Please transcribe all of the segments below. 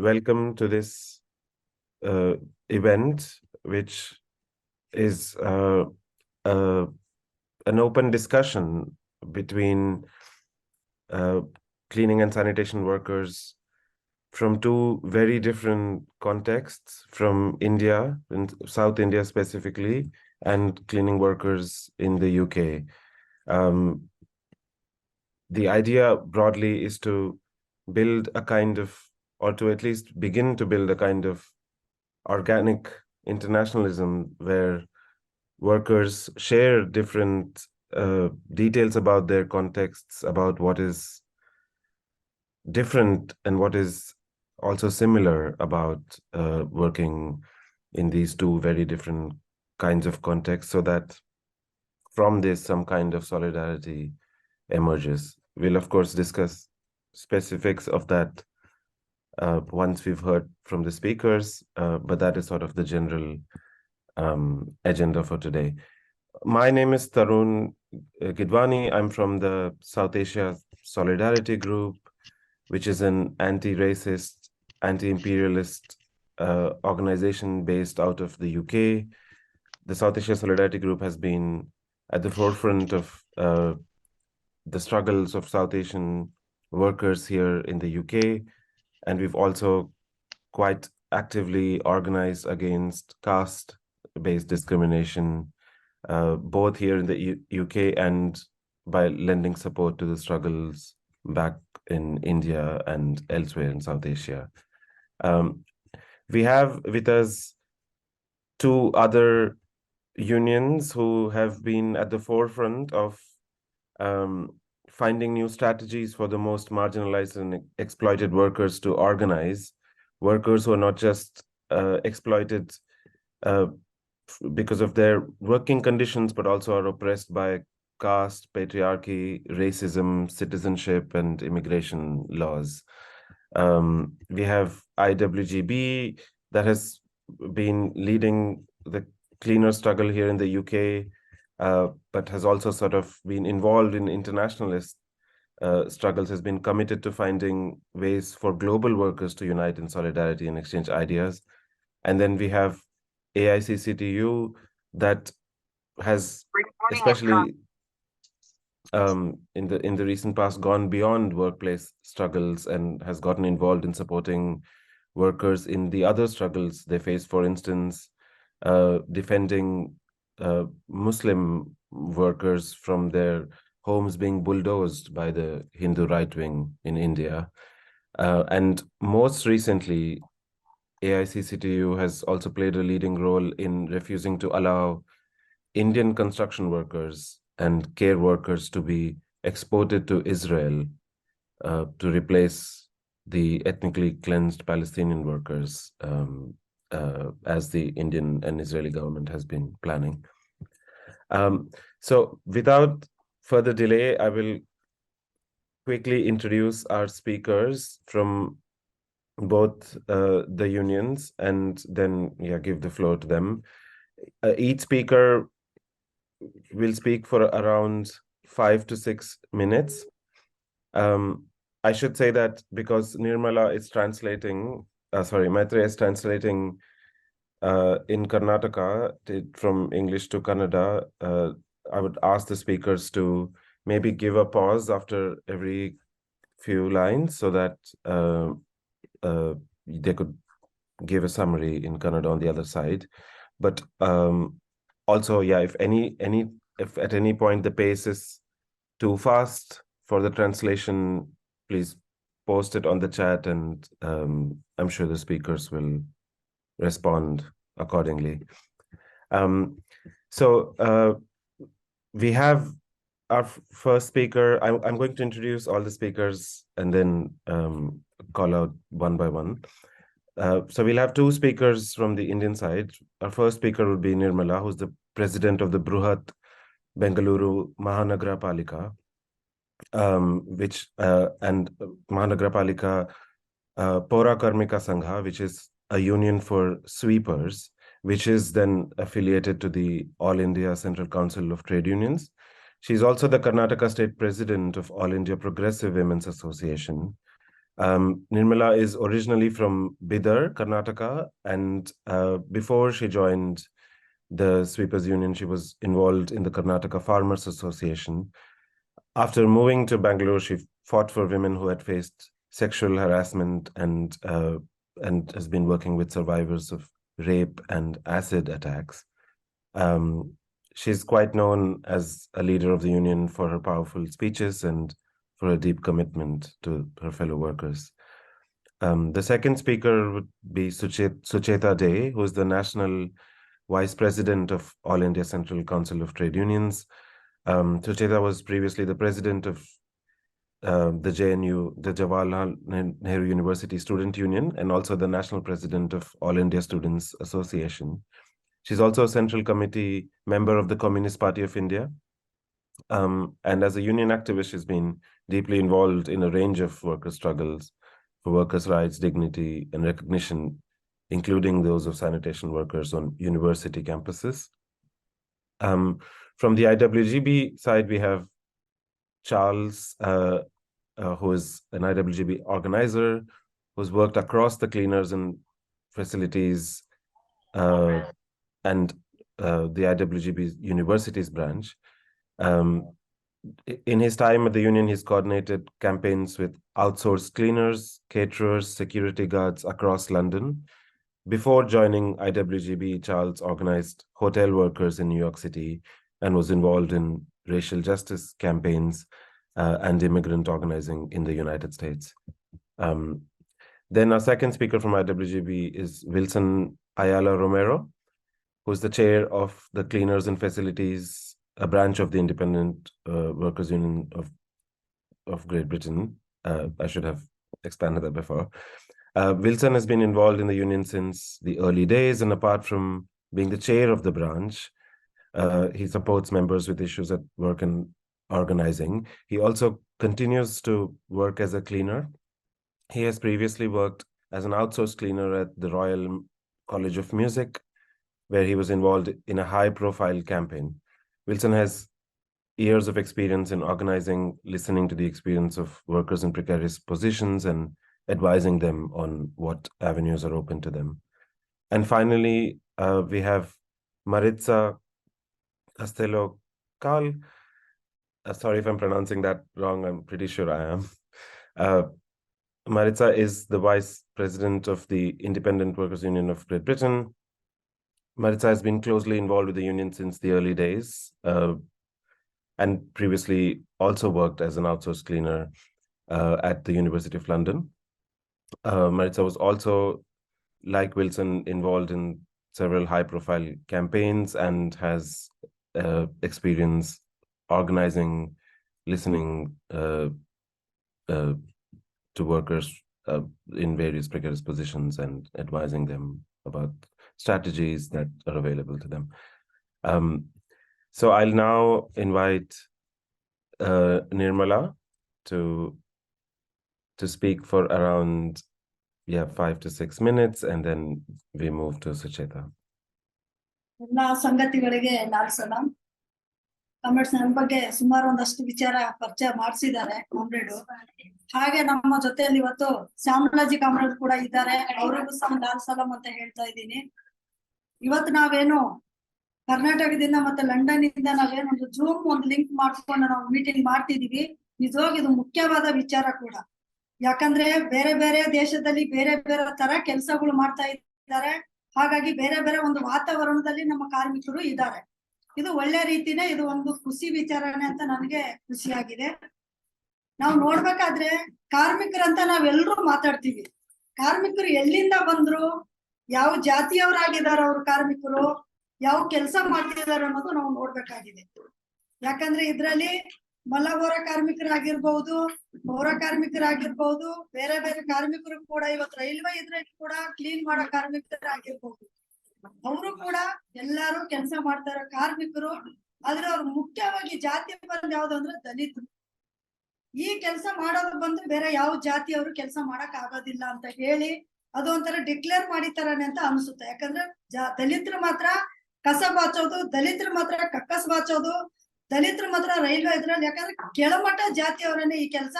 welcome to this event, which is an open discussion between cleaning and sanitation workers from two very different contexts, from India, in South India specifically, and cleaning workers in the UK. The idea broadly is to build a kind of, or to at least begin to build a kind of organic internationalism where workers share different details about their contexts, about what is different and what is also similar about working in these two very different kinds of contexts, so that from this some kind of solidarity emerges. We'll of course discuss specifics of that once we've heard from the speakers, but that is sort of the general agenda for today. My name is Tarun Gidwani. I'm from the South Asia Solidarity Group, which is an anti-racist, anti-imperialist organization based out of the UK. The South Asia Solidarity Group has been at the forefront of the struggles of South Asian workers here in the UK, and we've also quite actively organized against caste-based discrimination, both here in the UK and by lending support to the struggles back in India and elsewhere in South Asia. We have with us two other unions who have been at the forefront of finding new strategies for the most marginalized and exploited workers to organize, workers who are not just exploited because of their working conditions, but also are oppressed by caste, patriarchy, racism, citizenship, and immigration laws. We have IWGB that has been leading the cleaner struggle here in the UK, but has also sort of been involved in internationalist struggles, has been committed to finding ways for global workers to unite in solidarity and exchange ideas. And then we have AICCTU that has, especially in the recent past, gone beyond workplace struggles and has gotten involved in supporting workers in the other struggles they face. For instance, defending Muslim workers from their homes being bulldozed by the Hindu right wing in India. And most recently, AICCTU has also played a leading role in refusing to allow Indian construction workers and care workers to be exported to Israel to replace the ethnically cleansed Palestinian workers, as the Indian and Israeli government has been planning. So without further delay, I will quickly introduce our speakers from both the unions, and then give the floor to them. Each speaker will speak for around 5 to 6 minutes. I should say that because Nirmala is translating, Maitreya is translating in Karnataka from English to Kannada, I would ask the speakers to maybe give a pause after every few lines so that they could give a summary in Kannada on the other side. But also, if at any point the pace is too fast for the translation, please post it on the chat, and I'm sure the speakers will respond accordingly. We have our first speaker. I'm going to introduce all the speakers and then call out one by one. So we'll have two speakers from the Indian side. Our first speaker will be Nirmala, who's the president of the Bruhat Bengaluru Mahanagara Palika, and Mahanagara Palika Pora Karmika Sangha, which is a union for sweepers, which is then affiliated to the All India Central Council of Trade Unions. She's also the Karnataka State President of All India Progressive Women's Association. Nirmala is originally from Bidar, Karnataka, and before she joined the Sweepers Union, she was involved in the Karnataka Farmers Association. After moving to Bangalore, she fought for women who had faced sexual harassment and has been working with survivors of rape and acid attacks. She's quite known as a leader of the union for her powerful speeches and for a deep commitment to her fellow workers. The second speaker would be Sucheta Day, who is the National Vice President of All India Central Council of Trade Unions. Sucheta was previously the president of the JNU, the Jawaharlal Nehru University Student Union, and also the national president of All India Students Association. She's also a central committee member of the Communist Party of India. And as a union activist, she's been deeply involved in a range of worker struggles for workers' rights, dignity, and recognition, including those of sanitation workers on university campuses. From the IWGB side, we have Charles, who is an IWGB organizer, who's worked across the cleaners and facilities and the IWGB universities branch. In his time at the union, he's coordinated campaigns with outsourced cleaners, caterers, security guards across London. Before joining IWGB, Charles organized hotel workers in New York City and was involved in racial justice campaigns and immigrant organizing in the United States. Then our second speaker from IWGB is Wilson Ayala Romero, who's the chair of the Cleaners and Facilities, a branch of the Independent Workers Union of Great Britain. I should have expanded that before. Wilson has been involved in the union since the early days, and apart from being the chair of the branch, he supports members with issues at work and organizing. He also continues to work as a cleaner. He has previously worked as an outsourced cleaner at the Royal College of Music, where he was involved in a high-profile campaign. Wilson has years of experience in organizing, listening to the experience of workers in precarious positions, and advising them on what avenues are open to them. And finally, we have Maritza Castello Cal. Sorry if I'm pronouncing that wrong. I'm pretty sure I am. Maritza is the vice president of the Independent Workers Union of Great Britain. Maritza has been closely involved with the union since the early days, and previously also worked as an outsourced cleaner at the University of London. Maritza was also, like Wilson, involved in several high-profile campaigns and has experience organizing, listening to workers in various precarious positions and advising them about strategies that are available to them. So I'll now invite Nirmala to speak for around 5 to 6 minutes, and then we move to Sucheta. ಎಲ್ಲ ಸಂಗತಿಗಳಿಗೆ ಸಲಾಂ. Comrades ನನ್ನ ಬಗ್ಗೆ ಸುಮಾರು ಒಂದಷ್ಟು ವಿಚಾರ ಪರಿಚಯ ಮಾಡಿಸಿದ್ದಾರೆ ಕಾಮ್ರೇಡು. ಹಾಗೆ ನಮ್ಮ ಜೊತೆಯಲ್ಲಿ ಇವತ್ತು ಶ್ಯಾಮಲಾಜಿ ಕಾಮ್ರೇಡ್ ಕೂಡ ಇದ್ದಾರೆ, ಅವರಿಗೂ ಸಹ ಸಲಾಂ ಅಂತ ಹೇಳ್ತಾ ಇದ್ದೀನಿ. ಇವತ್ತು ನಾವೇನು ಕರ್ನಾಟಕದಿಂದ ಮತ್ತೆ ಲಂಡನ್ ಇಂದ ನಾವೇನು ಒಂದು ಜೂಮ್ ಒಂದು ಲಿಂಕ್ ಮಾಡ್ಕೊಂಡು ನಾವು ಮೀಟಿಂಗ್ ಮಾಡ್ತಿದೀವಿ. ನಿಜವಾಗಿ ಇದು ಮುಖ್ಯವಾದ ವಿಚಾರ ಕೂಡ, ಯಾಕಂದ್ರೆ ಬೇರೆ ಬೇರೆ ದೇಶದಲ್ಲಿ ಬೇರೆ ಬೇರೆ ತರ ಕೆಲಸಗಳು ಮಾಡ್ತಾ ಇದ್ದಾರೆ. ಹಾಗಾಗಿ ಬೇರೆ ಬೇರೆ ಒಂದು ವಾತಾವರಣದಲ್ಲಿ ನಮ್ಮ ಕಾರ್ಮಿಕರು ಇದ್ದಾರೆ. ಇದು ಒಳ್ಳೆ ರೀತಿನೇ, ಇದು ಒಂದು ಖುಷಿ ವಿಚಾರನೆ ಅಂತ ನನಗೆ ಖುಷಿಯಾಗಿದೆ. ನಾವು ನೋಡ್ಬೇಕಾದ್ರೆ ಕಾರ್ಮಿಕರಂತ ನಾವೆಲ್ಲರೂ ಮಾತಾಡ್ತೀವಿ. ಕಾರ್ಮಿಕರು ಎಲ್ಲಿಂದ ಬಂದ್ರು, ಯಾವ ಜಾತಿಯವರಾಗಿದ್ದಾರೆ, ಅವ್ರ ಕಾರ್ಮಿಕರು ಯಾವ ಕೆಲಸ ಮಾಡ್ತಿದ್ದಾರೆ ಅನ್ನೋದು ನಾವು ನೋಡ್ಬೇಕಾಗಿದೆ. ಯಾಕಂದ್ರೆ ಇದ್ರಲ್ಲಿ ಮಲಗೋರ ಕಾರ್ಮಿಕರಾಗಿರ್ಬಹುದು, ಪೌರ ಕಾರ್ಮಿಕರಾಗಿರ್ಬಹುದು, ಬೇರೆ ಬೇರೆ ಕಾರ್ಮಿಕರು ಕೂಡ, ಇವತ್ತು ರೈಲ್ವೆ ಇದ್ರಲ್ಲಿ ಕೂಡ ಕ್ಲೀನ್ ಮಾಡೋ ಕಾರ್ಮಿಕರಾಗಿರ್ಬಹುದು, ಅವರು ಕೂಡ ಎಲ್ಲಾರು ಕೆಲಸ ಮಾಡ್ತಾರ ಕಾರ್ಮಿಕರು. ಆದ್ರೆ ಅವ್ರು ಮುಖ್ಯವಾಗಿ ಜಾತಿ ಬಂದ್ ಯಾವ್ದು ಅಂದ್ರೆ ದಲಿತರು. ಈ ಕೆಲಸ ಮಾಡೋದು ಬಂದು ಬೇರೆ ಯಾವ ಜಾತಿಯವರು ಕೆಲಸ ಮಾಡಕ್ ಆಗೋದಿಲ್ಲ ಅಂತ ಹೇಳಿ ಅದು ಒಂಥರ ಡಿಕ್ಲೇರ್ ಮಾಡಿತಾರನೆ ಅಂತ ಅನ್ಸುತ್ತೆ. ಯಾಕಂದ್ರೆ ದಲಿತರು ಮಾತ್ರ ಕಸ ಬಾಚೋದು, ದಲಿತರು ಮಾತ್ರ ಕಕ್ಕಸ್ ಬಾಚೋದು, ದಲಿತರು ಮಾತ್ರ ರೈಲ್ವೆ ಇದ್ರಲ್ಲಿ, ಯಾಕಂದ್ರೆ ಕೆಳಮಟ್ಟ ಜಾತಿಯವರನ್ನೇ ಈ ಕೆಲಸ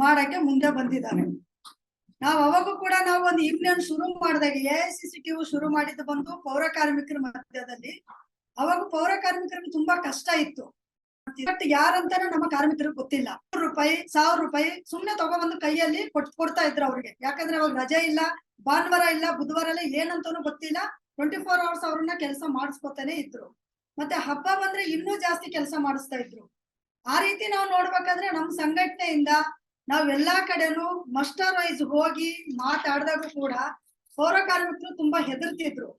ಮಾಡಕ್ಕೆ ಮುಂದೆ ಬಂದಿದ್ದಾರೆ. ನಾವ್ ಅವಾಗೂ ಕೂಡ ನಾವು ಒಂದು ಯೂನಿಯನ್ ಶುರು ಮಾಡಿದಾಗ AICCTU ಶುರು ಮಾಡಿದ್ದು ಬಂದು ಪೌರ ಕಾರ್ಮಿಕರ ಮಧ್ಯದಲ್ಲಿ. ಅವಾಗ ಪೌರ ಕಾರ್ಮಿಕರಿಗೆ ತುಂಬಾ ಕಷ್ಟ ಇತ್ತು. ಬಟ್ ಯಾರಂತಾನೆ ನಮ್ಮ ಕಾರ್ಮಿಕರಿಗೆ ಗೊತ್ತಿಲ್ಲ. ₹1,000 ಸುಮ್ನೆ ತಗೊಬಂದು ಕೈಯಲ್ಲಿ ಕೊಡ್ತಾ ಇದ್ರು ಅವ್ರಿಗೆ. ಯಾಕಂದ್ರೆ ಅವಾಗ ರಜೆ ಇಲ್ಲ, ಭಾನುವಾರ ಇಲ್ಲ, ಬುಧವಾರ ಇಲ್ಲ, ಏನಂತಾನು ಗೊತ್ತಿಲ್ಲ. 24 hours ಅವ್ರನ್ನ ಕೆಲಸ ಮಾಡಿಸ್ಕೊತಾನೆ ಇದ್ರು. ಮತ್ತೆ ಹಬ್ಬ ಬಂದ್ರೆ ಇನ್ನೂ ಜಾಸ್ತಿ ಕೆಲಸ ಮಾಡಿಸ್ತಾ ಇದ್ರು. ಆ ರೀತಿ ನಾವು ನೋಡ್ಬೇಕಾದ್ರೆ ನಮ್ ಸಂಘಟನೆಯಿಂದ ನಾವ್ ಎಲ್ಲಾ ಕಡೆನೂ ಮಸ್ಟರ್ ವೈಸ್ ಹೋಗಿ ಮಾತಾಡಿದಾಗ ಕೂಡ ಪೌರ ಕಾರ್ಮಿಕರು ತುಂಬಾ ಹೆದರ್ತಿದ್ರು.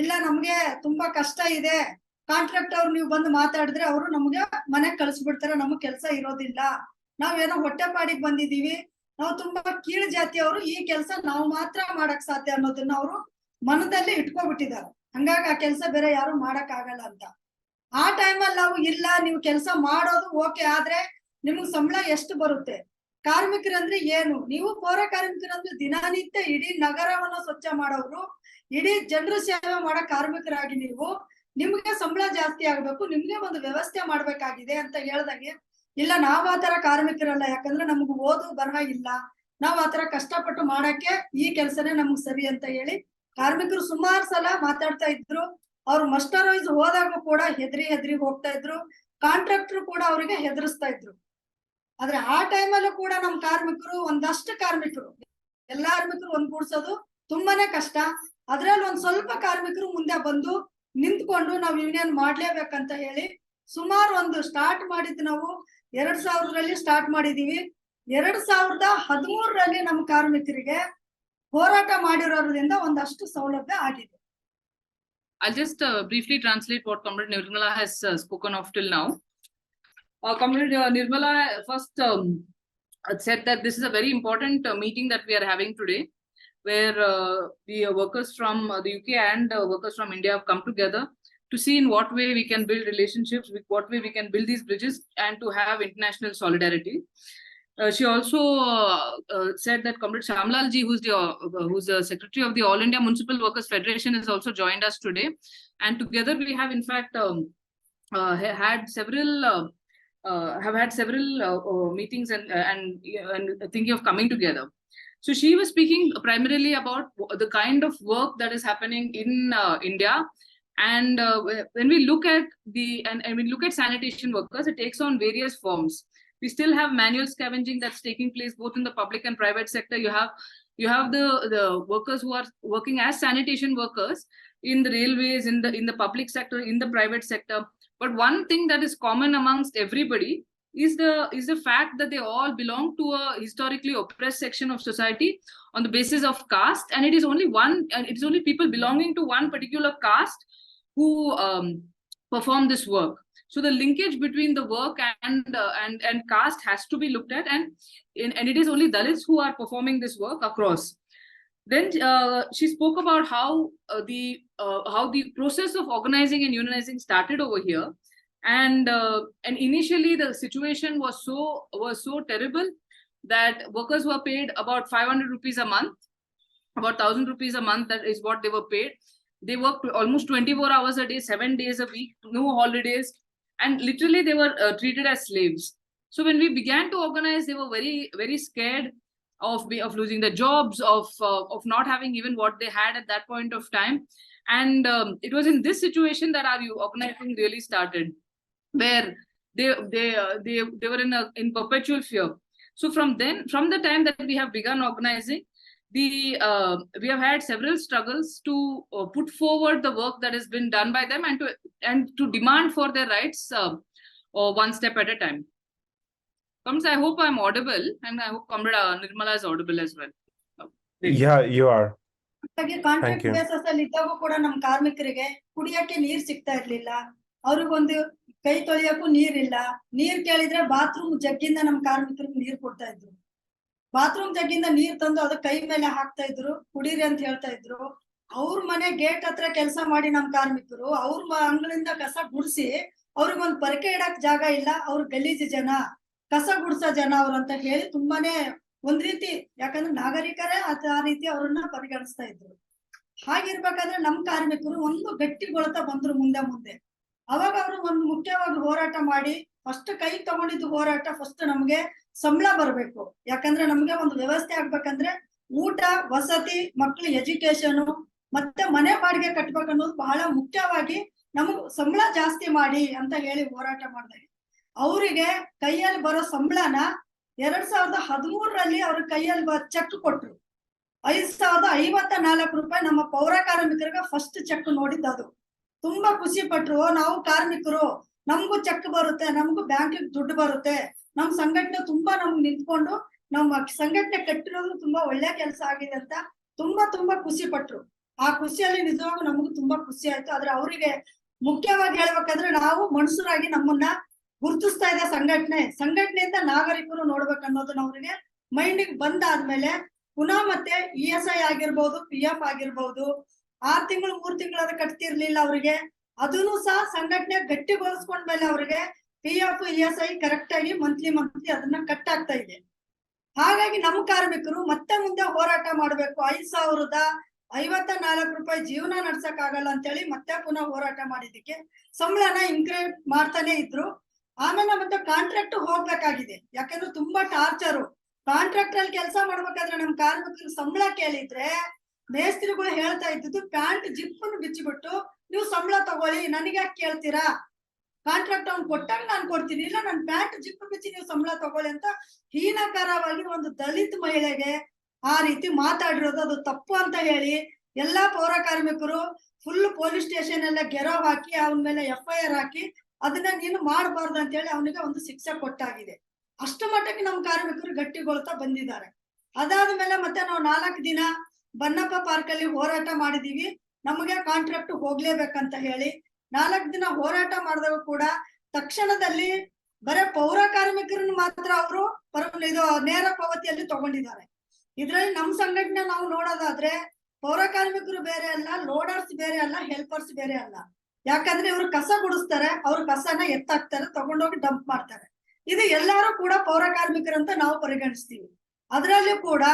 ಇಲ್ಲ ನಮ್ಗೆ ತುಂಬಾ ಕಷ್ಟ ಇದೆ, ಕಾಂಟ್ರಾಕ್ಟ್ ಅವ್ರು ನೀವು ಬಂದು ಮಾತಾಡಿದ್ರೆ ಅವರು ನಮ್ಗೆ ಮನೆಗ್ ಕಳಿಸ್ಬಿಡ್ತಾರೆ, ನಮಗ್ ಕೆಲಸ ಇರೋದಿಲ್ಲ, ನಾವೇನೋ ಹೊಟ್ಟೆಪಾಡಿಗೆ ಬಂದಿದೀವಿ, ನಾವು ತುಂಬಾ ಕೀಳು ಜಾತಿಯವರು, ಈ ಕೆಲಸ ನಾವು ಮಾತ್ರ ಮಾಡಕ್ ಸಾಧ್ಯ ಅನ್ನೋದನ್ನ ಅವರು ಮನದಲ್ಲಿ ಇಟ್ಕೊಬಿಟ್ಟಿದ್ದಾರೆ. ಹಂಗಾಗಿ ಆ ಕೆಲಸ ಬೇರೆ ಯಾರು ಮಾಡಕ್ ಆಗಲ್ಲ ಅಂತ. ಆ ಟೈಮಲ್ಲಿ ನಾವು ಇಲ್ಲ ನೀವು ಕೆಲಸ ಮಾಡೋದು ಓಕೆ, ಆದ್ರೆ ನಿಮ್ಗೆ ಸಂಬಳ ಎಷ್ಟು ಬರುತ್ತೆ? ಕಾರ್ಮಿಕರಂದ್ರೆ ಏನು? ನೀವು ಪೌರ ಕಾರ್ಮಿಕರಂದ್ರೆ ದಿನನಿತ್ಯ ಇಡೀ ನಗರವನ್ನ ಸ್ವಚ್ಛ ಮಾಡೋರು, ಇಡೀ ಜನರ ಸೇವೆ ಮಾಡೋ ಕಾರ್ಮಿಕರಾಗಿ ನೀವು, ನಿಮ್ಗೆ ಸಂಬಳ ಜಾಸ್ತಿ ಆಗ್ಬೇಕು, ನಿಮ್ಗೆ ಒಂದು ವ್ಯವಸ್ಥೆ ಮಾಡ್ಬೇಕಾಗಿದೆ ಅಂತ ಹೇಳ್ದಂಗೆ, ಇಲ್ಲ ನಾವ್ ಆತರ ಕಾರ್ಮಿಕರಲ್ಲ, ಯಾಕಂದ್ರೆ ನಮ್ಗೆ ಓದು ಬರಹ ಇಲ್ಲ, ನಾವ್ ಆತರ ಕಷ್ಟಪಟ್ಟು ಮಾಡಕ್ಕೆ ಈ ಕೆಲ್ಸನೇ ನಮ್ಗ್ ಸರಿ ಅಂತ ಹೇಳಿ ಕಾರ್ಮಿಕರು ಸುಮಾರು ಸಲ ಮಾತಾಡ್ತಾ ಇದ್ರು. ಅವ್ರು ಮಸ್ಟರ್ ವೈಸ್ ಹೋದಾಗ ಕೂಡ ಹೆದ್ರಿ ಹೋಗ್ತಾ ಇದ್ರು. ಕಾಂಟ್ರಾಕ್ಟರ್ ಕೂಡ ಅವ್ರಿಗೆ ಹೆದರ್ಸ್ತಾ ಇದ್ರು. ಆದ್ರೆ ಆ ಟೈಮಲ್ಲೂ ಕೂಡ ನಮ್ ಕಾರ್ಮಿಕರು, ಒಂದಷ್ಟು ಕಾರ್ಮಿಕರು, ಎಲ್ಲಾ ಕಾರ್ಮಿಕರು ಒಂದ್ಗೂಡ್ಸೋದು ತುಂಬಾನೇ ಕಷ್ಟ. ಅದ್ರಲ್ಲಿ ಒಂದ್ ಸ್ವಲ್ಪ ಕಾರ್ಮಿಕರು ಮುಂದೆ ಬಂದು ನಿಂತ್ಕೊಂಡು ನಾವ್ ಯೂನಿಯನ್ ಮಾಡ್ಲೇಬೇಕಂತ ಹೇಳಿ ಸುಮಾರು ಒಂದು ಸ್ಟಾರ್ಟ್ ಮಾಡಿದ್ದು ನಾವು 2000ರಲ್ಲಿ ಸ್ಟಾರ್ಟ್ ಮಾಡಿದೀವಿ. 2013ರಲ್ಲಿ ನಮ್ಮ ಕಾರ್ಮಿಕರಿಗೆ ಹೋರಾಟ ಮಾಡಿರೋದ್ರಿಂದ ಒಂದಷ್ಟು ಸೌಲಭ್ಯ ಆಗಿದೆ. I'll just briefly translate what Comrade Nirmala has spoken of till now. Comrade Nirmala first said that this is a very important meeting that we are having today, where the workers from the UK and workers from India have come together to see in what way we can build relationships, with what way we can build these bridges, and to have international solidarity. She also said that Comrade Shamlalji, who's the secretary of the All India Municipal Workers Federation, has also joined us today, and together we have in fact had several meetings and thinking of coming together. So she was speaking primarily about the kind of work that is happening in India, and when we look at and we look at sanitation workers, it takes on various forms. We still have manual scavenging that's taking place both in the public and private sector. You have the workers who are working as sanitation workers in the railways, in the public sector, in the private sector. But one thing that is common amongst everybody is the fact that they all belong to a historically oppressed section of society on the basis of caste, and it is only people belonging to one particular caste who perform this work. So the linkage between the work and caste has to be looked at, and it is only Dalits who are performing this work across. Then she spoke about how the process of organizing and unionizing started over here, and initially the situation was so terrible that workers were paid about 500 rupees a month, about 1,000 rupees a month. That is what they were paid. They worked almost 24 hours a day, 7 days a week, no holidays, and literally they were treated as slaves. So when we began to organize, they were very, very scared of losing their jobs, of not having even what they had at that point of time. And it was in this situation that our organizing really started, where they were in perpetual fear. So from the time that we have begun organizing, we have had several struggles to put forward the work that has been done by them, and to demand for their rights one step at a time. I hope I'm audible, and I hope Comrade Nirmala is audible as well. Yeah, you are. Contract basis ಅಲ್ಲಿ ಇದ್ದಾಗೂ ಕೂಡ ನಮ್ ಕಾರ್ಮಿಕರಿಗೆ ಕುಡಿಯಕ್ಕೆ ನೀರ್ ಸಿಗ್ತಾ ಇರ್ಲಿಲ್ಲ, ಅವ್ರಿಗೊಂದು ಕೈ ತೊಳಿಯಕ್ಕೂ ನೀರಿಲ್ಲ. ನೀರ್ ಕೇಳಿದ್ರೆ ಬಾತ್ರೂಮ್ ಜಗ್ಗಿಂದ ನಮ್ ಕಾರ್ಮಿಕರಿಗೆ ನೀರ್ ಕೊಡ್ತಾ ಇದ್ರು. ಬಾತ್ರೂಮ್ ಜಗ್ಗಿಂದ ನೀರ್ ತಂದು ಅದ ಕೈ ಮೇಲೆ ಹಾಕ್ತಾ ಇದ್ರು, ಕುಡೀರಿ ಅಂತ ಹೇಳ್ತಾ ಇದ್ರು. ಅವ್ರ ಮನೆ ಗೇಟ್ ಹತ್ರ ಕೆಲಸ ಮಾಡಿ ನಮ್ ಕಾರ್ಮಿಕರು ಅವ್ರ ಅಂಗಳಿಂದ ಕಸ ಗುಡ್ಸಿ, ಅವ್ರಿಗೊಂದ್ ಪರಕೆ ಇಡಕ್ ಜಾಗ ಇಲ್ಲ, ಅವ್ರ ಗಲೀಜು ಜನ, ಕಸ ಗುಡ್ಸೋ ಜನ ಅವ್ರು ಅಂತ ಹೇಳಿ ತುಂಬಾನೇ ಒಂದ್ ರೀತಿ, ಯಾಕಂದ್ರೆ ನಾಗರಿಕರೇ ಆ ರೀತಿ ಅವ್ರನ್ನ ಪರಿಗಣಿಸ್ತಾ ಇದ್ರು. ಹಾಗಿರ್ಬೇಕಾದ್ರೆ ನಮ್ ಕಾರ್ಮಿಕರು ಒಂದು ಗಟ್ಟಿಗೊಳ್ತಾ ಬಂದ್ರು ಮುಂದೆ. ಅವಾಗ ಅವರು ಒಂದು ಮುಖ್ಯವಾಗಿ ಹೋರಾಟ ಮಾಡಿ ಫಸ್ಟ್ ಕೈ ತಗೊಂಡಿದ್ದು ಹೋರಾಟ, ಫಸ್ಟ್ ನಮ್ಗೆ ಸಂಬಳ ಬರ್ಬೇಕು. ಯಾಕಂದ್ರೆ ನಮ್ಗೆ ಒಂದು ವ್ಯವಸ್ಥೆ ಆಗ್ಬೇಕಂದ್ರೆ ಊಟ, ವಸತಿ, ಮಕ್ಕಳ ಎಜುಕೇಶನ್ ಮತ್ತೆ ಮನೆ ಬಾಡಿಗೆ ಕಟ್ಬೇಕನ್ನೋದು ಬಹಳ ಮುಖ್ಯವಾಗಿ ನಮಗ್ ಸಂಬಳ ಜಾಸ್ತಿ ಮಾಡಿ ಅಂತ ಹೇಳಿ ಹೋರಾಟ ಮಾಡಿದಾಗ ಅವರಿಗೆ ಕೈಯಲ್ಲಿ ಬರೋ ಸಂಬಳನ 2013ರಲ್ಲಿ ಅವ್ರ ಕೈಯಲ್ಲಿ ಚೆಕ್ ಕೊಟ್ರು. 5,054 ರೂಪಾಯಿ ನಮ್ಮ ಪೌರ ಕಾರ್ಮಿಕರಿಗೆ ಫಸ್ಟ್ ಚೆಕ್ ನೋಡಿದ್ದು. ಅದು ತುಂಬಾ ಖುಷಿ ಪಟ್ರು. ನಾವು ಕಾರ್ಮಿಕರು, ನಮಗೂ ಚೆಕ್ ಬರುತ್ತೆ, ನಮಗೂ ಬ್ಯಾಂಕಿಗೆ ದುಡ್ಡು ಬರುತ್ತೆ, ನಮ್ ಸಂಘಟನೆ ತುಂಬಾ ನಮ್ಗೆ ನಿಂತ್ಕೊಂಡು ನಮ್ಮ ಸಂಘಟನೆ ಕಟ್ಟಿರೋದು ತುಂಬಾ ಒಳ್ಳೆ ಕೆಲಸ ಆಗಿದೆ ಅಂತ ತುಂಬಾ ಖುಷಿ ಪಟ್ರು. ಆ ಖುಷಿಯಲ್ಲಿ ನಿಜವಾಗೂ ನಮಗೂ ತುಂಬಾ ಖುಷಿ ಆಯ್ತು. ಆದ್ರೆ ಅವರಿಗೆ ಮುಖ್ಯವಾಗಿ ಹೇಳ್ಬೇಕಾದ್ರೆ ನಾವು ಮನುಷ್ಯರಾಗಿ ನಮ್ಮನ್ನ ಗುರುತಿಸ್ತಾ ಇದೆ ಸಂಘಟನೆಯಿಂದ ನಾಗರಿಕರು ನೋಡ್ಬೇಕನ್ನೋದನ್ನ ಅವ್ರಿಗೆ ಮೈಂಡಿಗೆ ಬಂದಾದ್ಮೇಲೆ ಪುನಃ ಮತ್ತೆ ESI ಆಗಿರ್ಬೋದು, PF ಆಗಿರ್ಬೋದು, 6 ತಿಂಗಳು 3 ತಿಂಗಳು ಕಟ್ತಿರ್ಲಿಲ್ಲ ಅವ್ರಿಗೆ. ಅದನ್ನು ಸಹ ಸಂಘಟನೆ ಗಟ್ಟಿಗೊಳಿಸ್ಕೊಂಡ್ಮೇಲೆ ಅವ್ರಿಗೆ PF ESI ಕರೆಕ್ಟ್ ಆಗಿ ಮಂತ್ಲಿ ಅದನ್ನ ಕಟ್ ಆಗ್ತಾ ಇದೆ. ಹಾಗಾಗಿ ನಮ್ಮ ಕಾರ್ಮಿಕರು ಮತ್ತೆ ಮುಂದೆ ಹೋರಾಟ ಮಾಡ್ಬೇಕು. 5,054 ರೂಪಾಯಿ ಜೀವನ ನಡ್ಸಕ್ ಆಗಲ್ಲ ಅಂತೇಳಿ ಮತ್ತೆ ಪುನಃ ಹೋರಾಟ ಮಾಡಿದಕ್ಕೆ ಸಂಬಳನ ಇನ್ಕ್ರಿಮೆಂಟ್ ಮಾಡ್ತಾನೆ ಇದ್ರು. ಆಮೇಲೆ ಮತ್ತೆ ಕಾಂಟ್ರಾಕ್ಟ್ ಹೋಗ್ಬೇಕಾಗಿದೆ. ಯಾಕಂದ್ರೆ ತುಂಬಾ ಟಾರ್ಚರು. ಕಾಂಟ್ರಾಕ್ಟ್ ಅಲ್ಲಿ ಕೆಲಸ ಮಾಡ್ಬೇಕಾದ್ರೆ ನಮ್ ಕಾರ್ಮಿಕರು ಸಂಬಳ ಕೇಳಿದ್ರೆ ಮೇಸ್ತ್ರಿಗಳು ಹೇಳ್ತಾ ಇದ್ದು ಪ್ಯಾಂಟ್ ಜಿಪ್ಪನ್ನು ಬಿಚ್ಚಿಬಿಟ್ಟು ನೀವು ಸಂಬಳ ತಗೊಳ್ಳಿ, ನನಗೆ ಯಾಕೆ ಕೇಳ್ತೀರಾ, ಕಾಂಟ್ರಾಕ್ಟ್ ಅವ್ನು ಕೊಟ್ಟಾಗ ನಾನು ಕೊಡ್ತೀನಿ, ಇಲ್ಲ ನನ್ ಪ್ಯಾಂಟ್ ಜಿಪ್ಪು ಬಿಚ್ಚಿ ನೀವು ಸಂಬಳ ತಗೊಳ್ಳಿ ಅಂತ ಹೀನಕರವಾಗಿ ಒಂದು ದಲಿತ ಮಹಿಳೆಗೆ ಆ ರೀತಿ ಮಾತಾಡಿರೋದು ಅದು ತಪ್ಪು ಅಂತ ಹೇಳಿ ಎಲ್ಲಾ ಪೌರ ಕಾರ್ಮಿಕರು ಫುಲ್ ಪೊಲೀಸ್ ಸ್ಟೇಷನ್ ಎಲ್ಲ ಗೆರವ್ ಹಾಕಿ ಅವನ ಮೇಲೆ FIR ಹಾಕಿ ಅದನ್ನ ನೀನು ಮಾಡಬಾರ್ದು ಅಂತ ಹೇಳಿ ಅವನಿಗೆ ಒಂದು ಶಿಕ್ಷೆ ಕೊಟ್ಟಾಗಿದೆ. ಅಷ್ಟು ಮಟ್ಟಕ್ಕೆ ನಮ್ಮ ಕಾರ್ಮಿಕರು ಗಟ್ಟಿಗೊಳ್ತಾ ಬಂದಿದ್ದಾರೆ. ಅದಾದ್ಮೇಲೆ ಮತ್ತೆ ನಾವು 4 ದಿನ ಬನ್ನಪ್ಪ ಪಾರ್ಕ್ ಅಲ್ಲಿ ಹೋರಾಟ ಮಾಡಿದೀವಿ. ನಮಗೆ ಕಾಂಟ್ರಾಕ್ಟ್ ಹೋಗ್ಲೇಬೇಕಂತ ಹೇಳಿ 4 ದಿನ ಹೋರಾಟ ಮಾಡಿದಾಗ ಕೂಡ ತಕ್ಷಣದಲ್ಲಿ ಬರೇ ಪೌರ ಕಾರ್ಮಿಕರನ್ನು ಮಾತ್ರ ಅವರು ಇದು ನೇರ ಪಾವತಿಯಲ್ಲಿ ತಗೊಂಡಿದ್ದಾರೆ. ಇದ್ರಲ್ಲಿ ನಮ್ ಸಂಘಟನೆ ನಾವು ನೋಡೋದಾದ್ರೆ ಪೌರ ಕಾರ್ಮಿಕರು ಬೇರೆ ಅಲ್ಲ, ಲೋಡರ್ಸ್ ಬೇರೆ ಅಲ್ಲ, ಹೆಲ್ಪರ್ಸ್ ಬೇರೆ ಅಲ್ಲ. ಯಾಕಂದ್ರೆ ಇವ್ರು ಕಸ ಗುಡಿಸ್ತಾರೆ, ಅವ್ರ ಕಸನ ಎತ್ತಾಕ್ತಾರೆ, ತಗೊಂಡೋಗಿ ಡಂಪ್ ಮಾಡ್ತಾರೆ. ಇದು ಎಲ್ಲಾರು ಕೂಡ ಪೌರ ಕಾರ್ಮಿಕರಂತ ನಾವು ಪರಿಗಣಿಸ್ತೀವಿ. ಅದರಲ್ಲಿ ಕೂಡ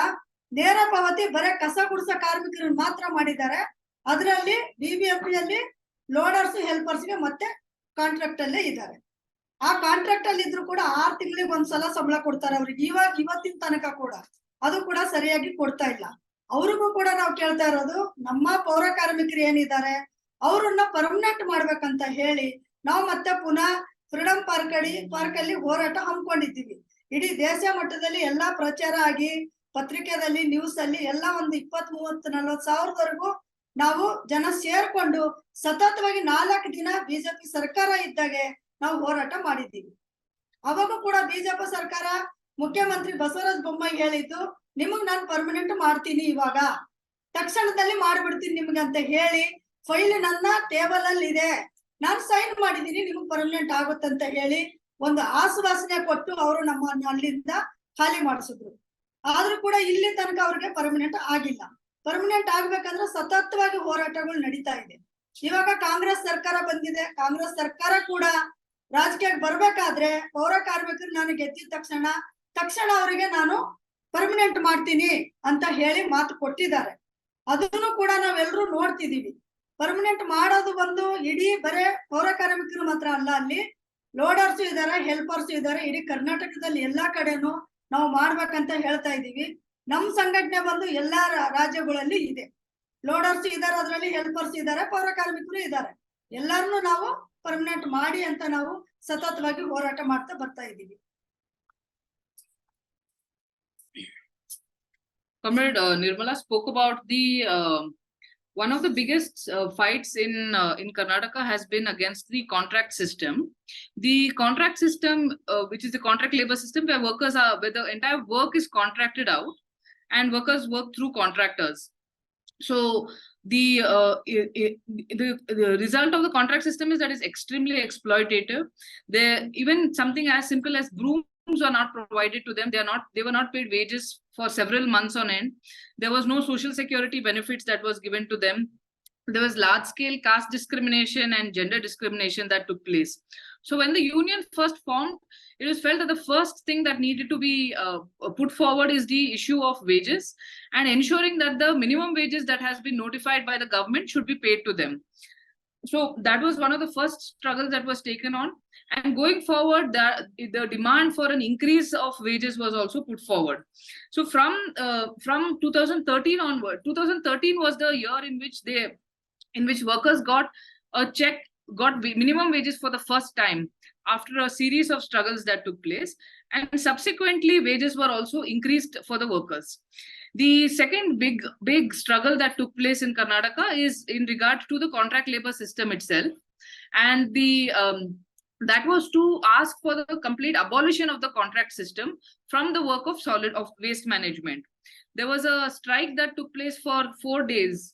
ನೇರ ಪಾವತಿ ಬರೇ ಕಸ ಗುಡಿಸೋ ಕಾರ್ಮಿಕರನ್ನು ಮಾತ್ರ ಮಾಡಿದ್ದಾರೆ. ಅದರಲ್ಲಿ BBMP ಯಲ್ಲಿ ಲೋಡರ್ಸ್ ಹೆಲ್ಪರ್ಸ್ಗೆ ಮತ್ತೆ ಕಾಂಟ್ರಾಕ್ಟ್ ಅಲ್ಲೇ ಇದ್ದಾರೆ. ಆ ಕಾಂಟ್ರಾಕ್ಟ್ ಅಲ್ಲಿ ಇದ್ರು ಕೂಡ 6 ತಿಂಗಳಿಗೆ ಒಂದ್ಸಲ ಸಂಬಳ ಕೊಡ್ತಾರೆ ಅವ್ರಿಗೆ. ಇವತ್ತಿನ ತನಕ ಕೂಡ ಅದು ಕೂಡ ಸರಿಯಾಗಿ ಕೊಡ್ತಾ ಇಲ್ಲ. ಅವ್ರಿಗೂ ಕೂಡ ನಾವು ಕೇಳ್ತಾ ಇರೋದು, ನಮ್ಮ ಪೌರ ಕಾರ್ಮಿಕರು ಏನಿದ್ದಾರೆ ಅವ್ರನ್ನ ಪರ್ಮನೆಂಟ್ ಮಾಡ್ಬೇಕಂತ ಹೇಳಿ ನಾವು ಮತ್ತೆ ಪುನಃ ಫ್ರೀಡಂ ಪಾರ್ಕ್ ಅಲ್ಲಿ ಹೋರಾಟ ಹಮ್ಮಿಕೊಂಡಿದ್ದೀವಿ. ಇಡೀ ದೇಶ ಮಟ್ಟದಲ್ಲಿ ಎಲ್ಲಾ ಪ್ರಚಾರ ಆಗಿ ಪತ್ರಿಕೆದಲ್ಲಿ, ನ್ಯೂಸ್ ಅಲ್ಲಿ ಎಲ್ಲ ಒಂದು 20, 30, 40 ಸಾವಿರದವರೆಗೂ ನಾವು ಜನ ಸೇರ್ಕೊಂಡು ಸತತವಾಗಿ 4 ದಿನ ಬಿಜೆಪಿ ಸರ್ಕಾರ ಇದ್ದಾಗೆ ನಾವು ಹೋರಾಟ ಮಾಡಿದ್ದೀವಿ. ಅವಾಗ ಕೂಡ ಬಿಜೆಪಿ ಸರ್ಕಾರ ಮುಖ್ಯಮಂತ್ರಿ ಬಸವರಾಜ ಬೊಮ್ಮಾಯಿ ಹೇಳಿದ್ದು, ನಿಮಗ್ ನಾನು ಪರ್ಮನೆಂಟ್ ಮಾಡ್ತೀನಿ, ಇವಾಗ ತಕ್ಷಣದಲ್ಲಿ ಮಾಡ್ಬಿಡ್ತೀನಿ ನಿಮ್ಗೆ ಅಂತ ಹೇಳಿ ಫೈಲ್ ನನ್ನ ಟೇಬಲ್ ಅಲ್ಲಿ ಇದೆ, ನಾನು ಸೈನ್ ಮಾಡಿದೀನಿ, ನಿಮಗ್ ಪರ್ಮನೆಂಟ್ ಆಗುತ್ತಂತ ಹೇಳಿ ಒಂದು ಆಶ್ವಾಸನೆ ಕೊಟ್ಟು ಅವರು ನಮ್ಮನ್ನ ಅಲ್ಲಿಂದ ಖಾಲಿ ಮಾಡಿಸಿದ್ರು. ಆದ್ರೂ ಕೂಡ ಇಲ್ಲಿ ತನಕ ಅವ್ರಿಗೆ ಪರ್ಮನೆಂಟ್ ಆಗಿಲ್ಲ. ಪರ್ಮನೆಂಟ್ ಆಗ್ಬೇಕಂದ್ರೆ ಸತತವಾಗಿ ಹೋರಾಟಗಳು ನಡೀತಾ ಇದೆ. ಇವಾಗ ಕಾಂಗ್ರೆಸ್ ಸರ್ಕಾರ ಬಂದಿದೆ. ಕಾಂಗ್ರೆಸ್ ಸರ್ಕಾರ ಕೂಡ ರಾಜಕೀಯಕ್ಕೆ ಬರ್ಬೇಕಾದ್ರೆ ಪೌರ ಕಾರ್ಮಿಕರು ನಾನು ಗೆದ್ದಿದ ತಕ್ಷಣ ಅವರಿಗೆ ನಾನು ಪರ್ಮನೆಂಟ್ ಮಾಡ್ತೀನಿ ಅಂತ ಹೇಳಿ ಮಾತು ಕೊಟ್ಟಿದ್ದಾರೆ. ಅದನ್ನು ಕೂಡ ನಾವೆಲ್ಲರೂ ನೋಡ್ತಿದೀವಿ. ಪರ್ಮನೆಂಟ್ ಮಾಡೋದು ಒಂದು ಇಡೀ ಬರೇ ಪೌರ ಕಾರ್ಮಿಕರು ಮಾತ್ರ ಅಲ್ಲ, ಅಲ್ಲಿ ಲೋಡರ್ಸ್ ಇದಾರೆ, ಹೆಲ್ಪರ್ಸ್ ಇದಾರೆ. ಇಡೀ ಕರ್ನಾಟಕದಲ್ಲಿ ಎಲ್ಲಾ ಕಡೆನೂ ನಾವು ಮಾಡ್ಬೇಕಂತ ಹೇಳ್ತಾ ಇದೀವಿ. ನಮ್ ಸಂಘಟನೆ ಬಂದು ಎಲ್ಲಾ ರಾಜ್ಯಗಳಲ್ಲಿ ಇದೆ. ಲೋಡರ್ಸ್ ಇದಾರೆ, ಅದ್ರಲ್ಲಿ ಹೆಲ್ಪರ್ಸ್ ಇದಾರೆ, ಪೌರ ಕಾರ್ಮಿಕರು ಇದಾರೆ. ಎಲ್ಲಾರನ್ನು ನಾವು ಪರ್ಮನೆಂಟ್ ಮಾಡಿ ಅಂತ ನಾವು ಸತತವಾಗಿ ಹೋರಾಟ ಮಾಡ್ತಾ ಬರ್ತಾ ಇದೀವಿ. Comrade Nirmala spoke about the one of the biggest fights in Karnataka has been against the contract system. The contract system, which is the contract labor system, where the entire work is contracted out and workers work through contractors. So the result of the contract system is that it's extremely exploitative. Even something as simple as brooms are not provided to them. They were not paid wages for several months on end. There was no social security benefits that was given to them. There was large-scale caste discrimination and gender discrimination that took place. So when the union first formed, it was felt that the first thing that needed to be put forward is the issue of wages and ensuring that the minimum wages that has been notified by the government should be paid to them. So that was one of the first struggles that was taken on. And going forward, the demand for an increase of wages was also put forward. So from 2013 onward, 2013 was the year in which workers got minimum wages for the first time after a series of struggles that took place. And subsequently, wages were also increased for the workers. The second big struggle that took place in Karnataka is in regard to the contract labor system itself. And that was to ask for the complete abolition of the contract system from the work of waste management. There was a strike that took place for 4 days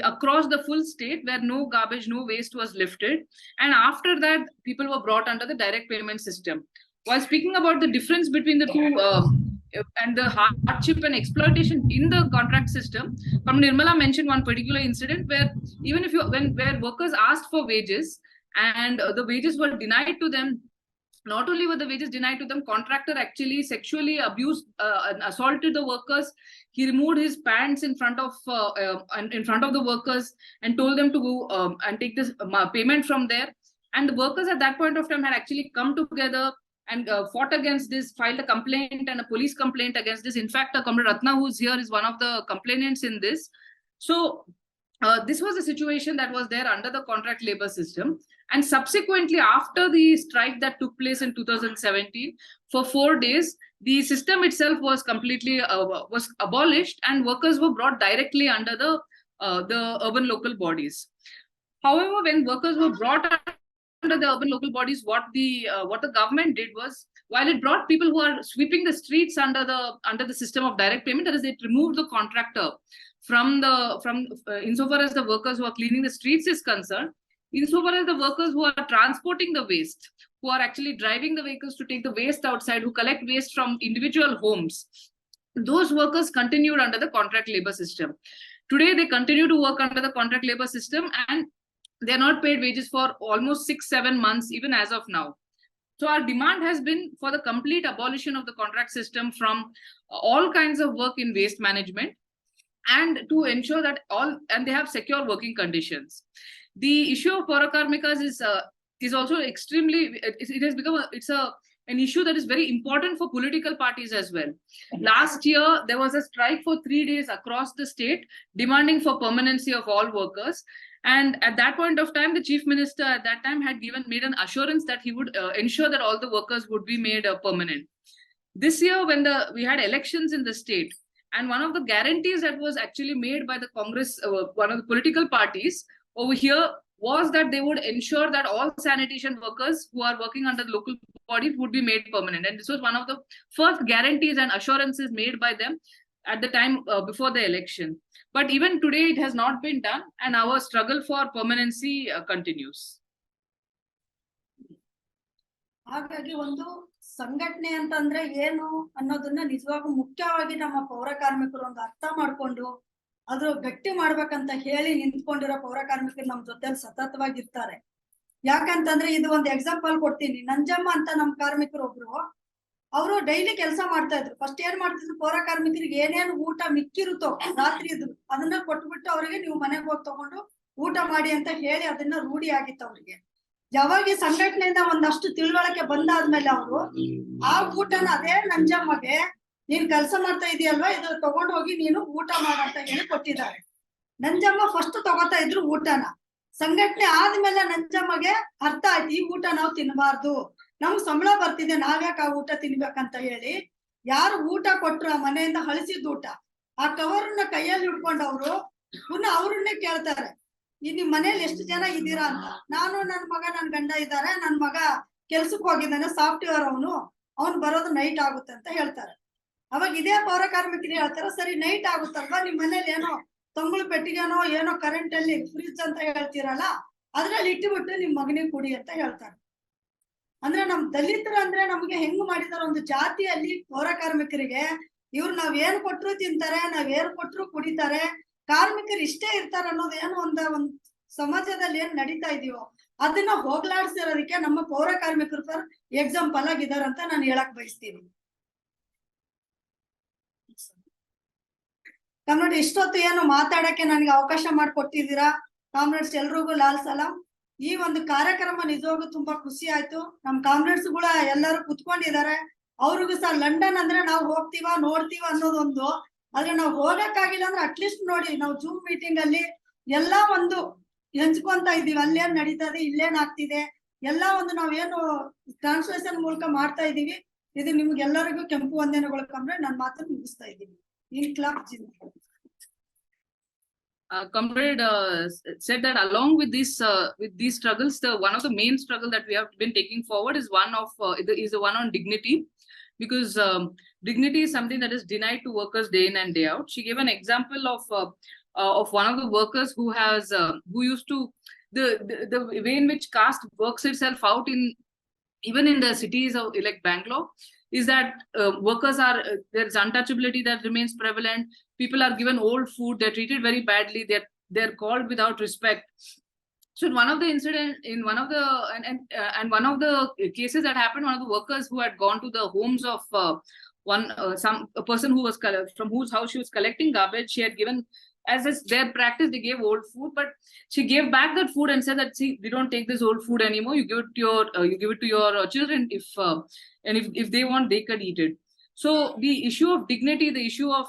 across the full state, where no garbage, no waste was lifted. And after that, people were brought under the direct payment system. While speaking about the difference between the two and the hardship and exploitation in the contract system, Nirmala mentioned one particular incident where even where workers asked for wages and the wages were denied to them. Not only were the wages denied to them, contractor actually sexually abused and assaulted the workers. He removed his pants in front of the workers and told them to go and take this payment from there. And the workers at that point of time had actually come together and fought against this, filed a complaint and a police complaint against this. In fact, Comrade Ratna, who's here, is one of the complainants in this. So this was a situation that was there under the contract labor system. And subsequently, after the strike that took place in 2017, for 4 days, the system itself was completely was abolished, and workers were brought directly under the urban local bodies. However, when workers were brought under the urban local bodies, what the government did was, while it brought people who are sweeping the streets under the system of direct payment, that is, it removed the contractor from insofar as the workers who are cleaning the streets is concerned. Insofar as the workers who are transporting the waste, who are actually driving the vehicles to take the waste outside, who collect waste from individual homes, those workers continued under the contract labor system. Today, they continue to work under the contract labor system, and they're not paid wages for almost 6-7 months, even as of now. So our demand has been for the complete abolition of the contract system from all kinds of work in waste management, and to ensure that they have secure working conditions. The issue of Parakarmikas is also extremely, it has become an issue that is very important for political parties as well. Last year, there was a strike for 3 days across the state demanding for permanency of all workers. And at that point of time, the chief minister at that time had made an assurance that he would ensure that all the workers would be made permanent. This year, when we had elections in the state, and one of the guarantees that was actually made by the Congress, one of the political parties over here, was that they would ensure that all sanitation workers who are working under the local bodies would be made permanent. And this was one of the first guarantees and assurances made by them at the time before the election. But even today, it has not been done, and our struggle for permanency continues. ಹಾಗಾಗಿ ಒಂದು ಸಂಘಟನೆ ಅಂತಂದ್ರೆ ಏನು ಅನ್ನೋದನ್ನ ನಿಜವಾಗೂ ಮುಖ್ಯವಾಗಿ ನಮ್ಮ ಪೌರ ಕಾರ್ಮಿಕರು ಒಂದು ಅರ್ಥ ಮಾಡ್ಕೊಂಡು ಅದ್ರ ಗಟ್ಟಿ ಮಾಡ್ಬೇಕಂತ ಹೇಳಿ ನಿಂತ್ಕೊಂಡಿರೋ ಪೌರ ಕಾರ್ಮಿಕರು ನಮ್ ಜೊತೆ ಸತತವಾಗಿರ್ತಾರೆ. ಯಾಕಂತಂದ್ರೆ ಇದು ಒಂದು ಎಕ್ಸಾಂಪಲ್ ಕೊಡ್ತೀನಿ. ನಂಜಮ್ಮ ಅಂತ ನಮ್ ಕಾರ್ಮಿಕರು ಒಬ್ರು, ಅವರು ಡೈಲಿ ಕೆಲಸ ಮಾಡ್ತಾ ಇದ್ರು. ಫಸ್ಟ್ ಏನ್ ಮಾಡ್ತಿದ್ರು, ಪೌರ ಕಾರ್ಮಿಕರಿಗೆ ಏನೇನು ಊಟ ಮಿಕ್ಕಿರುತ್ತೋ ರಾತ್ರಿ ಇದ್ರು ಅದನ್ನ ಕೊಟ್ಬಿಟ್ಟು ಅವ್ರಿಗೆ ನೀವು ಮನೆಗೆ ಹೋಗಿ ತಗೊಂಡು ಊಟ ಮಾಡಿ ಅಂತ ಹೇಳಿ ಅದನ್ನ ರೂಢಿ ಆಗಿತ್ತು ಅವ್ರಿಗೆ. ಯಾವಾಗ ಈ ಸಂಘಟನೆಯಿಂದ ಒಂದಷ್ಟು ತಿಳುವಳಿಕೆ ಬಂದಾದ್ಮೇಲೆ ಅವರು ಆ ಊಟನ ಅದೇ ನಂಜಮ್ಮಗೆ, ನೀನ್ ಕೆಲಸ ಮಾಡ್ತಾ ಇದೀಯಲ್ವಾ, ಇದು ತಗೊಂಡು ಹೋಗಿ ನೀನು ಊಟ ಮಾಡಂತ ಹೇಳಿ ಕೊಟ್ಟಿದ್ದಾರೆ. ನಂಜಮ್ಮ ಫಸ್ಟ್ ತಗೋತಾ ಇದ್ರು ಊಟನ. ಸಂಘಟನೆ ಆದ್ಮೇಲೆ ನಂಜಮ್ಮಗೆ ಅರ್ಥ ಆಯ್ತು, ಈ ಊಟ ನಾವು ತಿನ್ಬಾರ್ದು, ನಮ್ಗ್ ಸಂಬಳ ಬರ್ತಿದೆ, ನಾವ್ಯಾಕ ಆ ಊಟ ತಿನ್ಬೇಕಂತ ಹೇಳಿ ಯಾರು ಊಟ ಕೊಟ್ರು ಆ ಮನೆಯಿಂದ ಹಳಿಸಿದ ಊಟ ಆ ಕವರ್ನ ಕೈಯಲ್ಲಿ ಹಿಡ್ಕೊಂಡು ಅವರು ಪುನಃ ಅವ್ರನ್ನೇ ಕೇಳ್ತಾರೆ, ಈ ನಿಮ್ ಮನೇಲಿ ಎಷ್ಟು ಜನ ಇದ್ದೀರಾ ಅಂತ. ನಾನು, ನನ್ ಮಗ, ನನ್ ಗಂಡ ಇದ್ದಾರೆ, ನನ್ ಮಗ ಕೆಲ್ಸಕ್ ಹೋಗಿದ್ದಾನೆ, ಸಾಫ್ಟ್ವೇರ್ ಅವನು ಬರೋದು ನೈಟ್ ಆಗುತ್ತೆ ಅಂತ ಹೇಳ್ತಾರೆ. ಅವಾಗ ಇದೇ ಪೌರ ಕಾರ್ಮಿಕರು ಹೇಳ್ತಾರೆ, ಸರಿ ನೈಟ್ ಆಗುತ್ತಲ್ವಾ, ನಿಮ್ ಮನೇಲಿ ಏನೋ ತಂಗುಳು ಪೆಟ್ಟಿಗೆನೋ ಏನೋ ಕರೆಂಟ್ ಅಲ್ಲಿ ಫ್ರಿಜ್ ಅಂತ ಹೇಳ್ತೀರಲ್ಲ, ಅದ್ರಲ್ಲಿ ಇಟ್ಟುಬಿಟ್ಟು ನಿಮ್ ಮಗನಿಗೆ ಕುಡಿ ಅಂತ ಹೇಳ್ತಾರೆ. ಅಂದ್ರೆ ನಮ್ ದಲಿತರು ಅಂದ್ರೆ ನಮ್ಗೆ ಹೆಂಗ್ ಮಾಡಿದಾರ, ಒಂದು ಜಾತಿಯಲ್ಲಿ ಪೌರ ಕಾರ್ಮಿಕರಿಗೆ ಇವ್ರು ನಾವ್ ಏನ್ ಕೊಟ್ರು ತಿಂತಾರೆ, ನಾವ್ ಏನ್ ಕೊಟ್ರು ಕುಡಿತಾರೆ, ಕಾರ್ಮಿಕರು ಇಷ್ಟೇ ಇರ್ತಾರ ಅನ್ನೋದು ಏನು ಒಂದ್ ಸಮಾಜದಲ್ಲಿ ಏನ್ ನಡೀತಾ ಇದೀವೋ ಅದನ್ನ ಹೋಗ್ಲಾಡ್ಸಿರೋದಕ್ಕೆ ನಮ್ಮ ಪೌರ ಕಾರ್ಮಿಕರು ಫರ್ ಎಕ್ಸಾಂಪಲ್ ಆಗಿದಾರಂತ ನಾನು ಹೇಳಕ್ ಬಯಸ್ತೀನಿ. ನೋಡಿ, ಇಷ್ಟೊತ್ತು ಏನು ಮಾತಾಡಕ್ಕೆ ನನ್ಗೆ ಅವಕಾಶ ಮಾಡ್ಕೊಟ್ಟಿದ್ದೀರಾ, ಕಾಮ್ರೇಡ್ಸ್ ಎಲ್ರಿಗೂ ಲಾಲ್ ಸಲಾಂ. ಈ ಒಂದು ಕಾರ್ಯಕ್ರಮ ನಿಜವಾಗೂ ತುಂಬಾ ಖುಷಿ ಆಯ್ತು. ನಮ್ ಕಾಮ್ರೇಡ್ಸ್ ಕೂಡ ಎಲ್ಲರೂ ಕುತ್ಕೊಂಡಿದ್ದಾರೆ. ಅವ್ರಿಗೂ ಸಹ ಲಂಡನ್ ಅಂದ್ರೆ ನಾವು ಹೋಗ್ತೀವ ನೋಡ್ತೀವ ಅನ್ನೋದೊಂದು, ಆದ್ರೆ ನಾವು ಹೋಗಕ್ಕಾಗಿಲ್ಲ ಅಂದ್ರೆ ಅಟ್ಲೀಸ್ಟ್ ನೋಡಿ, ನಾವು ಜೂಮ್ ಮೀಟಿಂಗ್ ಅಲ್ಲಿ ಎಲ್ಲಾ ಒಂದು ಹೆಂಚ್ಕೊಂತ ಇದೀವಿ. ಅಲ್ಲೇನ್ ನಡೀತದೆ, ಇಲ್ಲೇನ್ ಆಗ್ತಿದೆ, ಎಲ್ಲಾ ಒಂದು ನಾವೇನು ಟ್ರಾನ್ಸ್ಲೇಷನ್ ಮೂಲಕ ಮಾಡ್ತಾ ಇದೀವಿ. ಇದು ನಿಮ್ಗೆಲ್ಲರಿಗೂ ಕೆಂಪು ವಂದನೆಗಳು ಕಾಮ್ರೇಡ್. ನಾನು ಮಾತನ್ನು ಮುಗಿಸ್ತಾ ಇದ್ದೀನಿ. ಇನ್ಕ್ಲಾಬ್ ಜಿಂದಾಬಾದ್. Comrade said that along with these struggles, one of the main struggle that we have been taking forward is the one on dignity, because dignity is something that is denied to workers day in and day out. She gave an example of one of the workers who used to the way in which caste works itself out even in the cities of like Bangalore, is that workers are there's untouchability that remains prevalent. People are given old food, they're treated very badly, they're called without respect. So in one of the cases that happened, one of the workers who had gone to the homes of a person who was from whose house she was collecting garbage, she had given, as is their practice, they gave old food, but she gave back that food and said that, see, we don't take this old food anymore. You give it to your children if they want, they can eat it. So the issue of dignity, the issue of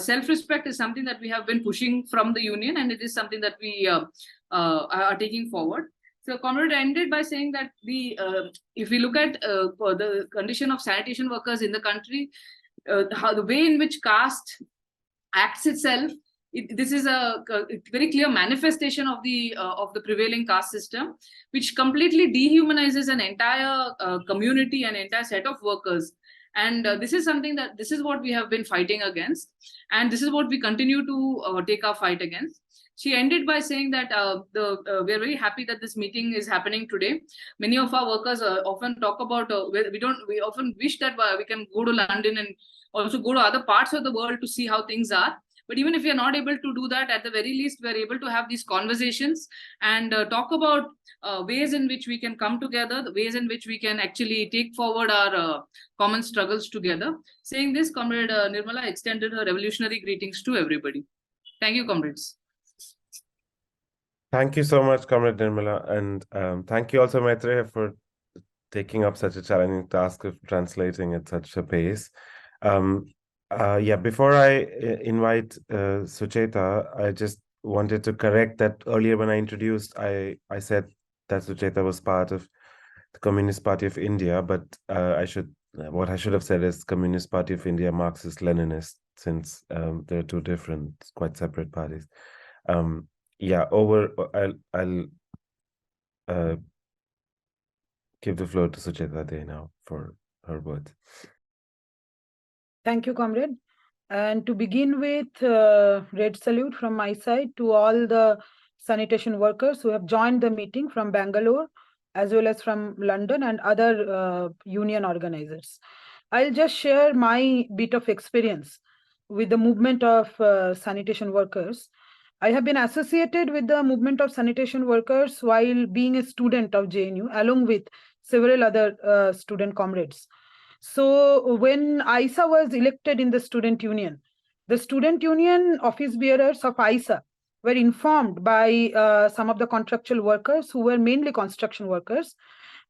self-respect is something that we have been pushing from the union, and it is something that we are taking forward. So Comrade ended by saying that if we look at the condition of sanitation workers in the country, how the way in which caste acts itself, this is a very clear manifestation of the prevailing caste system, which completely dehumanizes an entire community, an entire set of workers. And this is what we have been fighting against, and this is what we continue to take our fight against. She ended by saying that we are very happy that this meeting is happening today. Many of our workers often talk about we often wish that we can go to London and also go to other parts of the world to see how things are. But even if we are not able to do that, at the very least, we are able to have these conversations and talk about ways in which we can come together, the ways in which we can actually take forward our common struggles together. Saying this, Comrade Nirmala extended her revolutionary greetings to everybody. Thank you, comrades. Thank you so much, Comrade Nirmala, and thank you also, Maitreya, for taking up such a challenging task of translating at such a pace. Before I invite Sucheta, I just wanted to correct that earlier when I introduced, I said that Sucheta was part of the Communist Party of India, but what I should have said is Communist Party of India, Marxist-Leninist, since there are two different, quite separate parties. I'll give the floor to Sucheta Dey now for her words. Thank you, Comrade. And to begin with, red salute from my side to all the sanitation workers who have joined the meeting from Bangalore, as well as from London and other union organizers. I'll just share my bit of experience with the movement of sanitation workers. I have been associated with the movement of sanitation workers while being a student of JNU, along with several other student comrades. So when AICCTU was elected in the student union office bearers of AICCTU were informed by some of the contractual workers who were mainly construction workers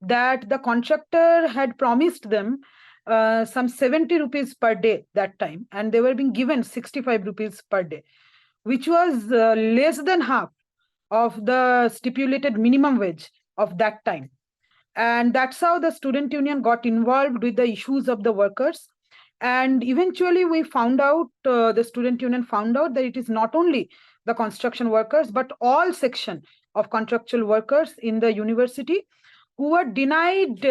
that the contractor had promised them some 70 rupees per day that time, and they were being given 65 rupees per day, which was less than half of the stipulated minimum wage of that time. And that's how the student union got involved with the issues of the workers. And eventually we found out, the student union found out that it is not only the construction workers, but all section of contractual workers in the university who were denied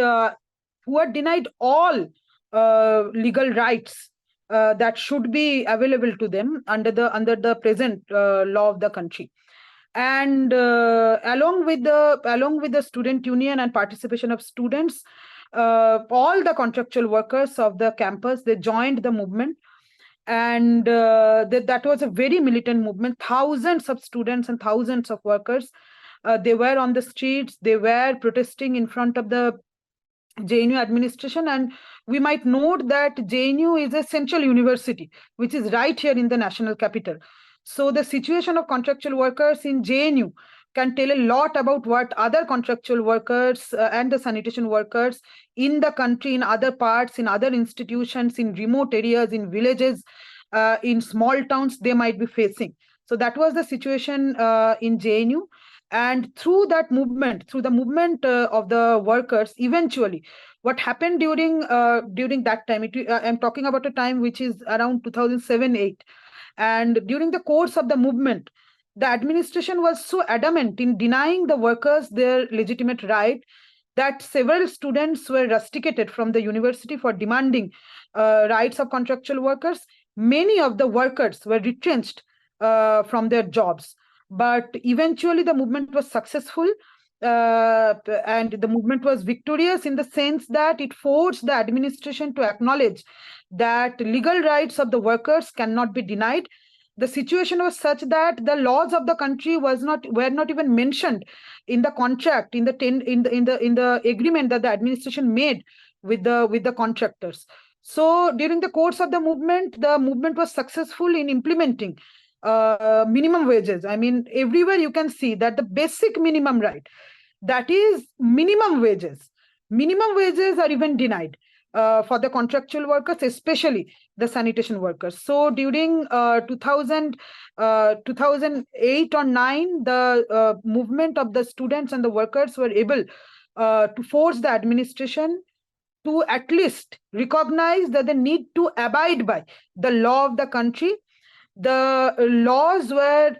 all legal rights that should be available to them under the present law of the country. And along with the student union and participation of students, all the contractual workers of the campus, they joined the movement, and that was a very militant movement. Thousands of students and thousands of workers, they were on the streets, they were protesting in front of the JNU administration. And we might note that JNU is a central university which is right here in the national capital. So the situation of contractual workers in JNU can tell a lot about what other contractual workers and the sanitation workers in the country, in other parts, in other institutions, in remote areas, in villages, in small towns, they might be facing. So that was the situation in JNU. And through that movement, through the movement of the workers, eventually, what happened during that time, I'm talking about a time which is around 2007-8. And during the course of the movement, the administration was so adamant in denying the workers their legitimate right that several students were rusticated from the university for demanding rights of contractual workers. Many of the workers were retrenched from their jobs. But eventually, the movement was successful. And the movement was victorious in the sense that it forced the administration to acknowledge that legal rights of the workers cannot be denied. The situation was such that the laws of the country were not even mentioned in the contract, in the agreement that the administration made with the contractors. So during the course of the movement was successful in implementing minimum wages. I mean, everywhere you can see that the basic minimum right, that is minimum wages. Minimum wages are even denied for the contractual workers, especially the sanitation workers. So during 2008 or 9, the movement of the students and the workers were able to force the administration to at least recognize that they need to abide by the law of the country. The laws were,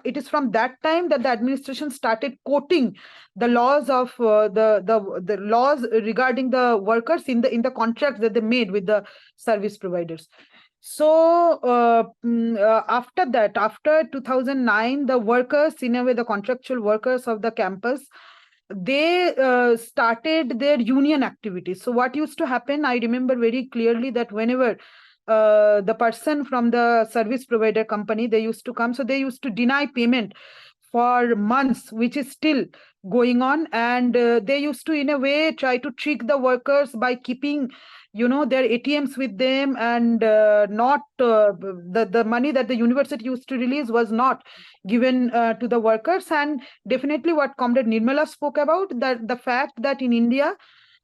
it is from that time that the administration started quoting the laws of the laws regarding the workers in the contracts that they made with the service providers. So after that, after 2009, the workers, in a way, the contractual workers of the campus, they started their union activities. So what used to happen, I remember very clearly that whenever the person from the service provider company, they used to come, so they used to deny payment for months, which is still going on. And they used to, in a way, try to trick the workers by keeping their ATMs with them, and not the money that the university used to release was not given to the workers. And definitely what Comrade Nirmala spoke about, that the fact that in India,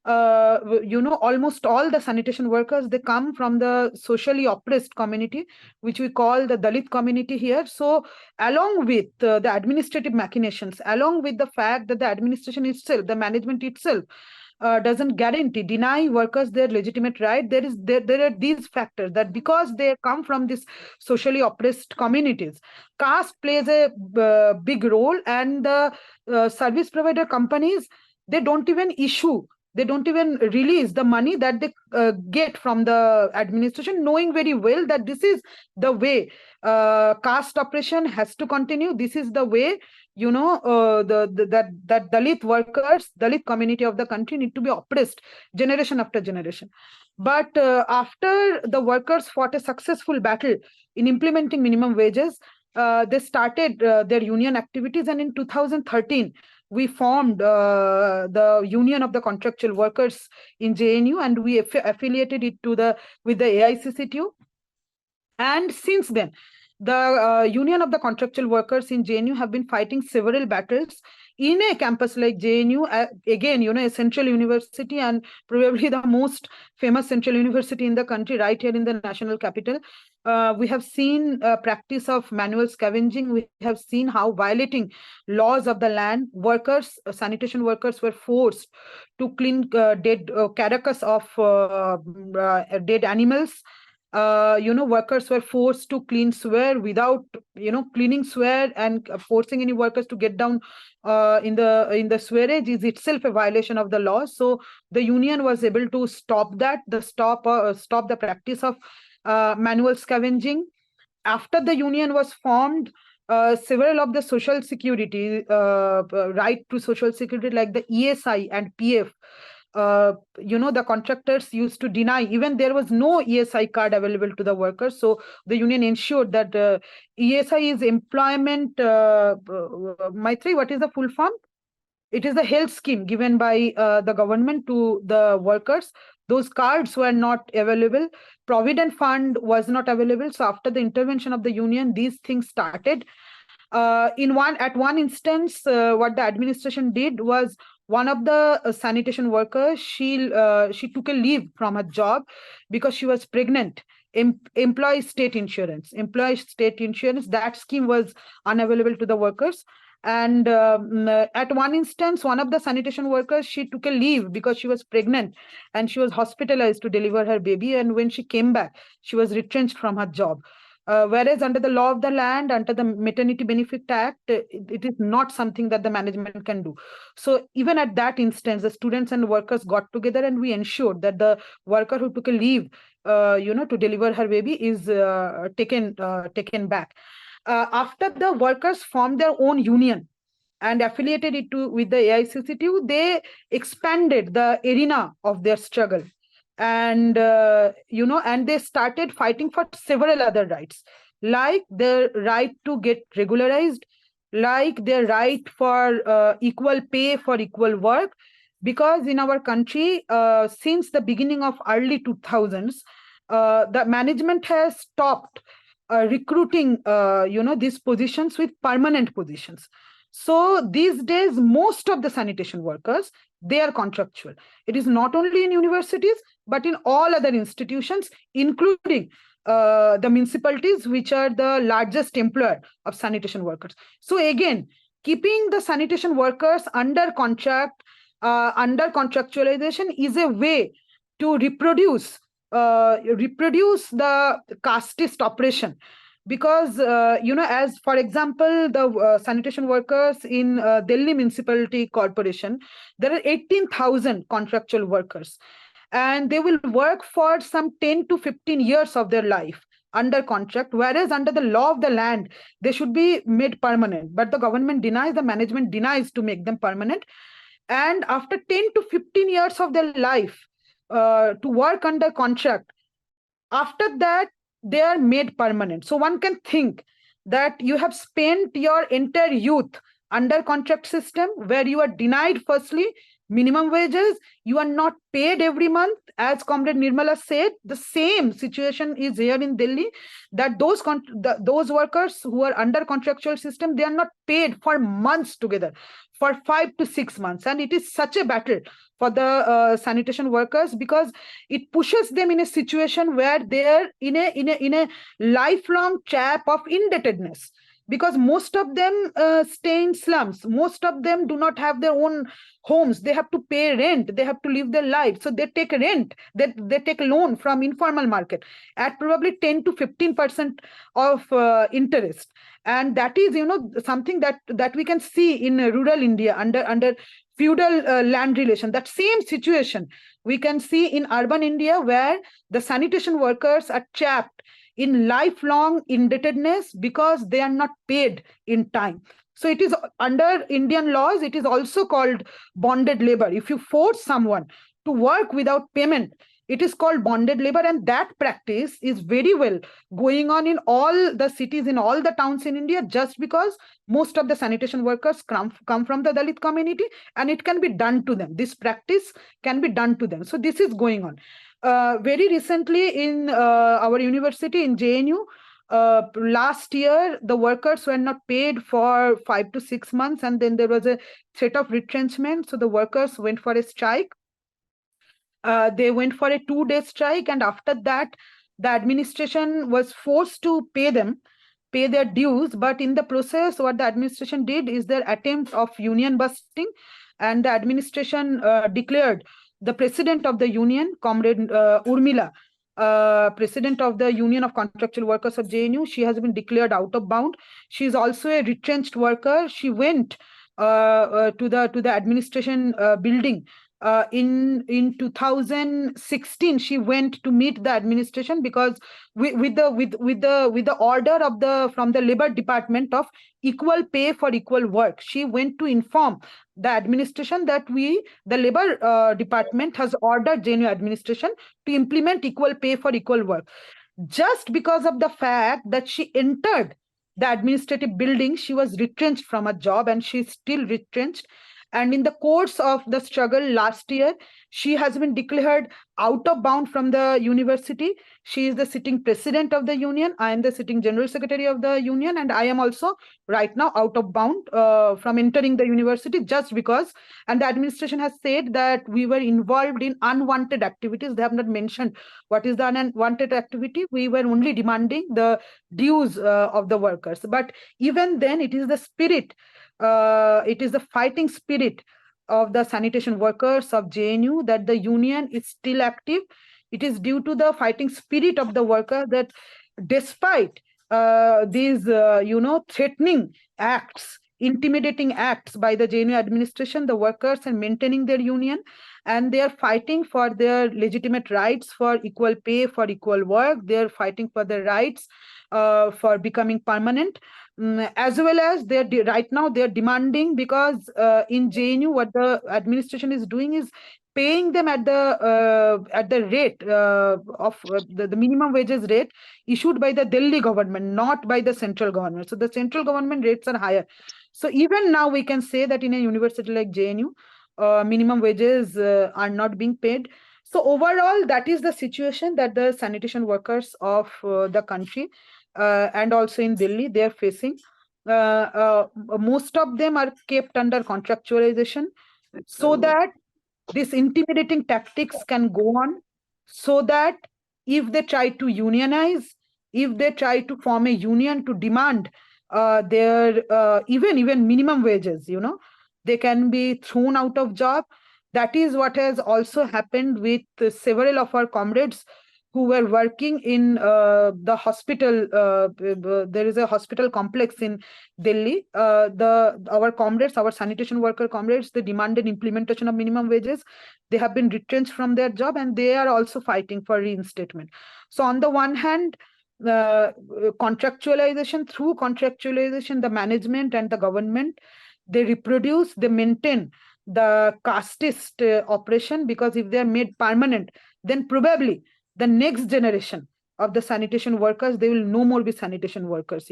almost all the sanitation workers, they come from the socially oppressed community, which we call the Dalit community here. So along with the administrative machinations, along with the fact that the administration itself, the management itself, doesn't deny workers their legitimate right, there are these factors that because they come from these socially oppressed communities, caste plays a big role. And the service provider companies, they don't even release the money that they get from the administration, knowing very well that this is the way caste oppression has to continue. This is the way that Dalit workers, Dalit community of the country need to be oppressed generation after generation. But after the workers fought a successful battle in implementing minimum wages, they started their union activities. And in 2013, we formed the Union of the Contractual Workers in JNU, and we affiliated it with the AICCTU. And since then, the Union of the Contractual Workers in JNU have been fighting several battles in a campus like JNU, again, a central university, and probably the most famous central university in the country, right here in the national capital. We have seen practice of manual scavenging. We have seen how violating laws of the land, workers, sanitation workers were forced to clean dead carcass of dead animals. Workers were forced to clean sewer without, cleaning sewer, and forcing any workers to get down in the sewerage is itself a violation of the law. So the union was able to stop that, stop the practice of manual scavenging. After the union was formed, several of the social security, right to social security, like the ESI and PF, the contractors used to deny. Even there was no ESI card available to the workers. So the union ensured that ESI is employment, Maitri, what is the full form? It is the health scheme given by the government to the workers. Those cards were not available. Provident fund was not available. So after the intervention of the union, these things started. At one instance, what the administration did was, one of the sanitation workers, she took a leave from her job because she was pregnant. Employee state insurance, that scheme was unavailable to the workers. And at one instance, one of the sanitation workers, she took a leave because she was pregnant and she was hospitalized to deliver her baby. And when she came back, she was retrenched from her job. Whereas under the law of the land, under the Maternity Benefit Act, it is not something that the management can do. So even at that instance, the students and workers got together and we ensured that the worker who took a leave, to deliver her baby is taken back. After the workers formed their own union and affiliated it with the AICCTU, they expanded the arena of their struggle. And and they started fighting for several other rights, like the right to get regularized, like their right for equal pay for equal work. Because in our country, since the beginning of early 2000s, the management has stopped recruiting these positions with permanent positions. So these days, most of the sanitation workers, they are contractual. It is not only in universities, but in all other institutions, including the municipalities, which are the largest employer of sanitation workers. So again, keeping the sanitation workers under contract, under contractualization is a way to reproduce the caste-based oppression. Because as for example, the sanitation workers in Delhi Municipality Corporation, there are 18,000 contractual workers, and they will work for some 10 to 15 years of their life under contract, whereas under the law of the land, they should be made permanent. But the government denies, the management denies to make them permanent. And after 10 to 15 years of their life to work under contract, after that, they are made permanent. So one can think that you have spent your entire youth under contract system, where you are denied, firstly, minimum wages, you are not paid every month. As Comrade Nirmala said, the same situation is here in Delhi, that those workers who are under contractual system, they are not paid for months together, for 5 to 6 months. And it is such a battle for the sanitation workers, because it pushes them in a situation where they are in a lifelong trap of indebtedness. Because most of them stay in slums, most of them do not have their own homes, they have to pay rent, they have to live their life, so they take rent, they take loan from informal market at probably 10 to 15% of interest. And that is something that we can see in rural India under feudal land relation. That same situation we can see in urban India, where the sanitation workers are trapped in lifelong indebtedness because they are not paid in time. So it is under Indian laws, it is also called bonded labor. If you force someone to work without payment, it is called bonded labor. And that practice is very well going on in all the cities, in all the towns in India, just because most of the sanitation workers come from the Dalit community, and it can be done to them. This practice can be done to them. So this is going on. Very recently in our university in JNU, last year, the workers were not paid for 5 to 6 months, and then there was a threat of retrenchment. So the workers went for a strike. They went for a 2-day strike, and after that, the administration was forced to pay their dues. But in the process, what the administration did is their attempt of union busting, and the administration declared the president of the union, Comrade Urmila, president of the Union of Contractual Workers of JNU, she has been declared out of bound. She is also a retrenched worker. She went to the administration building. In 2016, she went to meet the administration, because with the order from the Labor Department of equal pay for equal work, she went to inform the administration that the Labor Department has ordered JNU administration to implement equal pay for equal work. Just because of the fact that she entered the administrative building, she was retrenched from her job, and she is still retrenched. And in the course of the struggle last year, she has been declared out of bound from the university. She is the sitting president of the union. I am the sitting general secretary of the union. And I am also right now out of bound from entering the university just because, and the administration has said that we were involved in unwanted activities. They have not mentioned what is the unwanted activity. We were only demanding the dues of the workers. But even then, it is the spirit, it is the fighting spirit of the sanitation workers of JNU that the union is still active. It is due to the fighting spirit of the worker that despite these, threatening acts, intimidating acts by the JNU administration, the workers are maintaining their union and they are fighting for their legitimate rights for equal pay, for equal work. They are fighting for their rights for becoming permanent. As well as right now they're demanding, because in JNU what the administration is doing is paying them at the rate of the minimum wages rate issued by the Delhi government, not by the central government. So the central government rates are higher. So even now we can say that in a university like JNU, minimum wages are not being paid. So overall, that is the situation that the sanitation workers of the country and also in Delhi, they are facing. Most of them are kept under contractualization so that these intimidating tactics can go on, so that if they try to unionize, if they try to form a union to demand their even minimum wages, they can be thrown out of job. That is what has also happened with several of our comrades who were working in the hospital. There is a hospital complex in Delhi. Our comrades, our sanitation worker comrades, they demanded implementation of minimum wages. They have been retrenched from their job and they are also fighting for reinstatement. So on the one hand, contractualization, through contractualization, the management and the government, they reproduce, they maintain the casteist oppression, because if they are made permanent, then probably the next generation of the sanitation workers, they will no more be sanitation workers.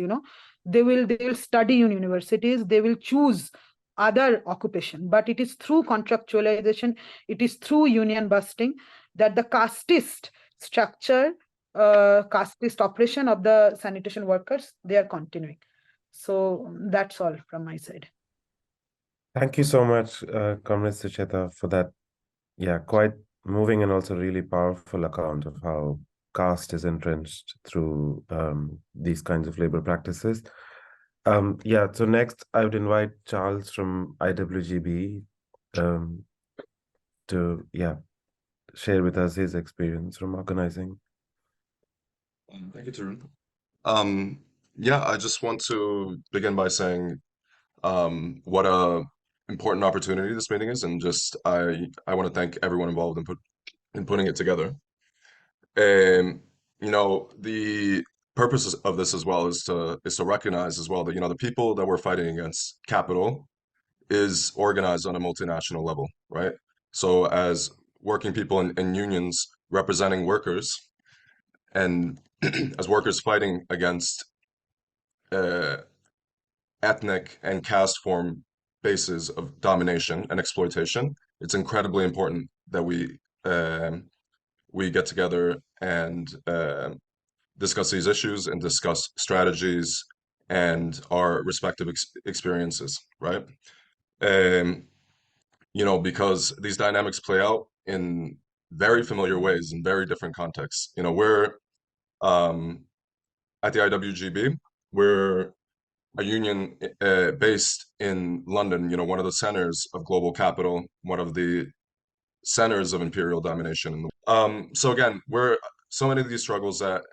They will study in universities, they will choose other occupation. But it is through contractualization, it is through union busting that the casteist structure, casteist oppression of the sanitation workers, they are continuing. So that's all from my side. Thank you so much, Comrade Sucheta, for that, quite moving and also really powerful account of how caste is entrenched through these kinds of labor practices. So next I would invite Charles from IWGB to share with us his experience from organizing. Thank you, Tarun. I just want to begin by saying what a important opportunity this meeting is, and just I want to thank everyone involved in putting it together. The purpose of this as well is to recognize as well that the people that we're fighting against, capital, is organized on a multinational level, right? So as working people in unions representing workers, and as workers fighting against ethnic and caste form bases of domination and exploitation, it's incredibly important that we get together and discuss these issues and discuss strategies and our respective experiences, right? Because these dynamics play out in very familiar ways in very different contexts. We're at the IWGB, we're a union based in London, one of the centers of global capital, one of the centers of imperial domination. So again, so many of these struggles that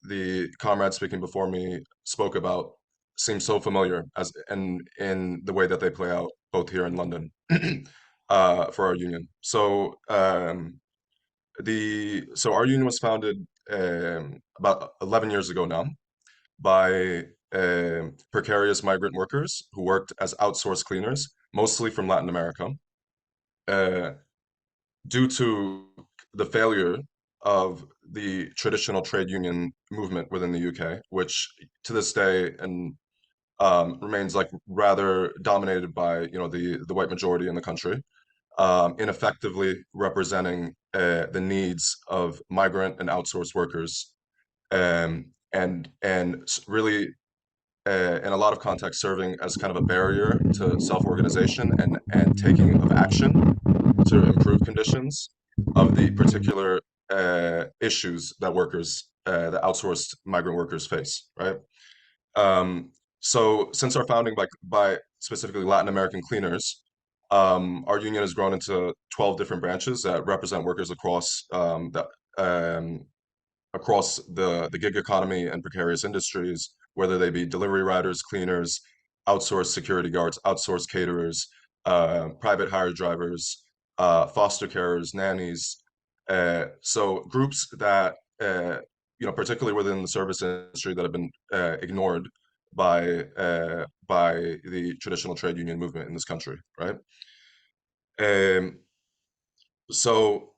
the comrades speaking before me spoke about seem so familiar in the way that they play out both here in London for our union. So our union was founded about 11 years ago now by precarious migrant workers who worked as outsourced cleaners, mostly from Latin America. Due to the failure of the traditional trade union movement within the UK, which to this day, and remains like rather dominated by, you know, the white majority in the country, ineffectively representing the needs of migrant and outsourced workers, and really, in a lot of contexts, serving as kind of a barrier to self-organization and taking of action to improve conditions of the particular issues that workers, the outsourced migrant workers face, right? So since our founding by specifically Latin American cleaners, our union has grown into 12 different branches that represent workers um, across the gig economy and precarious industries, whether they be delivery riders, cleaners, outsourced security guards, outsourced caterers, private hire drivers, foster carers, nannies. So groups that, you know, particularly within the service industry that have been ignored by the traditional trade union movement in this country, right? Um, so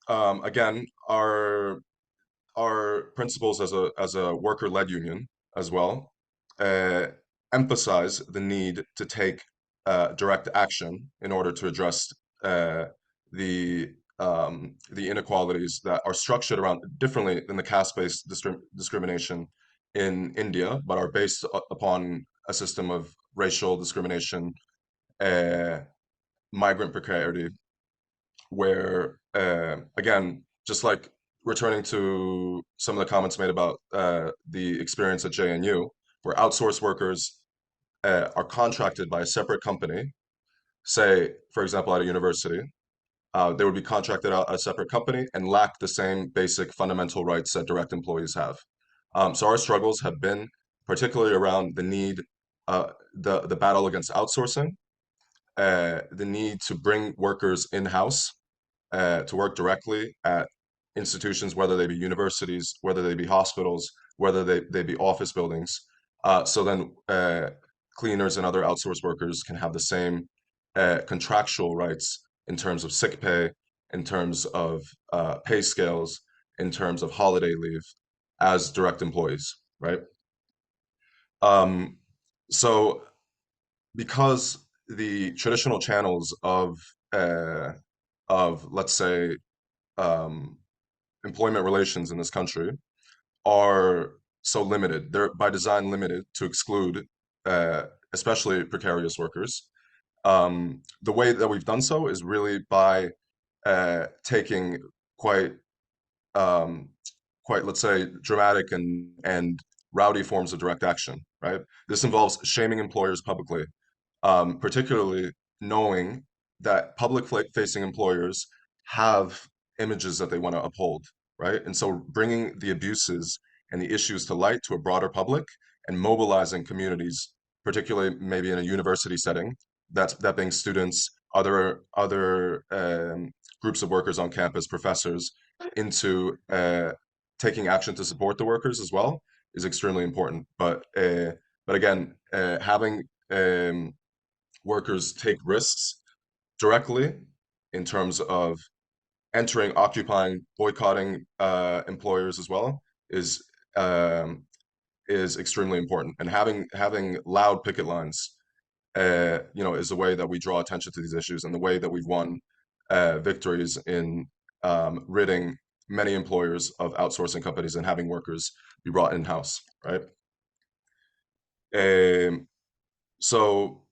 again, our principles as a worker-led union as well uh, emphasize the need to take direct action in order to address uh, the inequalities that are structured around differently than the caste-based discrimination in India, but are based upon a system of racial discrimination, uh, migrant precarity, where again, just like returning to some of the comments made about the experience at JNU, where outsourced workers are contracted by a separate company, say, for example, at a university, they would be contracted out at a separate company and lack the same basic fundamental rights that direct employees have. So our struggles have been particularly around the need, the battle against outsourcing, the need to bring workers in-house to work directly at institutions, whether they be universities, whether they be hospitals, whether they be office buildings. So then cleaners and other outsourced workers can have the same contractual rights in terms of sick pay, in terms of pay scales, in terms of holiday leave as direct employees, right? So because the traditional channels of let's say employment relations in this country are so limited. They're by design limited to exclude, especially precarious workers. The way that we've done so is really by taking quite, um, quite, let's say, dramatic and rowdy forms of direct action, right? This involves shaming employers publicly, particularly knowing that public-facing employers have images that they want to uphold, right? And so bringing the abuses and the issues to light to a broader public and mobilizing communities, particularly maybe in a university setting, that being students, other groups of workers on campus, professors, into taking action to support the workers as well is extremely important. But again, having workers take risks directly in terms of entering, occupying, boycotting employers as well um, is extremely important. And having loud picket lines, you know, is the way that we draw attention to these issues and the way that we've won victories in ridding many employers of outsourcing companies and having workers be brought in-house, right? So,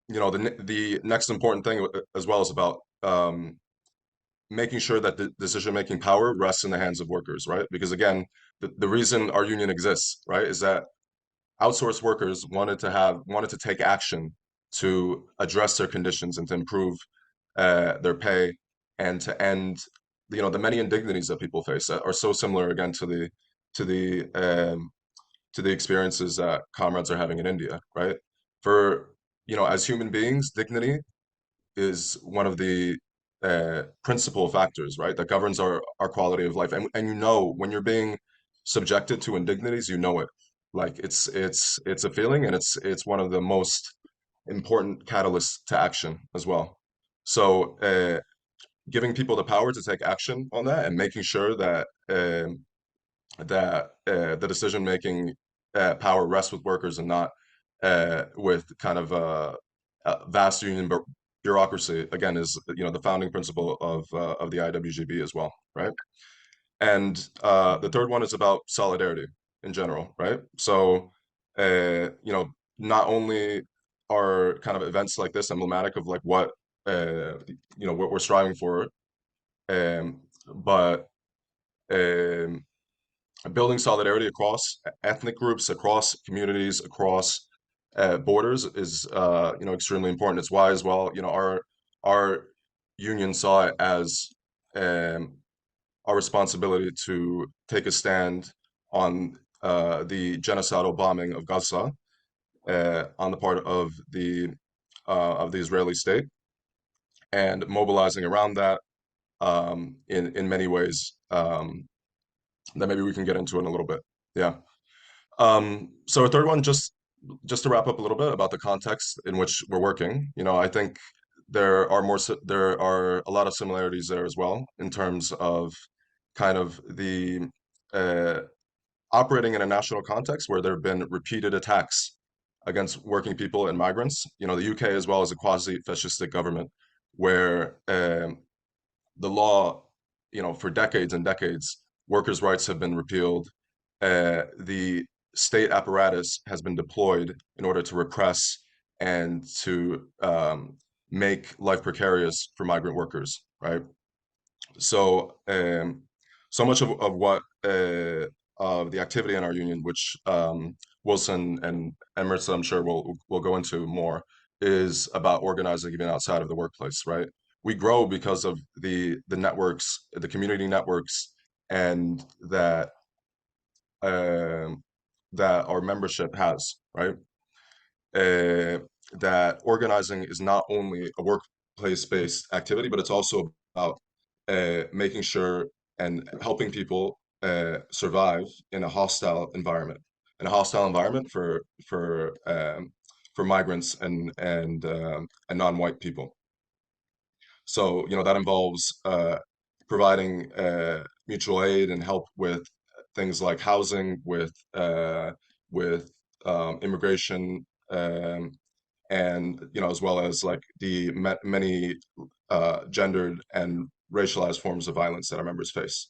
you know, the next important thing as well is about making sure that the decision-making power rests in the hands of workers, right? Because again, the reason our union exists, right, is that outsourced workers wanted to take action to address their conditions and to improve their pay and to end, you know, the many indignities that people face that are so similar again to the um, to the experiences that comrades are having in India, right? For, you know, as human beings, dignity is one of the principal factors, right, that governs our quality of life. And you know, when you're being subjected to indignities, you know it. Like it's a feeling, and it's one of the most important catalysts to action as well. So giving people the power to take action on that and making sure that the decision making power rests with workers and not with kind of a vast union bureaucracy, again, is, you know, the founding principle of the IWGB as well, right? And the third one is about solidarity in general, right? So, you know, not only are kind of events like this emblematic of like what you know, what we're striving for, but um, building solidarity across ethnic groups, across communities, across borders is you know, extremely important. It's why as well, you know, our union saw it as our responsibility to take a stand on the genocidal bombing of Gaza on the part of the Israeli state, and mobilizing around that in many ways that maybe we can get into in a little bit. Yeah. So a third one, just to wrap up a little bit about the context in which we're working. You know, I think there are a lot of similarities there as well in terms of kind of the uh, operating in a national context where there have been repeated attacks against working people and migrants. You know, the UK as well as a quasi-fascistic government where the law, you know, for decades and decades, workers' rights have been repealed. The state apparatus has been deployed in order to repress and to make life precarious for migrant workers, right? So, so much of what of the activity in our union, which Wilson and Emerson, I'm sure will go into more, is about organizing even outside of the workplace, right? We grow because of the networks, the community networks, and um, that our membership has, right? That organizing is not only a workplace-based activity, but it's also about making sure and helping people survive in a hostile environment, for migrants and non-white people. So, you know, that involves providing mutual aid and help with things like housing, with immigration, and, you know, as well as like the many gendered and racialized forms of violence that our members face.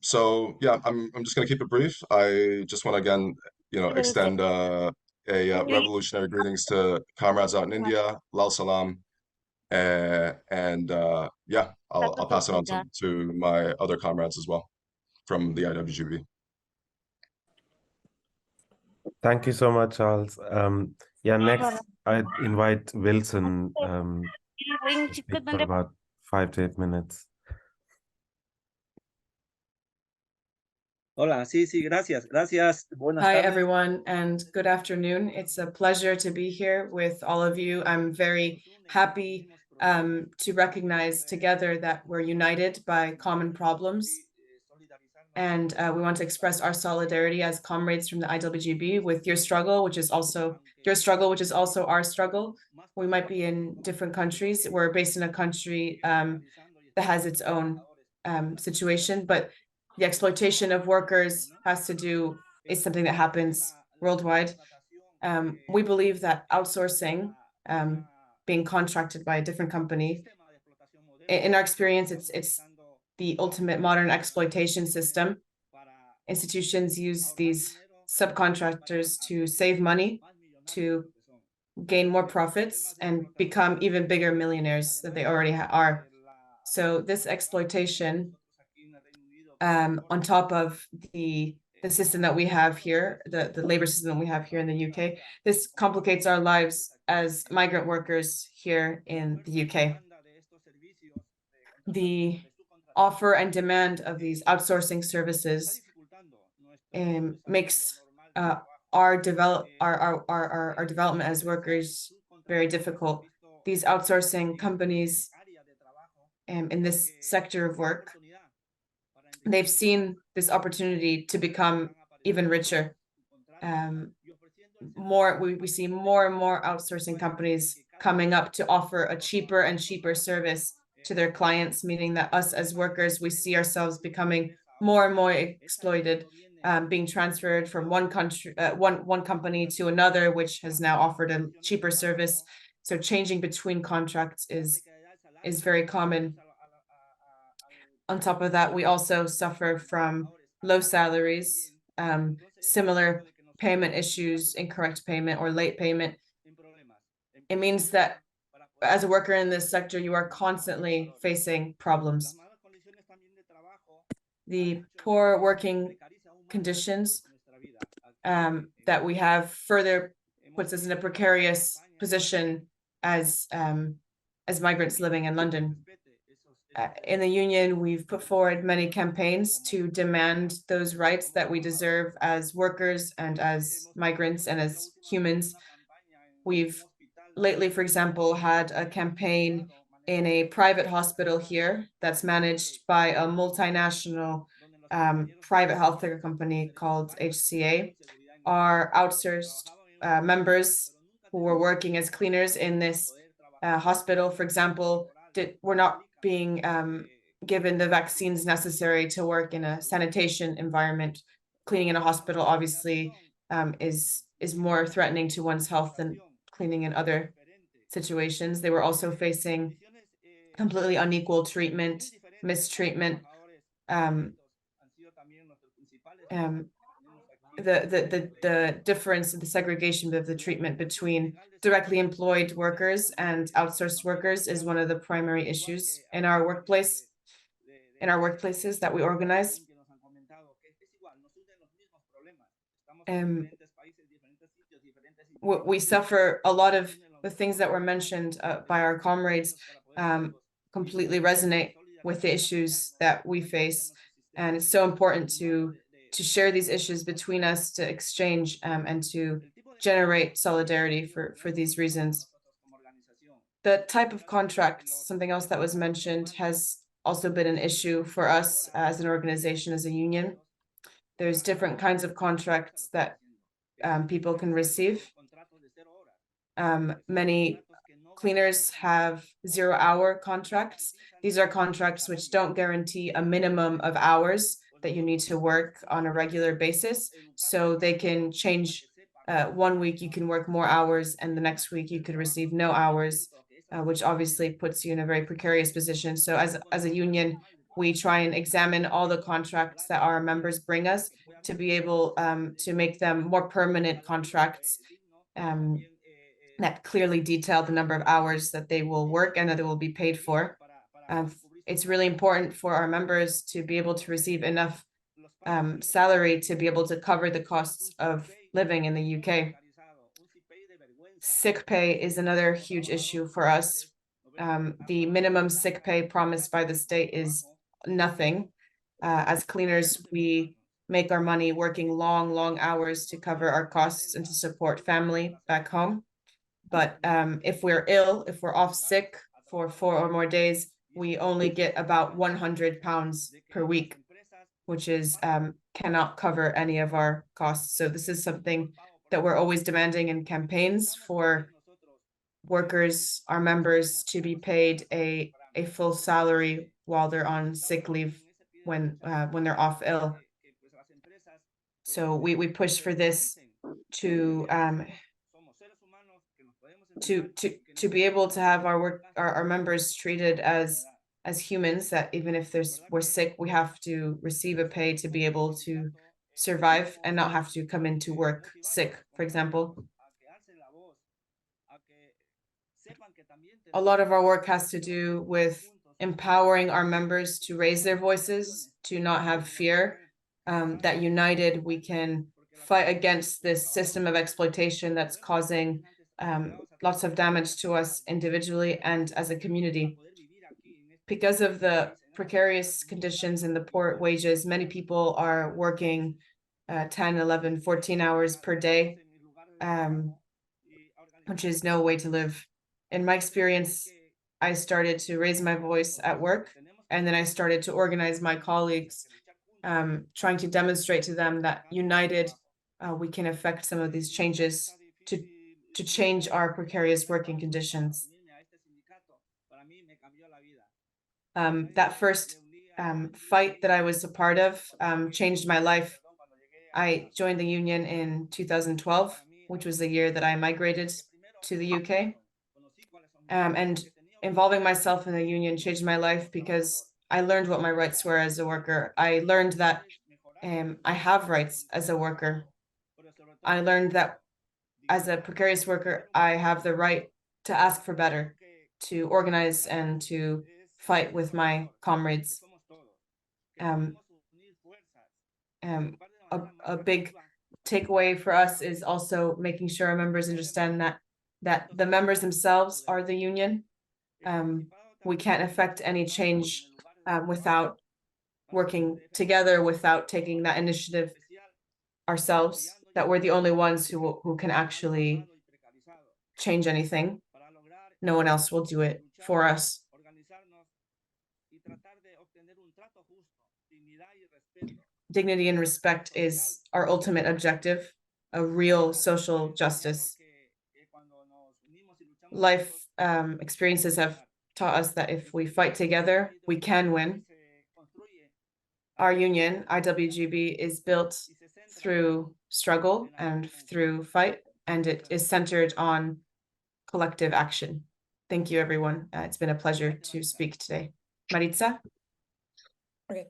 So yeah, I'm just gonna keep it brief. I just want to again, you know, extend revolutionary greetings to comrades out in India, Lal Salam, and yeah, I'll pass it on to my other comrades as well from the IWGB. Thank you so much, Charles. Yeah, next I invite Wilson to speak for about 5 to 8 minutes. Hola, sí, gracias. Buenas Hi, tardes. everyone, and good afternoon. It's a pleasure to be here with all of you. I'm very happy to recognize together that we're united by common problems. And we want to express our solidarity as comrades from the IWGB with your struggle, which is also our struggle. We might be in different countries. We're based in a country that has its own situation, but the exploitation of workers is something that happens worldwide. We believe that outsourcing, being contracted by a different company, in our experience, it's the ultimate modern exploitation system. Institutions use these subcontractors to save money, to gain more profits, and become even bigger millionaires than they already are. So this exploitation, on top of the system that we have here, the labor system that we have here in the UK, this complicates our lives as migrant workers here in the UK. The offer and demand of these outsourcing services makes our development as workers very difficult. These outsourcing companies in this sector of work, they've seen this opportunity to become even richer. We see more and more outsourcing companies coming up to offer a cheaper and cheaper service to their clients, meaning that us as workers, we see ourselves becoming more and more exploited. being transferred from one country, one company to another, which has now offered a cheaper service. So changing between contracts is very common. On top of that, we also suffer from low salaries, similar payment issues, incorrect payment or late payment. It means that as a worker in this sector, you are constantly facing problems. The poor working conditions that we have further puts us in a precarious position as migrants living in London. In the union, we've put forward many campaigns to demand those rights that we deserve as workers and as migrants and as humans. We've lately, for example, had a campaign in a private hospital here that's managed by a multinational private healthcare company called HCA. Our outsourced members who were working as cleaners in this hospital, for example, were not being given the vaccines necessary to work in a sanitation environment. Cleaning in a hospital obviously is more threatening to one's health than cleaning in other situations. They were also facing completely unequal treatment, mistreatment. The difference in the segregation of the treatment between directly employed workers and outsourced workers is one of the primary issues in our workplaces that we organize. We suffer a lot of the things that were mentioned by our comrades completely resonate with the issues that we face. And it's so important to share these issues between us, to exchange and to generate solidarity for these reasons. The type of contracts, something else that was mentioned, has also been an issue for us as an organization, as a union. There's different kinds of contracts that people can receive. Many cleaners have 0-hour contracts. These are contracts which don't guarantee a minimum of hours that you need to work on a regular basis. So they can change. 1 week you can work more hours and the next week you could receive no hours, which obviously puts you in a very precarious position. So as a union, we try and examine all the contracts that our members bring us to be able to make them more permanent contracts that clearly detail the number of hours that they will work and that they will be paid for. It's really important for our members to be able to receive enough salary to be able to cover the costs of living in the UK. Sick pay is another huge issue for us. The minimum sick pay promised by the state is nothing. As cleaners, we make our money working long hours to cover our costs and to support family back home. But if we're ill, if we're off sick for 4 or more days, we only get about £100 per week, which is cannot cover any of our costs. So this is something that we're always demanding in campaigns for workers, our members, to be paid a full salary while they're on sick leave when they're off ill. So we push for this to be able to have our members treated as humans, that even if we're sick, we have to receive a pay to be able to survive and not have to come into work sick, for example. A lot of our work has to do with empowering our members to raise their voices, to not have fear, that united we can fight against this system of exploitation that's causing lots of damage to us individually and as a community. Because of the precarious conditions and the poor wages, many people are working 10, 11, 14 hours per day, which is no way to live. In my experience, I started to raise my voice at work, and then I started to organize my colleagues, trying to demonstrate to them that united, we can affect some of these changes to change our precarious working conditions. That first fight that I was a part of changed my life. I joined the union in 2012, which was the year that I migrated to the UK. And involving myself in the union changed my life because I learned what my rights were as a worker. I learned that I have rights as a worker. I learned that as a precarious worker, I have the right to ask for better, to organize and to fight with my comrades. A big takeaway for us is also making sure our members understand that the members themselves are the union. We can't affect any change without working together, without taking that initiative ourselves, that we're the only ones who can actually change anything. No one else will do it for us. Dignity and respect is our ultimate objective, a real social justice. Life experiences have taught us that if we fight together, we can win. Our union, IWGB, is built through struggle and through fight, and it is centered on collective action. Thank you, everyone. It's been a pleasure to speak today. Maritza? Okay.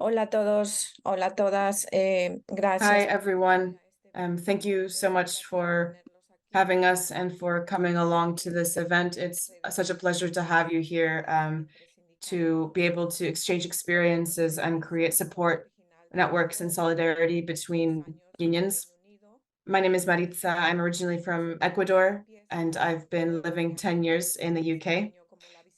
Hola a todos, hola a todas. Gracias. Hi, everyone. Thank you so much for having us and for coming along to this event. It's such a pleasure to have you here to be able to exchange experiences and create support networks and solidarity between unions. My name is Maritza. I'm originally from Ecuador, and I've been living 10 years in the UK.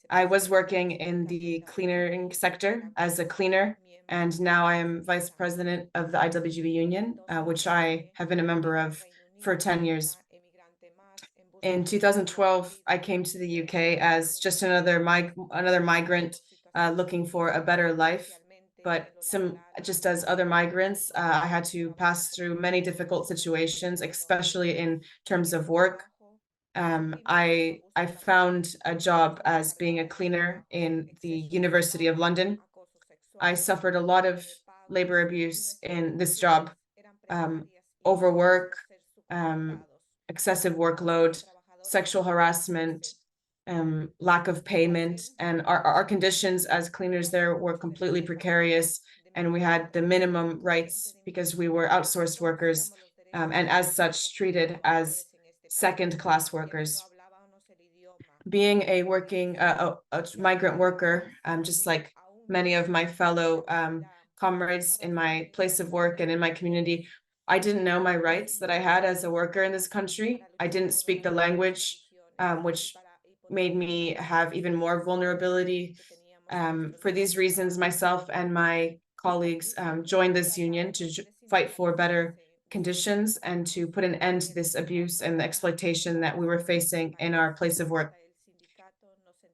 I was working in the cleaning sector as a cleaner, and now I am vice president of the IWGB union, which I have been a member of for 10 years. In 2012, I came to the UK as just another migrant looking for a better life. But just as other migrants, I had to pass through many difficult situations, especially in terms of work. I found a job as being a cleaner in the University of London. I suffered a lot of labor abuse in this job, overwork, excessive workload, sexual harassment, lack of payment, and our conditions as cleaners there were completely precarious, and we had the minimum rights because we were outsourced workers, and as such treated as second-class workers. Being a migrant worker, just like many of my fellow comrades in my place of work and in my community, I didn't know my rights that I had as a worker in this country. I didn't speak the language, which made me have even more vulnerability. For these reasons, myself and my colleagues joined this union to fight for better conditions and to put an end to this abuse and the exploitation that we were facing in our place of work.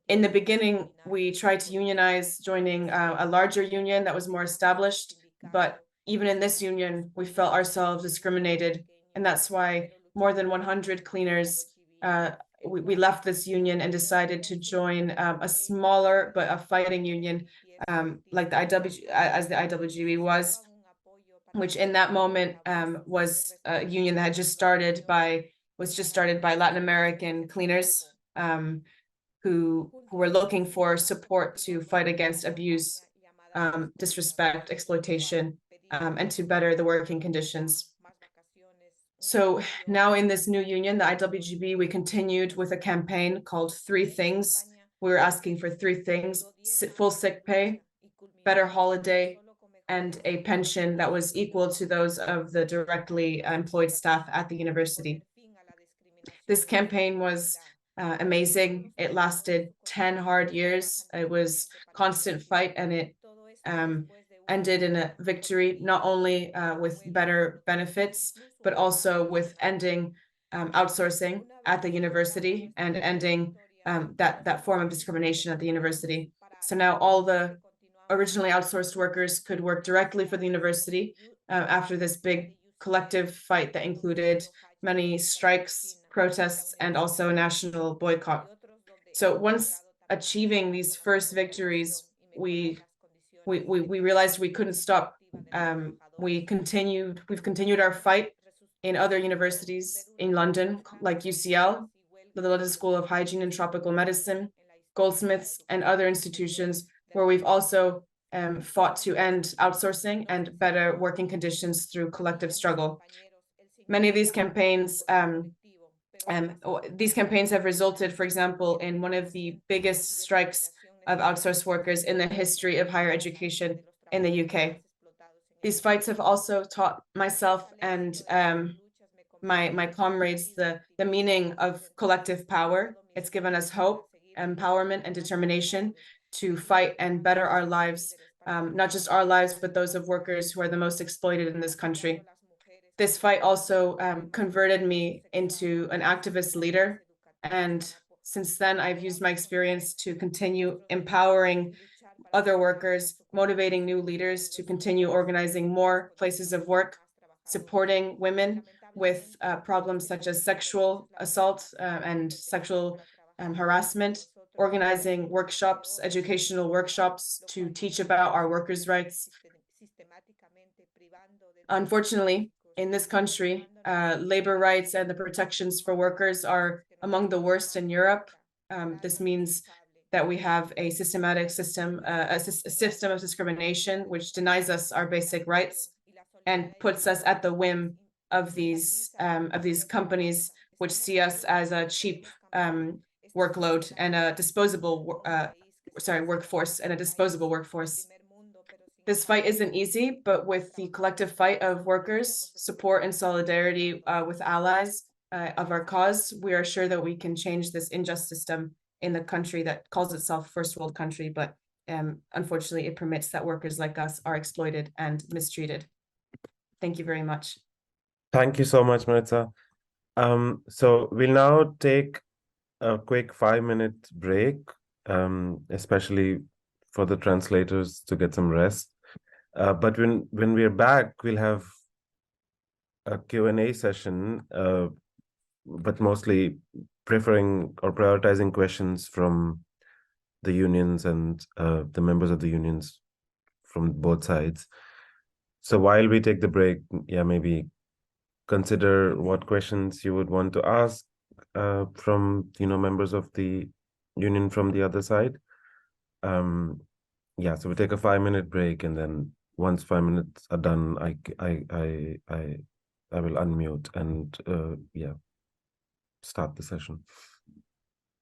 In the beginning, we tried to unionize, joining a larger union that was more established, but even in this union, we felt ourselves discriminated, and that's why more than 100 cleaners, we left this union and decided to join a smaller but a fighting union, like the IWGB was, which in that moment was a union that had just started by Latin American cleaners who were looking for support to fight against abuse, disrespect, exploitation, and to better the working conditions. So now in this new union, the IWGB, we continued with a campaign called 3 Things. We were asking for 3 things: full sick pay, better holiday, and a pension that was equal to those of the directly employed staff at the university. This campaign was amazing. It lasted 10 hard years. It was constant fight, and it ended in a victory, not only with better benefits, but also with ending outsourcing at the university and ending that form of discrimination at the university. So now all the originally outsourced workers could work directly for the university after this big collective fight that included many strikes, protests, and also a national boycott. So once achieving these first victories, we realized we couldn't stop we've continued our fight in other universities in London, like UCL, the London School of Hygiene and Tropical Medicine, Goldsmiths, and other institutions where we've also fought to end outsourcing and better working conditions through collective struggle. Many of these campaigns have resulted, for example, in one of the biggest strikes of outsourced workers in the history of higher education in the UK. These fights have also taught myself and my comrades the meaning of collective power. It's given us hope, empowerment, and determination to fight and better our lives, not just our lives, but those of workers who are the most exploited in this country. This fight also converted me into an activist leader. And since then, I've used my experience to continue empowering other workers, motivating new leaders to continue organizing more places of work, supporting women with problems such as sexual assault and sexual harassment, organizing workshops, educational workshops to teach about our workers' rights. Unfortunately, in this country, labor rights and the protections for workers are among the worst in Europe. This means that we have a systematic system, a system of discrimination, which denies us our basic rights and puts us at the whim of these companies, which see us as a cheap workload and a disposable workforce and a disposable workforce. This fight isn't easy, but with the collective fight of workers, support and solidarity with allies of our cause, we are sure that we can change this unjust system in the country that calls itself first world country, but unfortunately it permits that workers like us are exploited and mistreated. Thank you very much. Thank you so much, Maritza. So we'll now take a quick 5-minute break, especially for the translators to get some rest. But when we're back, we'll have a Q&A session, but mostly preferring or prioritizing questions from the unions and the members of the unions from both sides. So while we take the break, maybe consider what questions you would want to ask from members of the union from the other side. So we take a 5-minute break, and then once 5 minutes are done, I will unmute and start the session.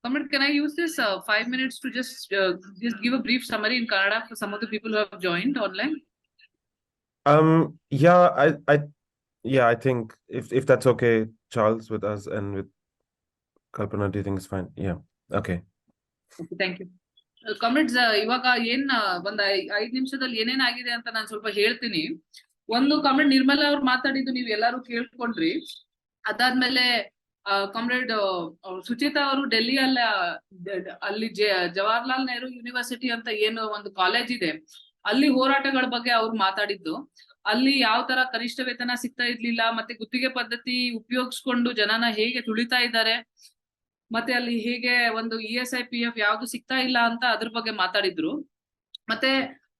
Comrade, can I use this 5 minutes to just give a brief summary in Kannada for some of the people who have joined online? I think if that's okay, Charles, with us and with Kalpana, do you think it's fine? Yeah. Okay. Thank you. Comrades, ಇವಾಗ ಒಂದ್ 5 ನಿಮಿಷದಲ್ಲಿ ಏನೇನಾಗಿದೆ ಅಂತ ನಾನು ಸ್ವಲ್ಪ ಹೇಳ್ತೀನಿ. ಒಂದು comrade Nirmala ಅವ್ರು ಮಾತಾಡಿದ್ದು ನೀವು ಎಲ್ಲರೂ ಕೇಳ್ಕೊಂಡ್ರಿ. ಅದಾದ್ಮೇಲೆ ಕಾಮ್ರೇಡ್ ಸುಚೇತಾ ಅವರು ಅಲ್ಲಿ ಜವಾಹರ್ಲಾಲ್ ನೆಹರು ಯೂನಿವರ್ಸಿಟಿ ಅಂತ ಏನು ಒಂದು ಕಾಲೇಜ್ ಇದೆ, ಅಲ್ಲಿ ಹೋರಾಟಗಳ ಬಗ್ಗೆ ಅವ್ರು ಮಾತಾಡಿದ್ದು. ಅಲ್ಲಿ ಯಾವ ತರ ಕನಿಷ್ಠ ವೇತನ ಸಿಗ್ತಾ ಇರ್ಲಿಲ್ಲ, ಮತ್ತೆ ಗುತ್ತಿಗೆ ಪದ್ಧತಿ ಉಪಯೋಗಿಸ್ಕೊಂಡು ಜನನ ಹೇಗೆ ತುಳಿತಾ ಇದ್ದಾರೆ, ಮತ್ತೆ ಅಲ್ಲಿ ಹೇಗೆ ಒಂದು ESI PF ಯಾವ್ದು ಸಿಗ್ತಾ ಇಲ್ಲ ಅಂತ ಅದ್ರ ಬಗ್ಗೆ ಮಾತಾಡಿದ್ರು. ಮತ್ತೆ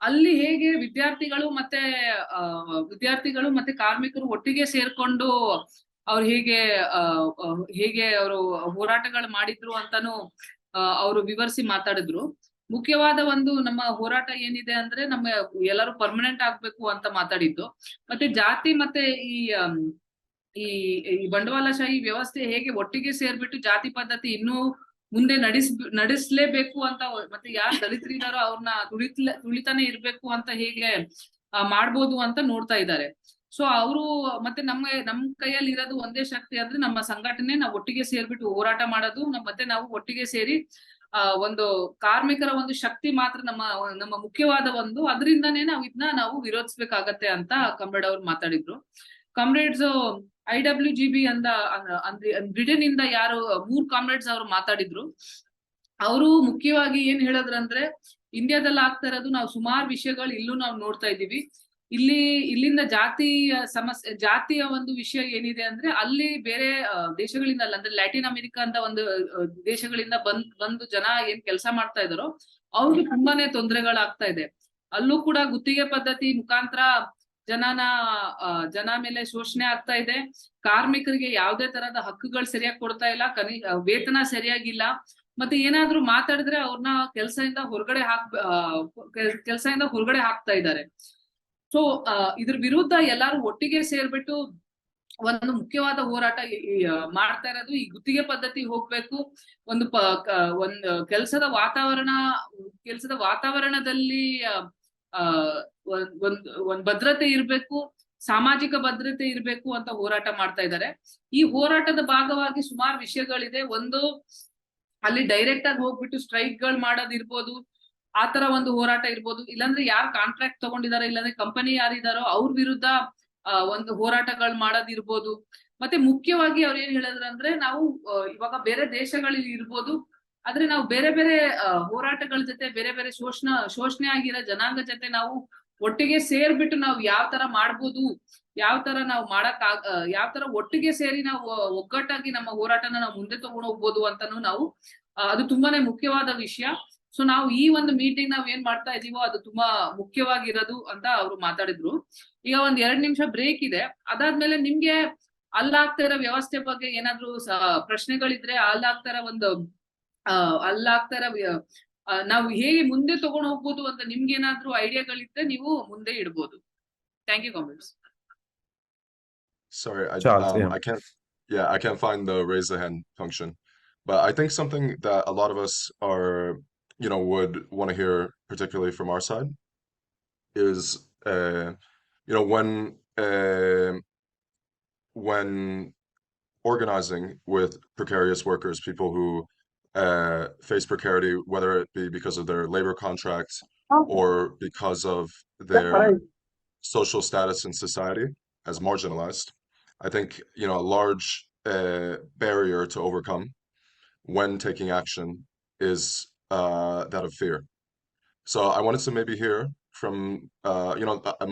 ಅಲ್ಲಿ ಹೇಗೆ ವಿದ್ಯಾರ್ಥಿಗಳು ಮತ್ತೆ ಕಾರ್ಮಿಕರು ಒಟ್ಟಿಗೆ ಸೇರ್ಕೊಂಡು ಅವ್ರು ಹೇಗೆ ಅವರು ಹೋರಾಟಗಳು ಮಾಡಿದ್ರು ಅಂತಾನು ಅವರು ವಿವರಿಸಿ ಮಾತಾಡಿದ್ರು. ಮುಖ್ಯವಾದ ಒಂದು ನಮ್ಮ ಹೋರಾಟ ಏನಿದೆ ಅಂದ್ರೆ ನಮ್ಮ ಎಲ್ಲರೂ ಪರ್ಮನೆಂಟ್ ಆಗ್ಬೇಕು ಅಂತ ಮಾತಾಡಿದ್ದು. ಮತ್ತೆ ಜಾತಿ ಮತ್ತೆ ಈ ಬಂಡವಾಳಶಾಹಿ ವ್ಯವಸ್ಥೆ ಹೇಗೆ ಒಟ್ಟಿಗೆ ಸೇರ್ಬಿಟ್ಟು ಜಾತಿ ಪದ್ಧತಿ ಇನ್ನೂ ಮುಂದೆ ನಡೆಸಲೇಬೇಕು ಅಂತ, ಮತ್ತೆ ಯಾರು ದಲಿತರಿದಾರೋ ಅವ್ರನ್ನ ತುಳಿತಾನೆ ಇರ್ಬೇಕು ಅಂತ ಹೇಗೆ ಮಾಡ್ಬೋದು ಅಂತ ನೋಡ್ತಾ ಇದ್ದಾರೆ. ಸೊ ಅವರು ಮತ್ತೆ ನಮ್ ಕೈಯಲ್ಲಿ ಇರೋದು ಒಂದೇ ಶಕ್ತಿ ಅಂದ್ರೆ ನಮ್ಮ ಸಂಘಟನೆ, ನಾವು ಒಟ್ಟಿಗೆ ಸೇರ್ಬಿಟ್ಟು ಹೋರಾಟ ಮಾಡೋದು, ಮತ್ತೆ ನಾವು ಒಟ್ಟಿಗೆ ಸೇರಿ ಒಂದು ಕಾರ್ಮಿಕರ ಒಂದು ಶಕ್ತಿ ಮಾತ್ರ ನಮ್ಮ ಮುಖ್ಯವಾದ ಒಂದು, ಅದರಿಂದಾನೇ ನಾವು ವಿರೋಧಿಸ್ಬೇಕಾಗತ್ತೆ ಅಂತ ಕಾಮ್ರೇಡ್ ಅವ್ರು ಮಾತಾಡಿದ್ರು. ಕಾಮ್ರೇಡ್ಸ್ IWGB ಬ್ರಿಟನ್ ಇಂದ ಯಾರು 3 ಕಾಮ್ರೇಡ್ಸ್ ಅವರು ಮಾತಾಡಿದ್ರು. ಅವರು ಮುಖ್ಯವಾಗಿ ಏನ್ ಹೇಳಿದ್ರಂದ್ರೆ, ಇಂಡಿಯಾದಲ್ಲಿ ಆಗ್ತಾ ಇರೋದು ನಾವು ಸುಮಾರು ವಿಷಯಗಳು ಇಲ್ಲೂ ನಾವು ನೋಡ್ತಾ ಇದ್ದೀವಿ. ಇಲ್ಲಿಂದ ಜಾತಿಯ ಒಂದು ವಿಷಯ ಏನಿದೆ ಅಂದ್ರೆ, ಅಲ್ಲಿ ಬೇರೆ ದೇಶಗಳಿಂದ ಅಲ್ಲ, ಅಂದ್ರೆ ಲ್ಯಾಟಿನ್ ಅಮೆರಿಕಾ ಅಂತ ಒಂದು ದೇಶಗಳಿಂದ ಬಂದು ಜನ ಏನ್ ಕೆಲಸ ಮಾಡ್ತಾ ಇದಾರೋ ಅವ್ರಿಗೆ ತುಂಬಾನೇ ತೊಂದರೆಗಳಾಗ್ತಾ ಇದೆ. ಅಲ್ಲೂ ಕೂಡ ಗುತ್ತಿಗೆ ಪದ್ಧತಿ ಮುಖಾಂತರ ಜನ ಮೇಲೆ ಶೋಷಣೆ ಆಗ್ತಾ ಇದೆ. ಕಾರ್ಮಿಕರಿಗೆ ಯಾವುದೇ ತರಹದ ಹಕ್ಕುಗಳು ಸರಿಯಾಗಿ ಕೊಡ್ತಾ ಇಲ್ಲ, ವೇತನ ಸರಿಯಾಗಿಲ್ಲ. ಮತ್ತೆ ಏನಾದ್ರೂ ಮಾತಾಡಿದ್ರೆ ಅವ್ರನ್ನ ಕೆಲಸದಿಂದ ಹೊರಗಡೆ ಹಾಕ್ತಾ ಇದ್ದಾರೆ. ಸೊ ಇದ್ರ ವಿರುದ್ಧ ಎಲ್ಲಾರು ಒಟ್ಟಿಗೆ ಸೇರ್ಬಿಟ್ಟು ಒಂದು ಮುಖ್ಯವಾದ ಹೋರಾಟ ಮಾಡ್ತಾ ಇರೋದು, ಈ ಗುತ್ತಿಗೆ ಪದ್ಧತಿ ಹೋಗ್ಬೇಕು. ಒಂದು ಕೆಲಸದ ವಾತಾವರಣದಲ್ಲಿ ಒಂದ್ ಭದ್ರತೆ ಇರ್ಬೇಕು, ಸಾಮಾಜಿಕ ಭದ್ರತೆ ಇರ್ಬೇಕು ಅಂತ ಹೋರಾಟ ಮಾಡ್ತಾ ಇದ್ದಾರೆ. ಈ ಹೋರಾಟದ ಭಾಗವಾಗಿ ಸುಮಾರು ವಿಷಯಗಳಿದೆ. ಒಂದು, ಅಲ್ಲಿ ಡೈರೆಕ್ಟ್ ಆಗಿ ಹೋಗ್ಬಿಟ್ಟು ಸ್ಟ್ರೈಕ್ ಗಳು ಮಾಡೋದಿರ್ಬೋದು, ಆತರ ಒಂದು ಹೋರಾಟ ಇರ್ಬೋದು. ಇಲ್ಲಾಂದ್ರೆ ಯಾರು ಕಾಂಟ್ರಾಕ್ಟ್ ತಗೊಂಡಿದಾರೋ, ಇಲ್ಲಾಂದ್ರೆ ಕಂಪನಿ ಯಾರಿದಾರೋ ಅವ್ರ ವಿರುದ್ಧ ಒಂದು ಹೋರಾಟಗಳು ಮಾಡೋದಿರ್ಬೋದು. ಮತ್ತೆ ಮುಖ್ಯವಾಗಿ ಅವ್ರು ಏನ್ ಹೇಳಿದ್ರು ಅಂದ್ರೆ, ನಾವು ಇವಾಗ ಬೇರೆ ದೇಶಗಳಲ್ಲಿ ಇರ್ಬೋದು, ಆದ್ರೆ ನಾವು ಬೇರೆ ಬೇರೆ ಹೋರಾಟಗಳ ಜೊತೆ, ಬೇರೆ ಬೇರೆ ಶೋಷಣೆ ಆಗಿರೋ ಜನಾಂಗ ಜೊತೆ ನಾವು ಒಟ್ಟಿಗೆ ಸೇರ್ಬಿಟ್ಟು ನಾವು ಯಾವ ತರ ಮಾಡ್ಬೋದು, ಯಾವ ತರ ಒಟ್ಟಿಗೆ ಸೇರಿ ನಾವು ಒಗ್ಗಟ್ಟಾಗಿ ನಮ್ಮ ಹೋರಾಟನ ನಾವು ಮುಂದೆ ತಗೊಂಡು ಹೋಗ್ಬೋದು ಅಂತಾನು ನಾವು ಅದು ತುಂಬಾನೇ ಮುಖ್ಯವಾದ ವಿಷಯ. ಸೊ ನಾವು ಈ ಒಂದು ಮೀಟಿಂಗ್ ನಾವ್ ಏನ್ ಮಾಡ್ತಾ ಇದೀವೋ ಅದು ತುಂಬಾ ಮುಖ್ಯವಾಗಿರೋದು ಅಂತ ಅವ್ರು ಮಾತಾಡಿದ್ರು. ಈಗ ಒಂದ್ 2 ನಿಮಿಷ ಬ್ರೇಕ್ ಇದೆ. ಅದಾದ್ಮೇಲೆ ನಿಮ್ಗೆ ಅಲ್ಲಾಗ್ತಾ ಇರೋ ವ್ಯವಸ್ಥೆ ಬಗ್ಗೆ ಏನಾದ್ರು ಪ್ರಶ್ನೆಗಳಿದ್ರೆ, ನಾವು ಹೇಗೆ ಮುಂದೆ ತಗೊಂಡು ಹೋಗ್ಬೋದು ಅಂತ ನಿಮ್ಗೆ ಏನಾದ್ರು ಐಡಿಯಾಗಳಿದ್ರೆ ನೀವು ಮುಂದೆ ಇಡ್ಬೋದು. Thank you comrades. Sorry, Charles, yeah. I can't find the raise the hand function, but I think something that a lot of us are, would want to hear, particularly from our side, is, when organizing with precarious workers, people who face precarity, whether it be because of their labor contracts or because of their social status in society as marginalized. I think, a large barrier to overcome when taking action is that of fear. So I wanted to maybe hear from,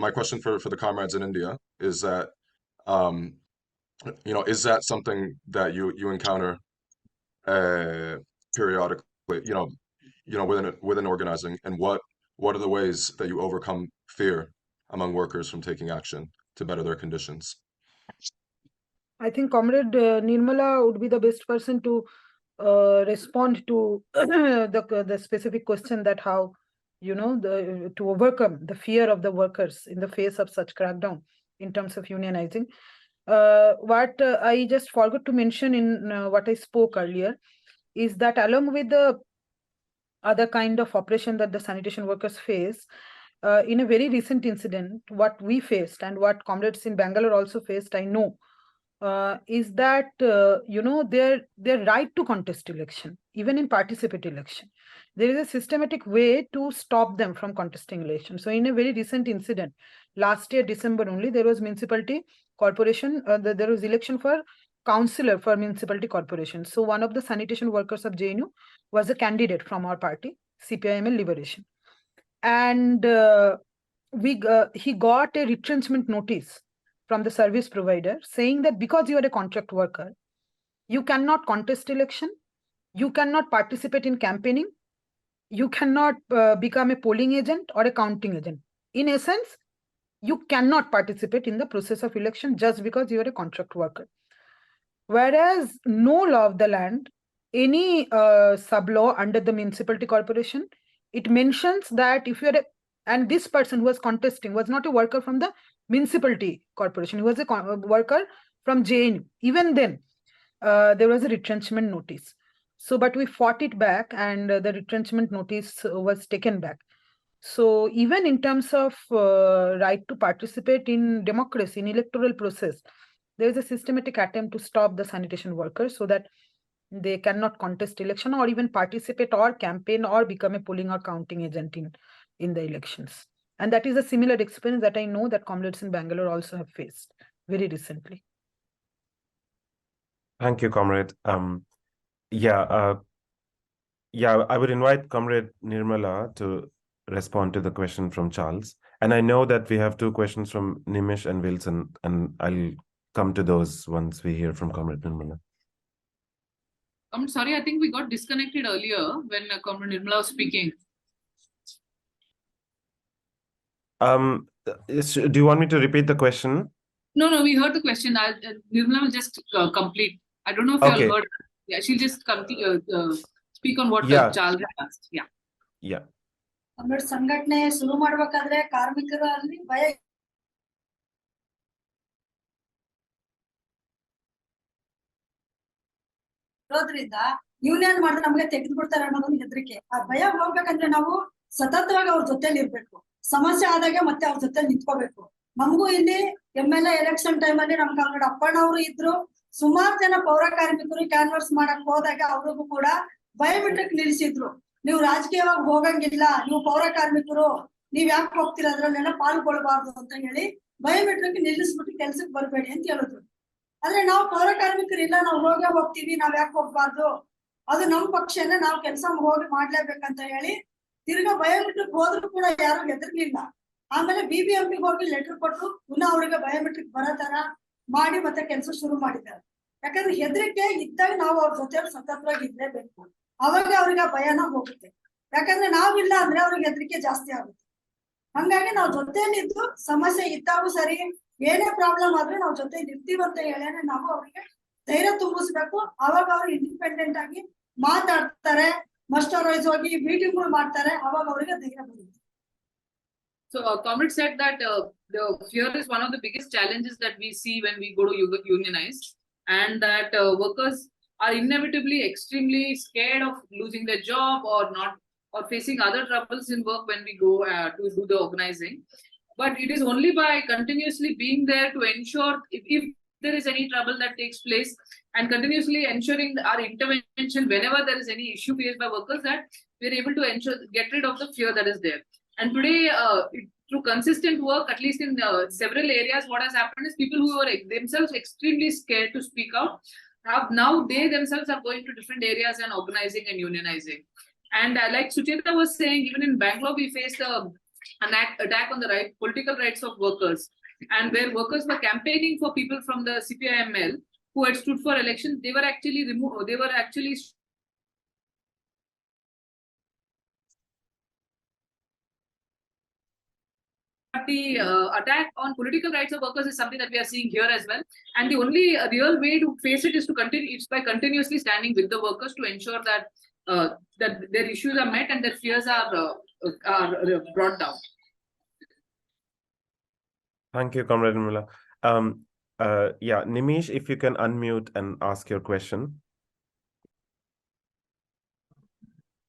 my question for the comrades in India is that, is that something that you encounter periodically, within organizing, and what are the ways that you overcome fear among workers from taking action to better their conditions? I think Comrade Nirmala would be the best person to respond to the specific question that how, to overcome the fear of the workers in the face of such crackdown in terms of unionizing. What I just forgot to mention in what I spoke earlier is that along with the other kind of oppression that the sanitation workers face, in a very recent incident, what we faced and what comrades in Bangalore also faced, I know, is that their right to contest election, even in participatory election, there is a systematic way to stop them from contesting election. So in a very recent incident, last year December only, there was municipality corporation, there was election for councillor for municipality corporation. So one of the sanitation workers of JNU was a candidate from our party, CPIML Liberation, and he got a retrenchment notice from the service provider saying that because you are a contract worker, you cannot contest election, you cannot participate in campaigning, you cannot become a polling agent or a counting agent. In essence, you cannot participate in the process of election just because you are a contract worker. Whereas no law of the land, any sub-law under the municipality corporation, it mentions that if you are and this person who was contesting was not a worker from the municipality corporation, he was a worker from JNU. Even then, there was a retrenchment notice. So, but we fought it back and the retrenchment notice was taken back. So even in terms of right to participate in democracy, in electoral process, there is a systematic attempt to stop the sanitation workers so that they cannot contest election or even participate or campaign or become a polling or counting agent in the elections. And that is a similar experience that I know that comrades in Bangalore also have faced very recently. Thank you, comrade. I would invite Comrade Nirmala to respond to the question from Charles. And I know that we have 2 questions from Nimish and Wilson, and I'll come to those once we hear from Comrade Nirmala. I'm sorry, I think we got disconnected earlier when Comrade Nirmala was speaking. Do you want me to repeat the question? No, we heard the question. Nirmala will just complete. I don't know if you all Okay. heard. Yeah, she'll just continue, speak on what Yeah. Charles asked. Yeah. Yeah. ಆಮೇಲೆ ಸಂಘಟನೆ ಶುರು ಮಾಡ್ಬೇಕಾದ್ರೆ ಕಾರ್ಮಿಕರಲ್ಲಿ ಭಯ ಇರೋದ್ರಿಂದ union ಮಾಡಿದ್ರೆ ನಮ್ಗೆ ತೆಗೆದು ಬಿಡ್ತಾರೆ ಅನ್ನೋದೊಂದು ಹೆದರಿಕೆ. ಆ ಭಯ ಹೋಗ್ಬೇಕಂದ್ರೆ ನಾವು ಸತತವಾಗಿ ಅವ್ರ ಜೊತೆಲಿ ಇರ್ಬೇಕು. ಸಮಸ್ಯೆ ಆದಾಗ ಮತ್ತೆ ಅವ್ರ ಜೊತೆ ನಿಂತ್ಕೋಬೇಕು. ನಮಗೂ ಇಲ್ಲಿ MLA ಎಲೆಕ್ಷನ್ ಟೈಮ್ ಅಲ್ಲಿ ನಮ್ಗೆ ಅಂಗಡಿ ಅಪ್ಪಣ್ಣವರು ಇದ್ರು. ಸುಮಾರು ಜನ ಪೌರ ಕಾರ್ಮಿಕರು ಕ್ಯಾನ್ವರ್ಸ್ ಮಾಡಕ್ ಹೋದಾಗ ಅವ್ರಿಗೂ ಕೂಡ ಬಯೋಮೆಟ್ರಿಕ್ ನಿಲ್ಸಿದ್ರು. ನೀವು ರಾಜಕೀಯವಾಗಿ ಹೋಗಂಗಿಲ್ಲ, ನೀವು ಪೌರ ಕಾರ್ಮಿಕರು, ನೀವ್ ಯಾಕೆ ಹೋಗ್ತೀರಾ ಅದ್ರಲ್ಲೆಲ್ಲ ಪಾಲ್ಗೊಳ್ಬಾರ್ದು ಅಂತ ಹೇಳಿ ಬಯೋಮೆಟ್ರಿಕ್ ನಿಲ್ಲಿಸ್ಬಿಟ್ಟು ಕೆಲ್ಸಕ್ಕೆ ಬರ್ಬೇಡಿ ಅಂತ ಹೇಳಿದ್ರು. ಆದ್ರೆ ನಾವು ಪೌರ ಕಾರ್ಮಿಕರು ಇಲ್ಲ, ನಾವು ಹೋಗ್ತೀವಿ, ನಾವ್ ಯಾಕೆ ಹೋಗ್ಬಾರ್ದು, ಅದು ನಮ್ ಪಕ್ಷನೇ, ನಾವು ಕೆಲಸ ಹೋಗಿ ಮಾಡ್ಲೇಬೇಕಂತ ಹೇಳಿ ತಿರ್ಗಾ ಬಯೋಮೆಟ್ರಿಕ್ ಹೋದ್ರು ಕೂಡ ಯಾರು ಹೆದರ್ಲಿಲ್ಲ. ಆಮೇಲೆ BBMP ಹೋಗಿ ಲೆಟರ್ ಕೊಟ್ಟು ಪುನಃ ಅವ್ರಿಗೆ ಬಯೋಮೆಟ್ರಿಕ್ ಬರೋ ತರ ಮಾಡಿ ಮತ್ತೆ ಕೆಲಸ ಶುರು ಮಾಡಿದ್ದಾರೆ. ಯಾಕಂದ್ರೆ ಹೆದರಿಕೆ ಇದ್ದಾಗ ನಾವು ಅವ್ರ ಜೊತೆ ಸತತವಾಗಿ ಇರ್ಲೇಬೇಕು. ಅವಾಗ ಅವ್ರಿಗೆ ಭಯನ ಹೋಗುತ್ತೆ. ಯಾಕಂದ್ರೆ ನಾವಿಲ್ಲ ಅಂದ್ರೆ ಅವ್ರಿಗೆ ಹೆದರಿಕೆ ಜಾಸ್ತಿ ಆಗುತ್ತೆ. ಹಂಗಾಗಿ ನಾವು ಜೊತೆಲಿದ್ದು ಸಮಸ್ಯೆ ಇದ್ದಾಗೂ ಸರಿ, ಏನೇ ಪ್ರಾಬ್ಲಮ್ ಆದ್ರೆ ನಾವು ಜೊತೆ ಇರ್ತೀವಂತ ಹೇಳೇನೆ ನಾವು ಅವ್ರಿಗೆ ಧೈರ್ಯ ತುಂಬಿಸ್ಬೇಕು. ಅವಾಗ ಅವ್ರು ಇಂಡಿಪೆಂಡೆಂಟ್ ಆಗಿ ಮಾತಾಡ್ತಾರೆ, ಮಸ್ಟರೈಸ್ ಹೋಗಿ ಮೀಟಿಂಗ್ಗಳು ಮಾಡ್ತಾರೆ. ಅವಾಗ ಅವರಿಗೆ ಧೈರ್ಯ ಬರುತ್ತೆ. So, Comrade said that the fear is one of the biggest challenges that we see when we go to unionize, and that workers are inevitably extremely scared of losing their job or not, or facing other troubles in work when we go to do the organizing. But it is only by continuously being there to ensure if there is any trouble that takes place, and continuously ensuring our intervention whenever there is any issue faced by workers, that we are able to get rid of the fear that is there. And today, through consistent work, at least in several areas, what has happened is people who were themselves extremely scared to speak out, now they themselves are going to different areas and organizing and unionizing. And like Sucheta was saying, even in Bangalore, we faced an attack on the political rights of workers, and where workers were campaigning for people from the CPIML who had stood for election. They were actually removed. They were actually the attack on political rights of workers is something that we are seeing here as well. And the only real way to face it is to continue. It's by continuously standing with the workers to ensure that that their issues are met and their fears are brought down. Thank you, Comrade Nirmala. Yeah, Nimish, if you can unmute and ask your question.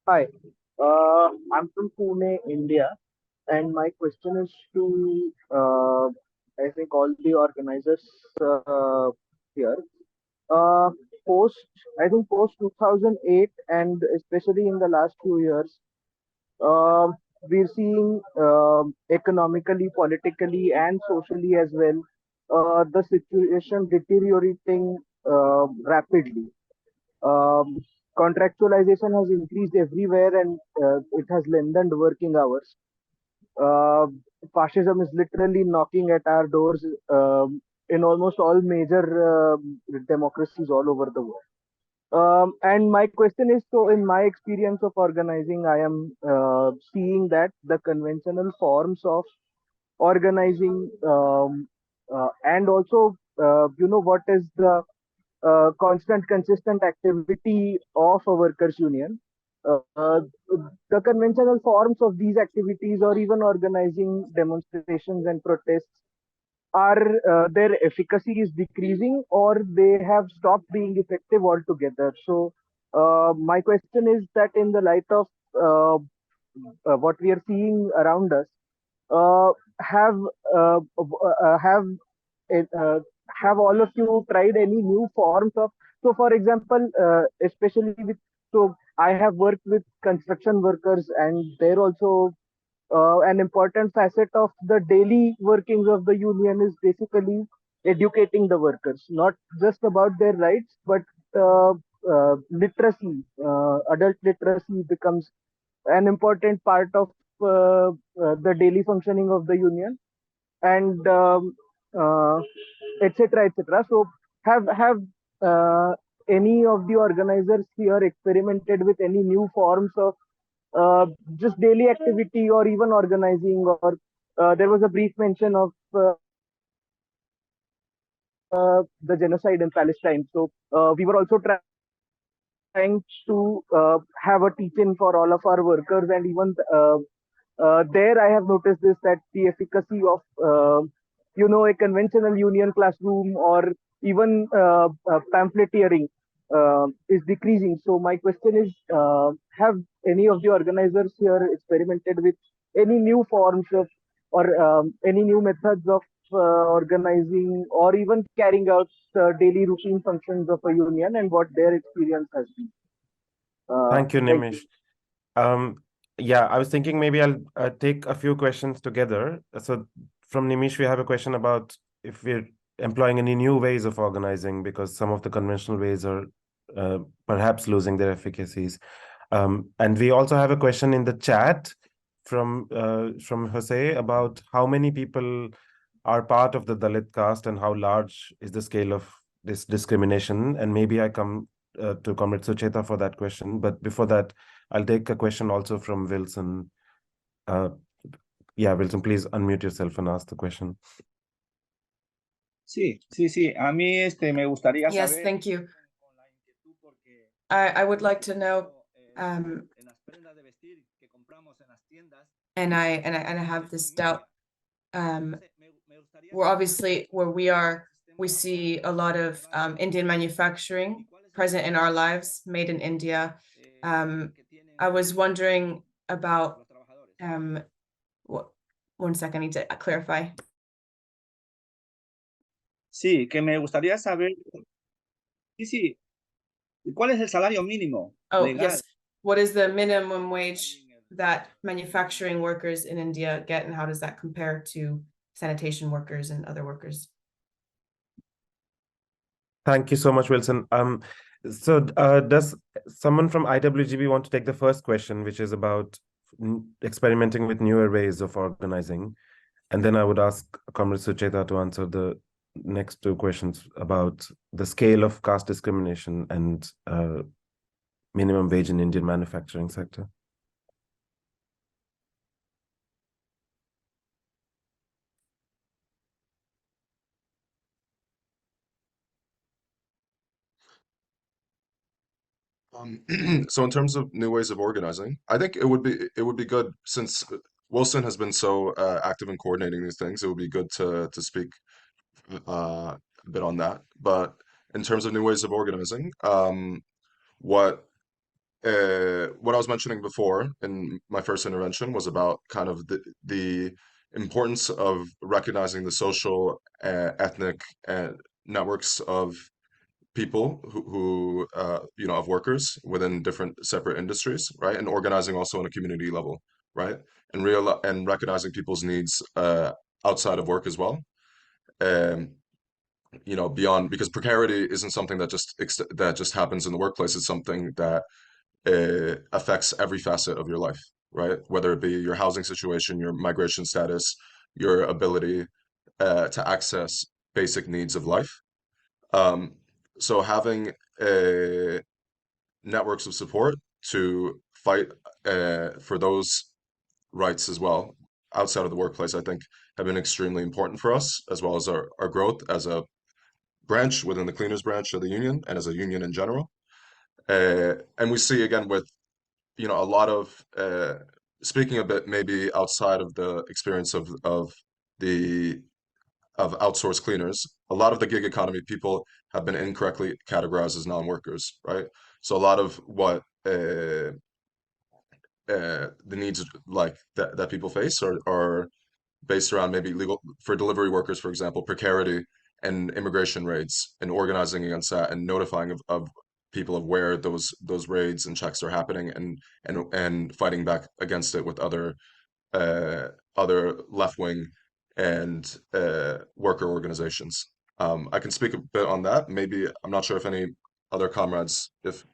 Hi, I'm from Pune, India, and my question is to I think all the organizers here. Post 2008, and especially in the last few years, we're seeing economically, politically, and socially as well, the situation deteriorating rapidly. Contractualization has increased everywhere, and it has lengthened working hours. Fascism is literally knocking at our doors in almost all major democracies all over the world. And my question is, so in my experience of organizing, I am seeing that the conventional forms of organizing and also, what is the constant, consistent activity of a workers' union. The conventional forms of these activities, or even organizing demonstrations and protests, are their efficacy is decreasing, or they have stopped being effective altogether. So my question is that in the light of what we are seeing around us, have all of you tried any new forms of, so for example, especially with, so I have worked with construction workers, and they're also an important facet of the daily workings of the union is basically educating the workers, not just about their rights, but literacy, adult literacy becomes an important part of the daily functioning of the union, and etc., etc. So have any of the organizers here experimented with any new forms of just daily activity, or even organizing, or there was a brief mention of the genocide in Palestine. So we were also trying to have a teach-in for all of our workers, and even there I have noticed this, that the efficacy of a conventional union classroom or even pamphleteering is decreasing. So my question is, have any of the organizers here experimented with any new forms of or any new methods of organizing or even carrying out daily routine functions of a union, and what their experience has been? Thank you, Thank Nimish. Yeah, I was thinking maybe I'll take a few questions together. So from Nimish, we have a question about if we're employing any new ways of organizing, because some of the conventional ways are perhaps losing their efficacies. And we also have a question in the chat from Jose about how many people are part of the Dalit caste and how large is the scale of this discrimination. And maybe I come to Comrade Sucheta for that question. But before that, I'll take a question also from Wilson. Yeah, Wilson, please unmute yourself and ask the question. Sí. A mí me gustaría Yes, saber. thank you. I would like to know, and I have this doubt. We're obviously where we are, we see a lot of Indian manufacturing present in our lives, made in India. I was wondering about, one second, I need to clarify. Sí, que me gustaría saber. Sí. ¿Cuál es el salario mínimo? Oh, legal? yes. What is the minimum wage that manufacturing workers in India get, and how does that compare to sanitation workers and other workers? Thank you so much, Wilson. So does someone from IWGB want to take the first question, which is about experimenting with newer ways of organizing? And then I would ask Comrade Sucheta to answer the next two questions about the scale of caste discrimination and minimum wage in Indian manufacturing sector. So in terms of new ways of organizing, I think it would be good, since Wilson has been so active in coordinating these things. It would be good to speak a bit on that. But in terms of new ways of organizing, what I was mentioning before in my first intervention was about kind of the importance of recognizing the social, ethnic networks of people who of workers within different separate industries, right? And organizing also on a community level, right? And recognizing people's needs outside of work as well. Beyond, because precarity isn't something that just happens in the workplace. It's something that affects every facet of your life, right? Whether it be your housing situation, your migration status, your ability to access basic needs of life. So having networks of support to fight for those rights as well outside of the workplace, I think, have been extremely important for us, as well as our growth as a branch within the cleaners branch of the union and as a union in general. And we see again with a lot of speaking a bit maybe outside of the experience of outsourced cleaners, a lot of the gig economy people have been incorrectly categorized as non-workers, right? So a lot of what the needs like that people face are based around maybe legal, for delivery workers, for example, precarity and immigration raids, and organizing against that and notifying of people of where those raids and checks are happening, and fighting back against it with other left-wing and worker organizations. I can speak a bit on that. Maybe I'm not sure if any other comrades, if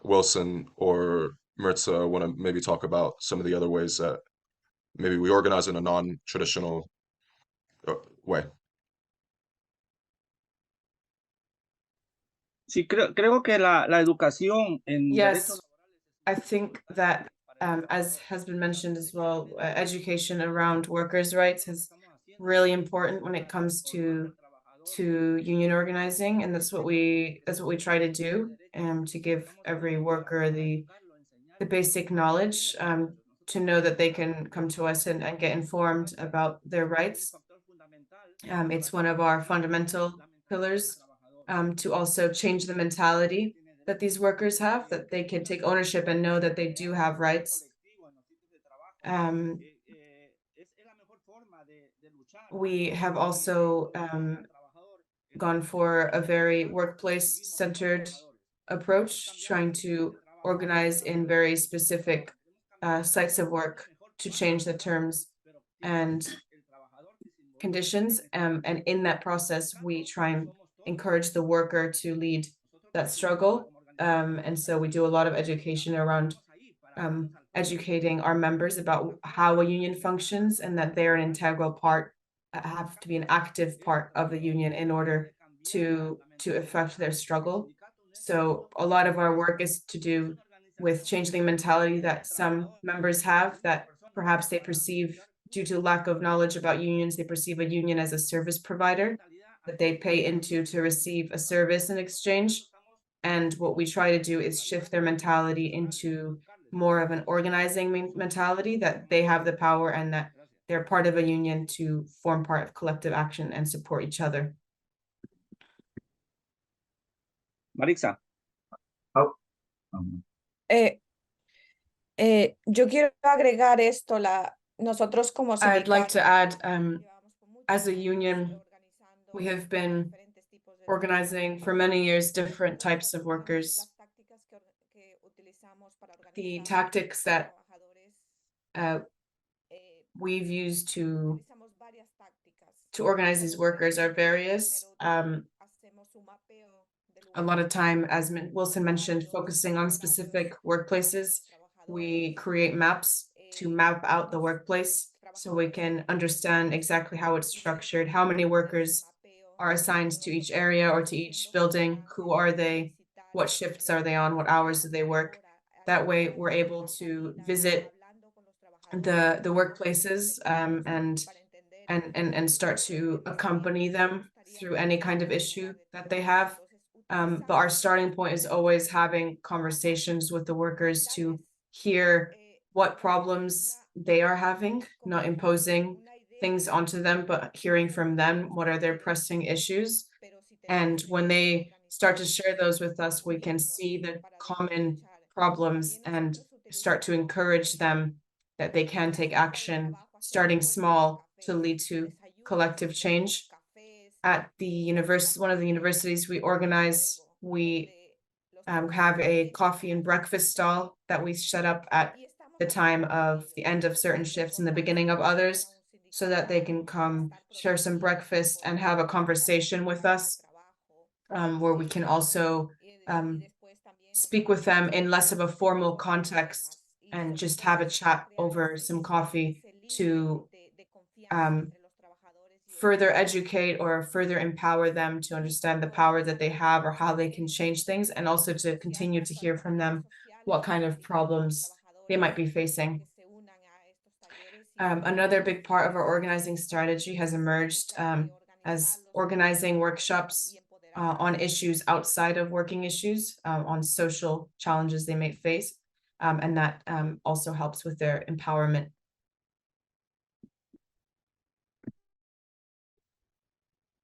Wilson or Mirza want to maybe talk about some of the other ways that maybe we organize in a non-traditional way. Sí, creo que la educación en Yes, I think that as has been mentioned as well, education around workers' rights is really important when it comes to union organizing, and that's what we try to do, to give every worker the basic knowledge, to know that they can come to us and get informed about their rights. It's one of our fundamental pillars, to also change the mentality that these workers have, that they can take ownership and know that they do have rights. We have also gone for a very workplace-centered approach, trying to organize in very specific sites of work to change the terms and conditions. And in that process, we try and encourage the worker to lead that struggle. And so we do a lot of education around educating our members about how a union functions, and that they're an integral part, have to be an active part of the union in order to affect their struggle. So a lot of our work is to do with changing the mentality that some members have, that perhaps they perceive, due to lack of knowledge about unions, they perceive a union as a service provider that they pay into to receive a service in exchange. And what we try to do is shift their mentality into more of an organizing mentality, that they have the power and that they're part of a union to form part of collective action and support each other. Marixa. Yo quiero agregar esto, nosotros como I'd like to add, as a sindicatos, union, we have been organizing for many years different types of workers. The tactics that we've used to organize these workers are various. A lot of time, as Wilson mentioned, focusing on specific workplaces. We create maps to map out the workplace so we can understand exactly how it's structured, how many workers are assigned to each area or to each building, who are they, what shifts are they on, what hours do they work. That way we're able to visit the workplaces, and start to accompany them through any kind of issue that they have. But our starting point is always having conversations with the workers to hear what problems they are having, not imposing things onto them, but hearing from them what are their pressing issues. And when they start to share those with us, we can see the common problems and start to encourage them that they can take action, starting small, to lead to collective change. At the one of the universities we organize, we have a coffee and breakfast stall that we set up at the time of the end of certain shifts and the beginning of others, so that they can come share some breakfast and have a conversation with us, where we can also speak with them in less of a formal context and just have a chat over some coffee to further educate or further empower them to understand the power that they have or how they can change things, and also to continue to hear from them what kind of problems they might be facing. Another big part of our organizing strategy has emerged as organizing workshops on issues outside of working issues, on social challenges they may face, and that also helps with their empowerment.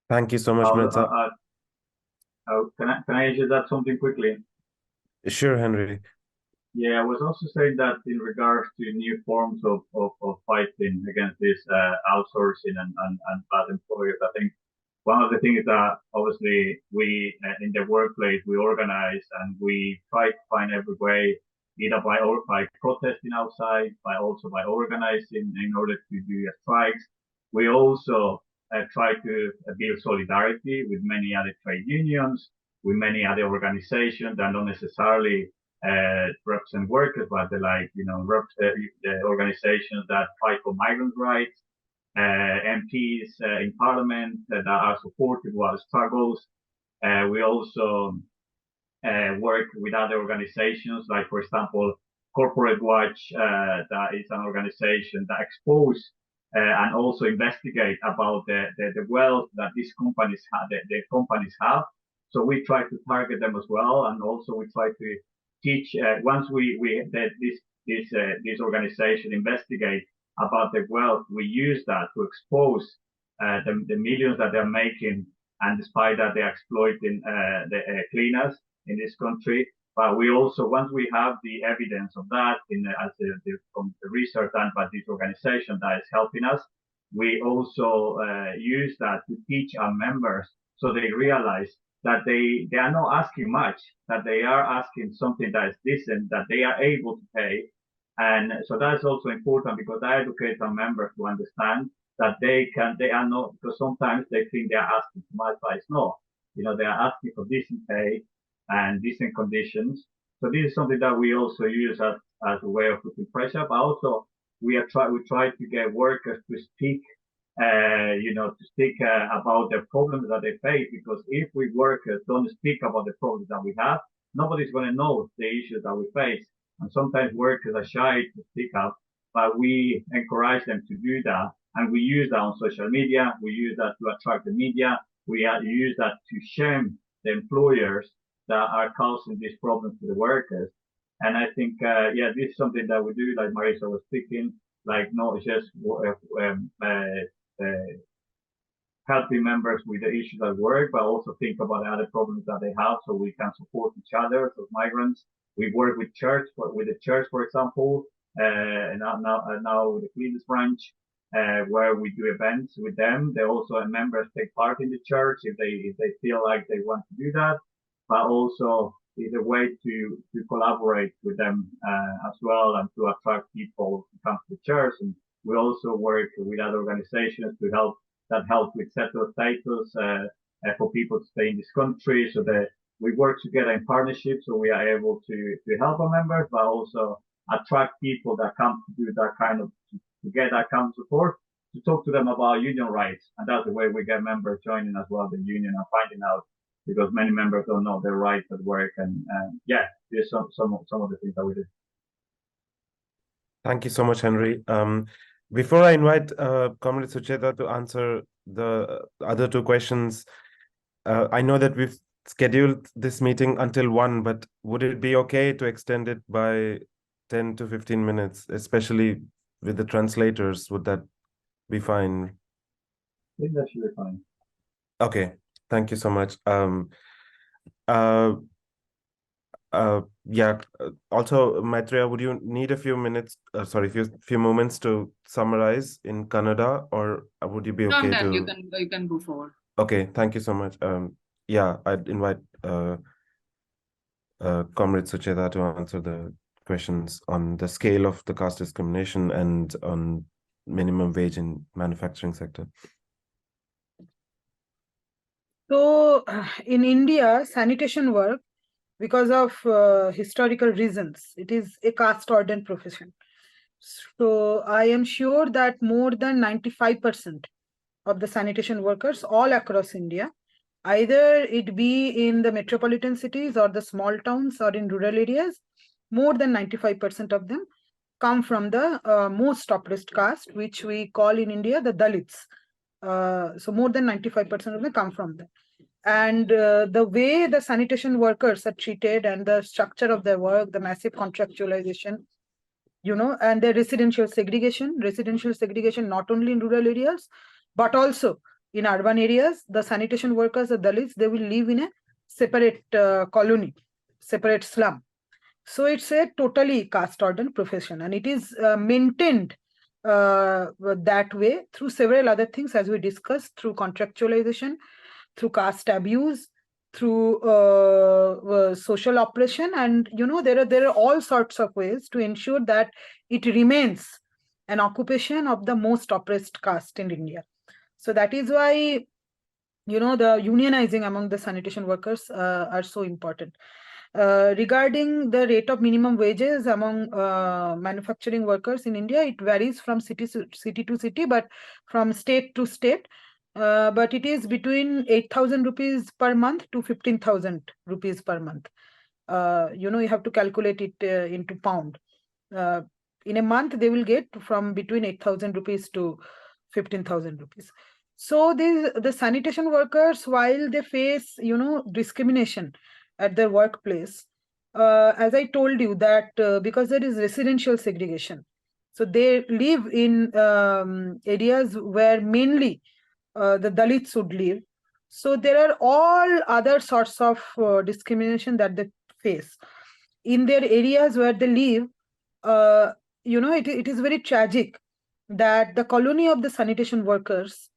Thank you so much, Mirza. Can I just add something quickly? Sure, Henry. Yeah, I was also saying that in regards to new forms of fighting against this outsourcing and bad employers, I think one of the things that obviously we in the workplace we organize and we try to find every way, either by protesting outside, by organizing in order to do strikes. We also try to build solidarity with many other trade unions, with many other organizations that don't necessarily represent workers, but they the organizations that fight for migrant rights, MPs in parliament that are supportive of our struggles. We also work with other organizations, like, for example, Corporate Watch, that is an organization that expose and also investigate about the wealth that these companies have, the companies have. So we try to target them as well, and also we try to teach. Once this organization investigate about the wealth, we use that to expose the millions that they're making, and despite that they're exploiting the cleaners in this country. But we also, once we have the evidence of that from the research done by this organization that is helping us, we also use that to teach our members so they realize that they are not asking much, that they are asking something that is decent, that they are able to pay. And so that's also important, because I educate our members to understand that they are not, because sometimes they think they are asking too much, but it's not. They are asking for decent pay and decent conditions. So this is something that we also use as a way of putting pressure, but also we try to get workers to speak, about the problems that they face, because if we workers don't speak about the problems that we have, nobody's going to know the issues that we face. And sometimes workers are shy to speak up, but we encourage them to do that. And we use that on social media. We use that to attract the media. We use that to shame the employers that are causing these problems to the workers. And I think, this is something that we do, like Marisa was speaking, like not just helping members with the issues at work, but also think about the other problems that they have, so we can support each other as migrants. We work with the church, for example, and now with the Cleaners branch, where we do events with them. They also, members take part in the church if they feel like they want to do that, but also is a way to collaborate with them as well, and to attract people to come to the church. And we also work with other organizations to help with settled status for people to stay in this country, so that we work together in partnership, so we are able to help our members, but also attract people that come to do that to get that kind of support, to talk to them about union rights. And that's the way we get members joining as well, the union, and finding out, because many members don't know their rights at work. And there's some of the things that we do. Thank you so much, Henry. Before I invite Comrade Sucheta to answer the other two questions, I know that we've scheduled this meeting until 1, but would it be okay to extend it by 10 to 15 minutes, especially with the translators? Would that be fine? I think that should be fine. Okay, thank you so much. Also, Maitreya, would you need a few minutes, few moments to summarize in Kannada, or would you be okay No, to... you can go forward. Okay, thank you so much. I'd invite Comrade Sucheta to answer the questions on the scale of the caste discrimination and on minimum wage in manufacturing sector. So in India, sanitation work, because of historical reasons, it is a caste-ordained profession. So I am sure that more than 95% of the sanitation workers all across India, either it be in the metropolitan cities or the small towns or in rural areas, more than 95% of them come from the most oppressed caste, which we call in India the Dalits. So more than 95% of them come from them. And the way the sanitation workers are treated and the structure of their work, the massive contractualization, and the residential segregation not only in rural areas, but also in urban areas. The sanitation workers, the Dalits, they will live in a separate colony, separate slum. So it's a totally caste-ordained profession, and it is maintained that way through several other things, as we discussed, through contractualization, through caste abuse, through social oppression, and there are all sorts of ways to ensure that it remains an occupation of the most oppressed caste in India. So that is why the unionizing among the sanitation workers are so important. Regarding the rate of minimum wages among manufacturing workers in India, it varies from city to city, but from state to state. But it is between 8,000 rupees per month to 15,000 rupees per month. You have to calculate it into pound. in a month, they will get from between 8,000 rupees to 15,000 rupees. So the sanitation workers, while they face, discrimination at their workplace, as I told you that because there is residential segregation, so they live in areas where mainly the Dalits would live. So there are all other sorts of discrimination that they face in their areas where they live. It is very tragic that the colony of the sanitation workers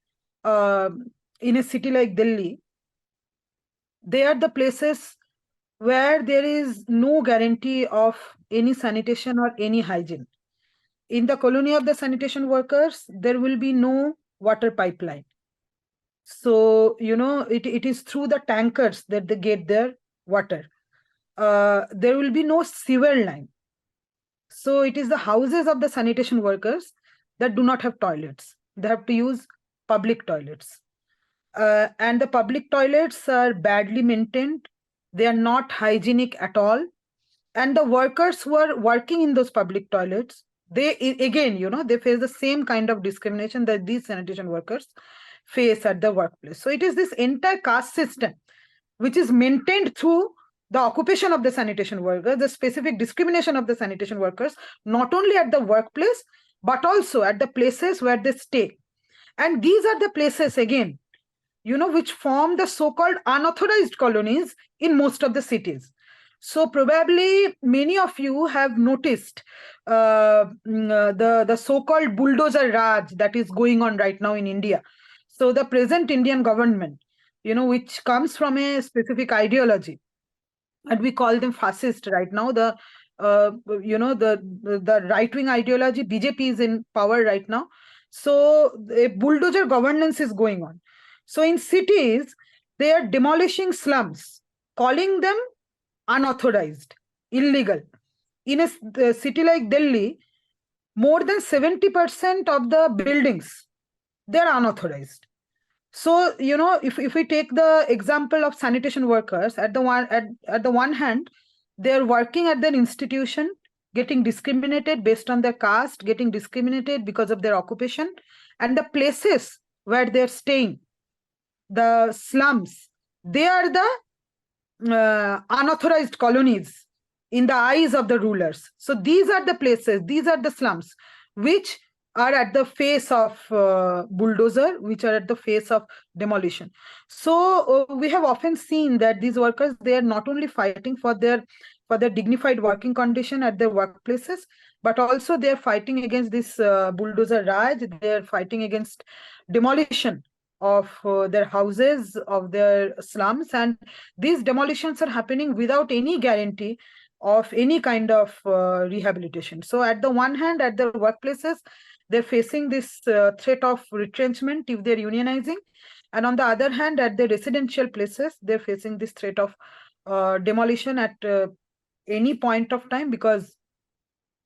in a city like Delhi, they are the places where there is no guarantee of any sanitation or any hygiene. In the colony of the sanitation workers, there will be no water pipeline. So, it is through the tankers that they get their water. There will be no sewer line. So it is the houses of the sanitation workers that do not have toilets. They have to use public toilets. And the public toilets are badly maintained. They are not hygienic at all. And the workers who are working in those public toilets, they again, they face the same kind of discrimination that these sanitation workers face at the workplace. So it is this entire caste system which is maintained through the occupation of the sanitation workers, the specific discrimination of the sanitation workers, not only at the workplace, but also at the places where they stay. And these are the places, again, which form the so-called unauthorized colonies in most of the cities. So probably many of you have noticed the so-called bulldozer Raj that is going on right now in India. So the present Indian government, which comes from a specific ideology, and we call them fascist right now. The right-wing ideology, BJP is in power right now. So a bulldozer governance is going on. So in cities, they are demolishing slums, calling them unauthorized, illegal. In a city like Delhi, more than 70% of the buildings, they are unauthorized. So, if we take the example of sanitation workers, at the one hand, they're working at their institution, getting discriminated based on their caste, getting discriminated because of their occupation, and the places where they're staying, the slums, they are the unauthorized colonies in the eyes of the rulers. So these are the places, these are the slums which are at the face of bulldozer, which are at the face of demolition. So we have often seen that these workers, they are not only fighting for their dignified working condition at their workplaces, but also they are fighting against this bulldozer Raj. They are fighting against demolition of their houses, of their slums, and these demolitions are happening without any guarantee of any kind of rehabilitation. So at the one hand, at their workplaces, they're facing this threat of retrenchment if they're unionizing, and on the other hand, at the residential places, they're facing this threat of demolition at any point of time because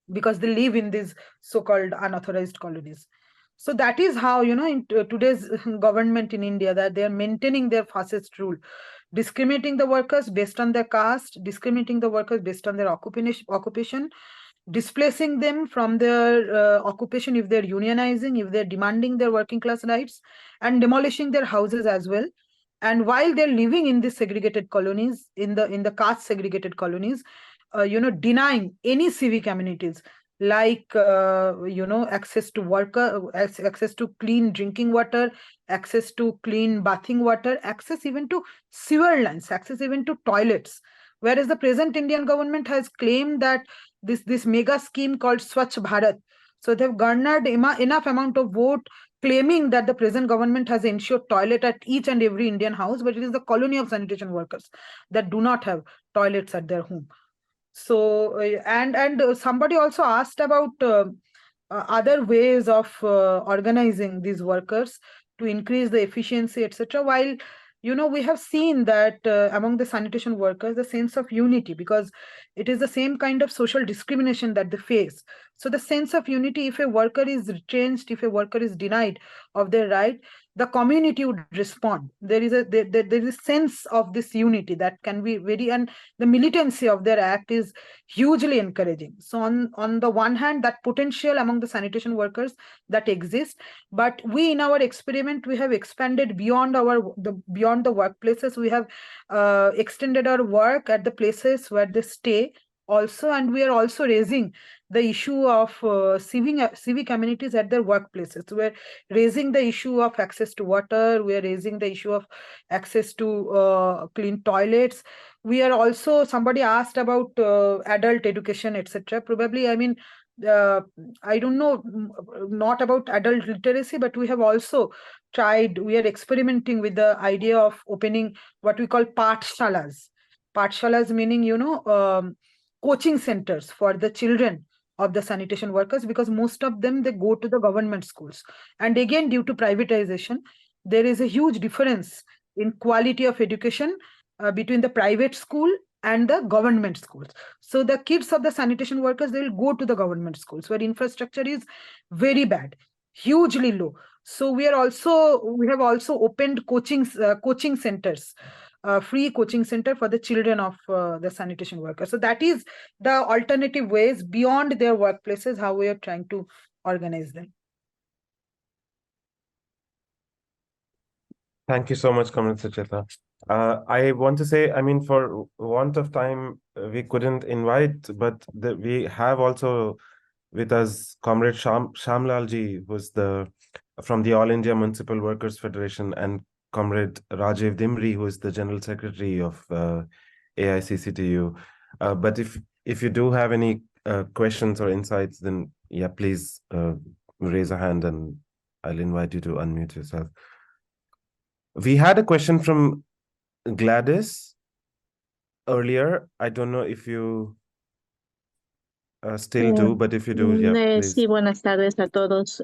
they live in these so-called unauthorized colonies. So that is how, in today's government in India, that they are maintaining their fascist rule, discriminating the workers based on their caste, discriminating the workers based on their occupation, displacing them from their occupation if they're unionizing, if they're demanding their working class rights, and demolishing their houses as well. And while they're living in these segregated colonies, in the caste segregated colonies, denying any civic amenities like access to access to clean drinking water, access to clean bathing water, access even to sewer lines, access even to toilets. Whereas the present Indian government has claimed that this mega scheme called Swachh Bharat, so they've garnered enough amount of vote claiming that the present government has ensured toilet at each and every Indian house, but it is the colony of sanitation workers that do not have toilets at their home. So and somebody also asked about other ways of organizing these workers to increase the efficiency, etc. While we have seen that among the sanitation workers, the sense of unity, because it is the same kind of social discrimination that they face. So the sense of unity, if a worker is retrenched, if a worker is denied of their right, the community would respond. There is a sense of this unity that can be very, and the militancy of their act is hugely encouraging. So on the one hand, that potential among the sanitation workers that exists, but we in our experiment, we have expanded beyond beyond the workplaces. We have extended our work at the places where they stay also, and we are also raising the issue of civic communities at their workplaces. We're raising the issue of access to water. We are raising the issue of access to clean toilets. We are also, somebody asked about adult education, etc. Probably, I mean, I don't know, not about adult literacy, but we have also tried, we are experimenting with the idea of opening what we call pathshalas. Pathshalas meaning, coaching centers for the children of the sanitation workers, because most of them, they go to the government schools. And again, due to privatization, there is a huge difference in quality of education between the private school and the government schools. So the kids of the sanitation workers, they will go to the government schools where infrastructure is very bad, hugely low. So we have also opened coaching centers, free coaching center for the children of the sanitation workers. So that is the alternative ways beyond their workplaces, how we are trying to organize them. Thank you so much, Comrade Sucheta. I want to say, I mean, for want of time, we couldn't invite, but we have also with us Comrade Shamlalji, who's from the All India Municipal Workers Federation, and Comrade Rajiv Dimri, who is the General Secretary of AICCTU. But if you do have any questions or insights, then yeah, please raise a hand and I'll invite you to unmute yourself. We had a question from Gladys earlier. I don't know if you still do, but if you do, yeah, please. Sí, buenas tardes a todos.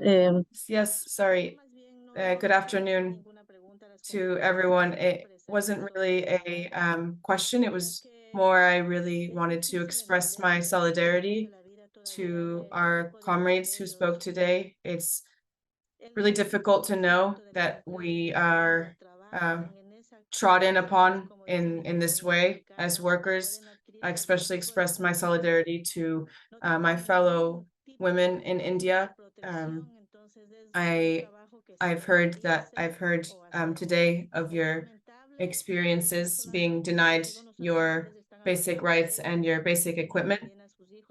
Yes, sorry. Good afternoon to everyone. It wasn't really a question. It was more, I really wanted to express my solidarity to our comrades who spoke today. It's really difficult to know that we are trodden upon in this way as workers. I especially express my solidarity to my fellow women in India. I've heard today of your experiences being denied your basic rights and your basic equipment.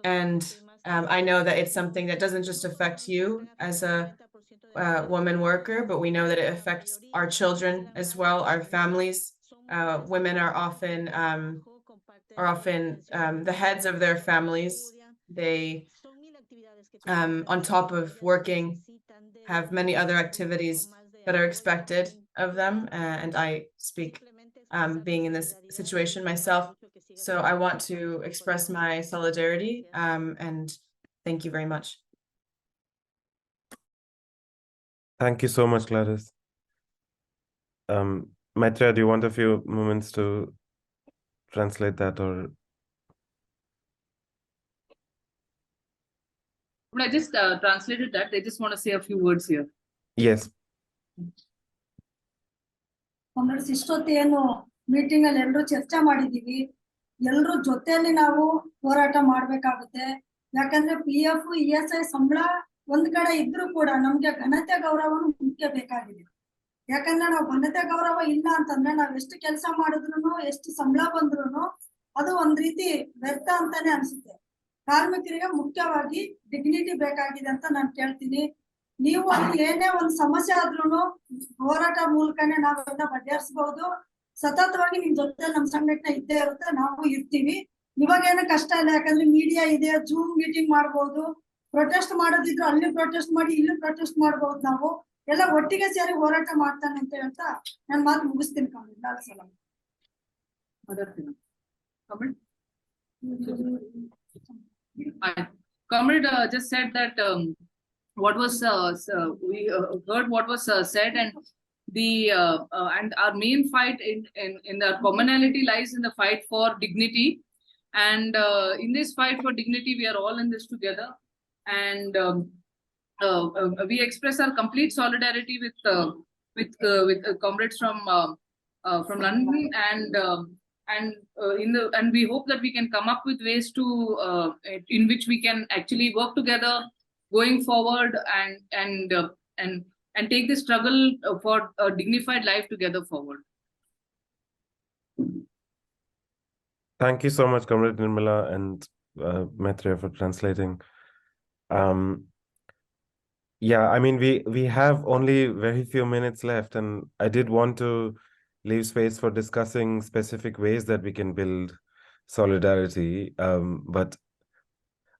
And I know that it's something that doesn't just affect you as a woman worker, but we know that it affects our children as well, our families. Women are often the heads of their families. They, on top of working, have many other activities that are expected of them. And I speak being in this situation myself. So I want to express my solidarity and thank you very much. Thank you so much, Gladys. Maitreya, do you want a few moments to translate that, or? I just translated that. I just want to say a few words here. Yes. Congress ಇಷ್ಟೊತ್ತೇನು meeting ಅಲ್ಲಿ ಎಲ್ಲರೂ ಚರ್ಚೆ ಮಾಡಿದೀವಿ. ಎಲ್ಲರೂ ಜೊತೆಯಲ್ಲಿ ನಾವು ಹೋರಾಟ ಮಾಡ್ಬೇಕಾಗುತ್ತೆ. ಯಾಕಂದ್ರೆ PF ESI ಸಂಬಳ ಒಂದ್ ಕಡೆ ಇದ್ರೂ ಕೂಡ ನಮ್ಗೆ ಘನತೆ ಗೌರವನು ಮುಖ್ಯ ಬೇಕಾಗಿದೆ. ಯಾಕಂದ್ರೆ ನಾವು ಘನತೆ ಗೌರವ ಇಲ್ಲ ಅಂತಂದ್ರೆ ನಾವ್ ಎಷ್ಟು ಕೆಲಸ ಮಾಡಿದ್ರು ಎಷ್ಟು ಸಂಬಳ ಬಂದ್ರು ಅದು ಒಂದ್ ರೀತಿ ವ್ಯರ್ಥ ಅಂತಾನೆ ಅನ್ಸುತ್ತೆ. ಕಾರ್ಮಿಕರಿಗೆ ಮುಖ್ಯವಾಗಿ ಡಿಗ್ನಿಟಿ ಬೇಕಾಗಿದೆ ಅಂತ ನಾನು ಕೇಳ್ತೀನಿ. ನೀವು ಏನೇ ಒಂದ್ ಸಮಸ್ಯೆ ಆದ್ರೂ ಹೋರಾಟ ಮೂಲಕನೇ ನಾವೆಲ್ಲ ಬಗೆಹರಿಸಬಹುದು. ಸತತವಾಗಿ ನಿಮ್ ಜೊತೆ ನಮ್ ಸಂಘಟನೆ ಇದ್ದೇ ಇರುತ್ತೆ, ನಾವು ಇರ್ತೀವಿ. ಇವಾಗೇನು ಕಷ್ಟ ಇಲ್ಲ, ಯಾಕಂದ್ರೆ ಮೀಡಿಯಾ ಇದೆ, ಜೂಮ್ ಮೀಟಿಂಗ್ ಮಾಡ್ಬೋದು. ಪ್ರೊಟೆಸ್ಟ್ ಮಾಡೋದಿದ್ರು ಅಲ್ಲಿ ಪ್ರೊಟೆಸ್ಟ್ ಮಾಡಿ, ಇಲ್ಲಿ ಪ್ರೊಟೆಸ್ಟ್ ಮಾಡ್ಬೋದು. ನಾವು ಎಲ್ಲ ಒಟ್ಟಿಗೆ ಸೇರಿ ಹೋರಾಟ ಮಾಡ್ತಾನೆ ಅಂತ ಹೇಳ್ತಾ ನಾನು ಮಾತು ಮುಗಿಸ್ತೀನಿ. Comrade just said that what was we heard what was said, and and our main fight in the commonality lies in the fight for dignity, and in this fight for dignity we are all in this together, and we express our complete solidarity with with comrades from London, and we hope that we can come up with ways to in which we can actually work together going forward and take the struggle for a dignified life together forward. Thank you so much, Comrade Nirmala and Maitreya, for translating. Yeah, I mean, we have only very few minutes left, and I did want to leave space for discussing specific ways that we can build solidarity. But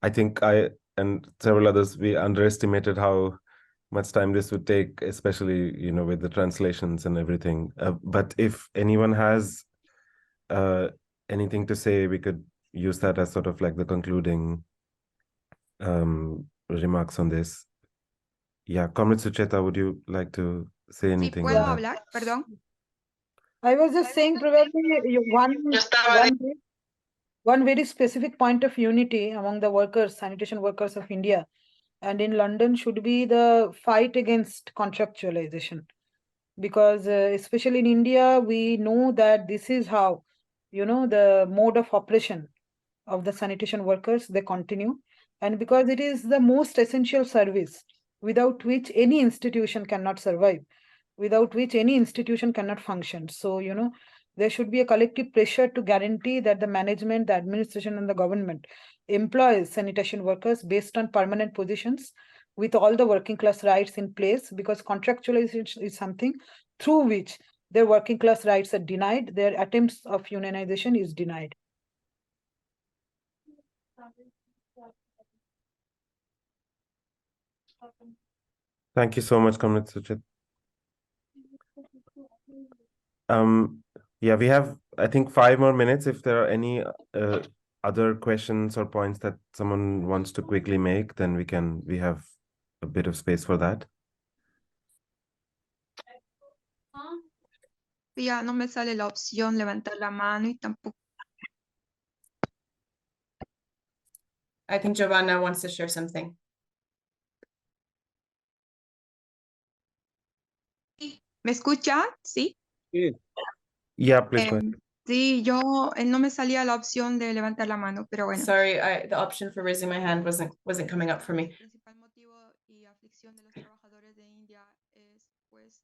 I think I and several others, we underestimated how much time this would take, especially, you know, with the translations and everything. But if anyone has anything to say, we could use that as sort of like the concluding remarks on this. Yeah, Comrade Sucheta, would you like to say anything? ¿Puedo on that? hablar? Perdón. I was just saying probably one very specific point of unity among the workers, sanitation workers of India and in London should be the fight against contractualization. Because especially in India, we know that this is how, you know, the mode of operation of the sanitation workers, they continue. And because it is the most essential service without which any institution cannot survive, without which any institution cannot function. So, you know, there should be a collective pressure to guarantee that the management, the administration, and the government employs sanitation workers based on permanent positions with all the working class rights in place, because contractualization is something through which their working class rights are denied, their attempts of unionization is denied. Thank you so much, Comrade Sucheta. Yeah, we have, I think, 5 more minutes. If there are any other questions or points that someone wants to quickly make, then we have a bit of space for that. Ya no me sale la opción levantar la mano y tampoco. I think Giovanna wants to share something. ¿Me escucha? Sí. Yeah, please go ahead. Sí, no me salía la opción de levantar la mano, pero bueno. Sorry, the option for raising my hand wasn't coming up for me. El principal motivo y aflicción de los trabajadores de India es pues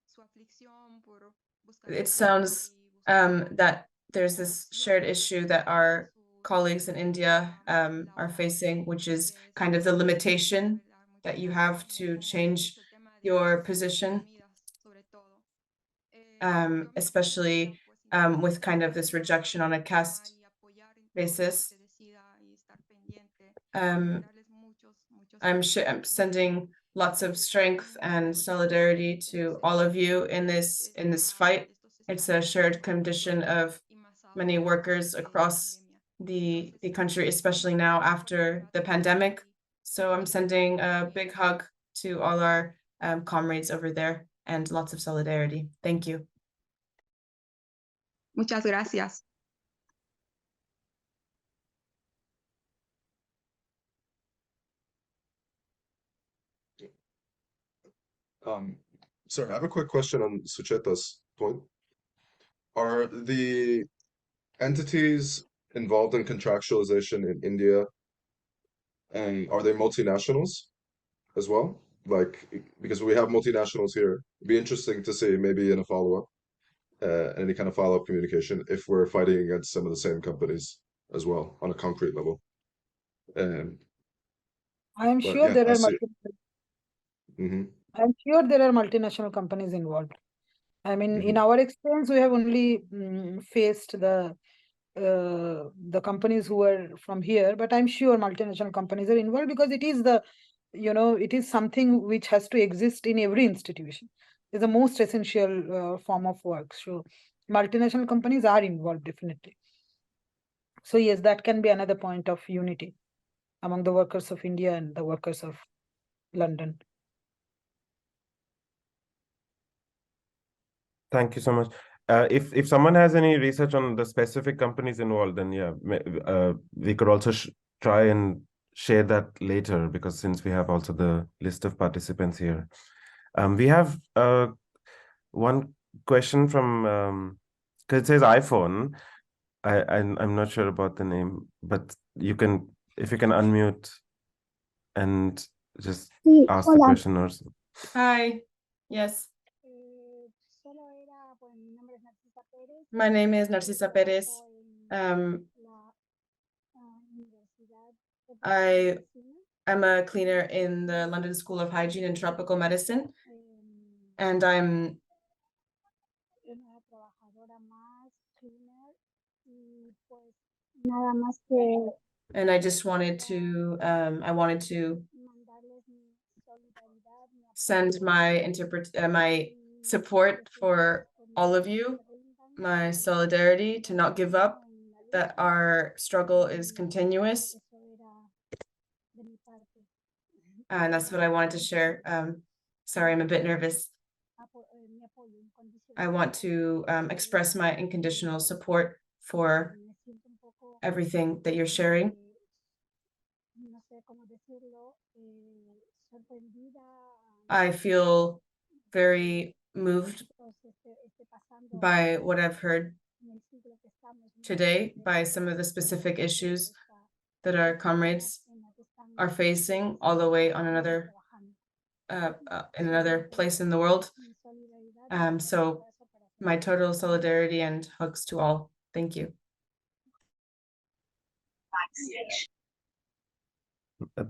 su aflicción por buscar. It sounds that there's this shared issue that our colleagues in India are facing, which is kind of the limitation that you have to change your position, especially with kind of this rejection on a caste basis. I'm sending lots of strength and solidarity to all of you in this fight. It's a shared condition of many workers across the country, especially now after the pandemic. So I'm sending a big hug to all our comrades over there and lots of solidarity. Thank you. Muchas gracias. Sorry, I have a quick question on Sucheta's point. Are the entities involved in contractualization in India, and are they multinationals as well? Like, because we have multinationals here, it'd be interesting to see maybe in a follow-up, any kind of follow-up communication if we're fighting against some of the same companies as well on a concrete level. I am sure yeah, there I are see. I'm sure there are multinational companies involved. I mean, in our experience, we have only faced the companies who are from here, but I'm sure multinational companies are involved because it is it is something which has to exist in every institution. It's the most essential form of work. So multinational companies are involved, definitely. So yes, that can be another point of unity among the workers of India and the workers of London. Thank you so much. If someone has any research on the specific companies involved, then yeah, we could also try and share that later, because since we have also the list of participants here. We have one question from, because it says iPhone. I'm not sure about the name, but you can, if you can unmute and just ask the question or so. Hi. Yes. My name is Narcisa Perez. I'm a cleaner in the London School of Hygiene and Tropical Medicine, and I just wanted to send my my support for all of you, my solidarity to not give up, that our struggle is continuous. And that's what I wanted to share. Sorry, I'm a bit nervous. I want to express my unconditional support for everything that you're sharing. I feel very moved by what I've heard today, by some of the specific issues that our comrades are facing all the way on another in another place in the world. So my total solidarity and hugs to all. Thank you.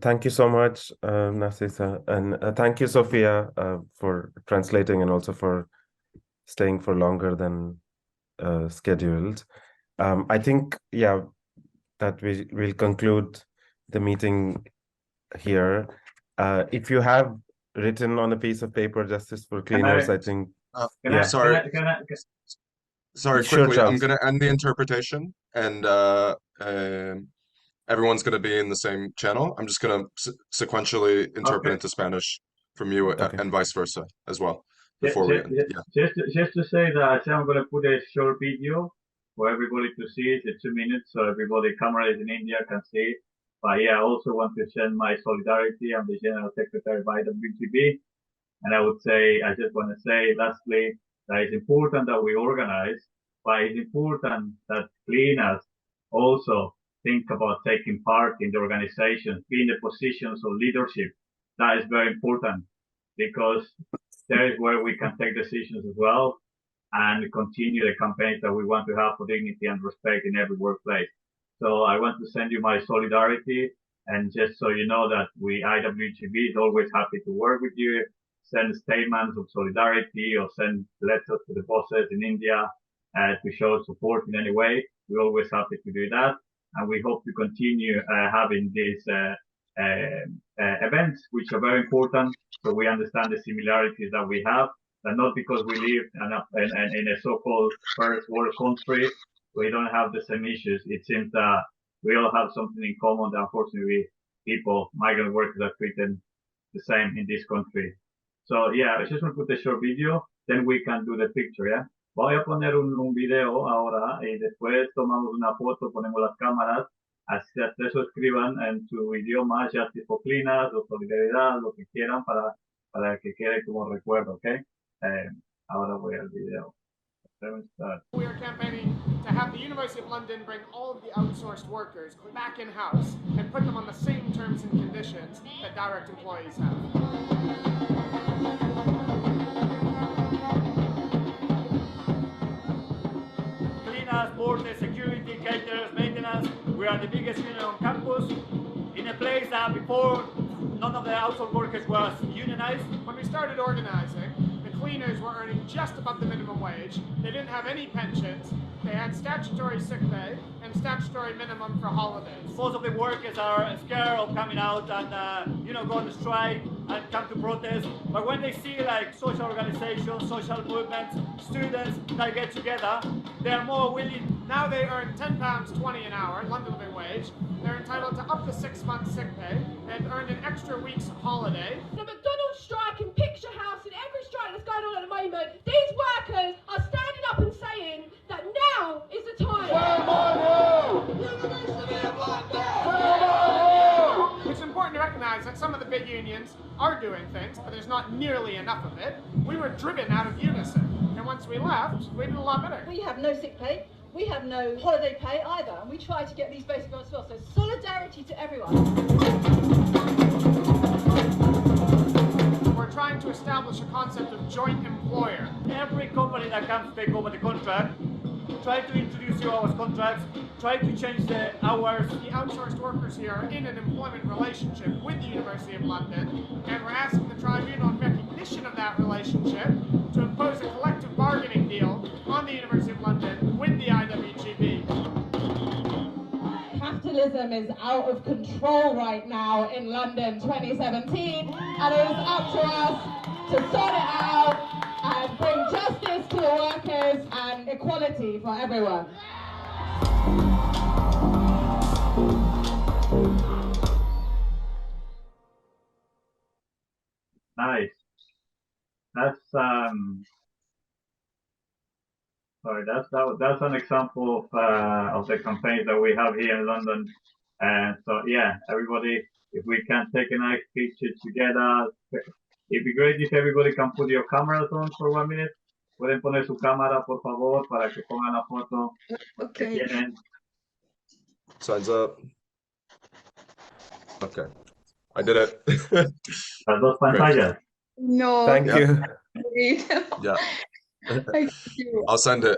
Thank you so much, Narcisa, and thank you, Sophia, for translating and also for staying for longer than scheduled. I think, yeah, that we will conclude the meeting here. If you have written on a piece of paper justice for cleaners, I think. Sorry, Sure, quickly, I'm Charles. going to end the interpretation, and everyone's going to be in the same channel. I'm just going to sequentially interpret into Spanish from you, and vice versa as well. Before we end. Just to say that I'm going to put a short video for everybody to see. It's 2 minutes, so everybody, cameras in India, can see it. But yeah, I also want to send my solidarity. I'm the General Secretary of IWGB. And I would say, I just want to say, lastly, that it's important that we organize, but it's important that cleaners also think about taking part in the organization, be in the positions of leadership. That is very important, because there is where we can take decisions as well and continue the campaigns that we want to have for dignity and respect in every workplace. So I want to send you my solidarity, and just so you know that IWGB is always happy to work with you, send statements of solidarity or send letters to the bosses in India to show support in any way. We're always happy to do that. And we hope to continue having these events, which are very important, so we understand the similarities that we have, and not because we live in a so-called first world country, we don't have the same issues. It seems that we all have something in common that unfortunately people, migrant workers, are treated the same in this country. So yeah, I just want to put a short video, then we can do the picture, yeah? Voy a poner un video ahora y después tomamos una foto, ponemos las cámaras, así ustedes lo escriban en su idioma, ya tipo cleaners o solidaridad, lo que quieran para que quede como recuerdo, ¿ok? Ahora voy al video. We are campaigning to have the University of London bring all of the outsourced workers back in-house and put them on the same terms and conditions that direct employees have. Cleaners, porters, security, caterers, maintenance. We are the biggest union on campus, in a place that before none of the outsourced workers was unionized. When we started organizing, cleaners were earning just above the minimum wage. They didn't have any pensions. They had statutory sick pay and statutory minimum for holidays. Most of the workers are scared of coming out and go on strike and come to protest. But when they see like social organizations, social movements, students that get together, they are more willing. Now they earn £10.20 an hour, London living wage. They're entitled to up to 6 months sick pay and earned an extra week's holiday. The McDonald's strike and Picture House and every strike that's going on at the moment, these workers are standing up and saying that now is the time. It's important to recognise that some of the big unions are doing things, but there's not nearly enough of it. We were driven out of unison, and once we left, we did a lot better. We have no sick pay, we have no holiday pay either, and we try to get these basic rights as well. So solidarity to everyone. We're trying to establish a concept of joint employer. Every company that comes to take over the contract, try to introduce you hours contracts, try to change the hours. The outsourced workers here are in an employment relationship with the University of London, and we're asking the tribunal in recognition of that relationship to impose a collective bargaining deal on the University of London with the IWGB. Capitalism is out of control right now in London 2017, and it is up to us to sort it out and bring justice to the workers and equality for everyone. Nice. That's that's an example of the campaigns that we have here in London. And so yeah, everybody, if we can take a nice picture together, it'd be great if everybody can put your cameras on for 1 minute. Pueden poner su cámara, por favor, para que pongan la foto. Okay. Tienen. Signs up. Okay. I did it. Las dos pantallas. No. Thank you. Yeah. Thank you. I'll send it.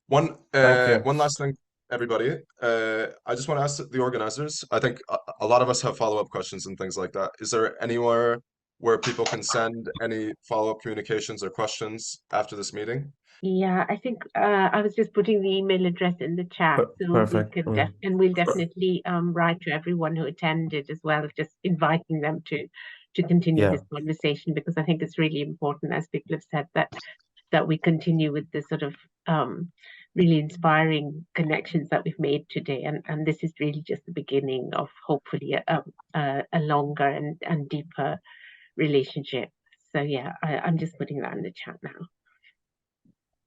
One Thank you. one last thing, everybody. I just want to ask the organizers. I think a lot of us have follow-up questions and things like that. Is there anywhere where people can send any follow-up communications or questions after this meeting? Yeah, I think I was just putting the email address in the chat, so Perfect. we could and we'll definitely write to everyone who attended as well, just inviting them to continue Yeah. this conversation, because I think it's really important, as people have said, that we continue with this sort of really inspiring connections that we've made today, and this is really just the beginning of hopefully a longer and deeper relationship. So yeah, I'm just putting that in the chat now.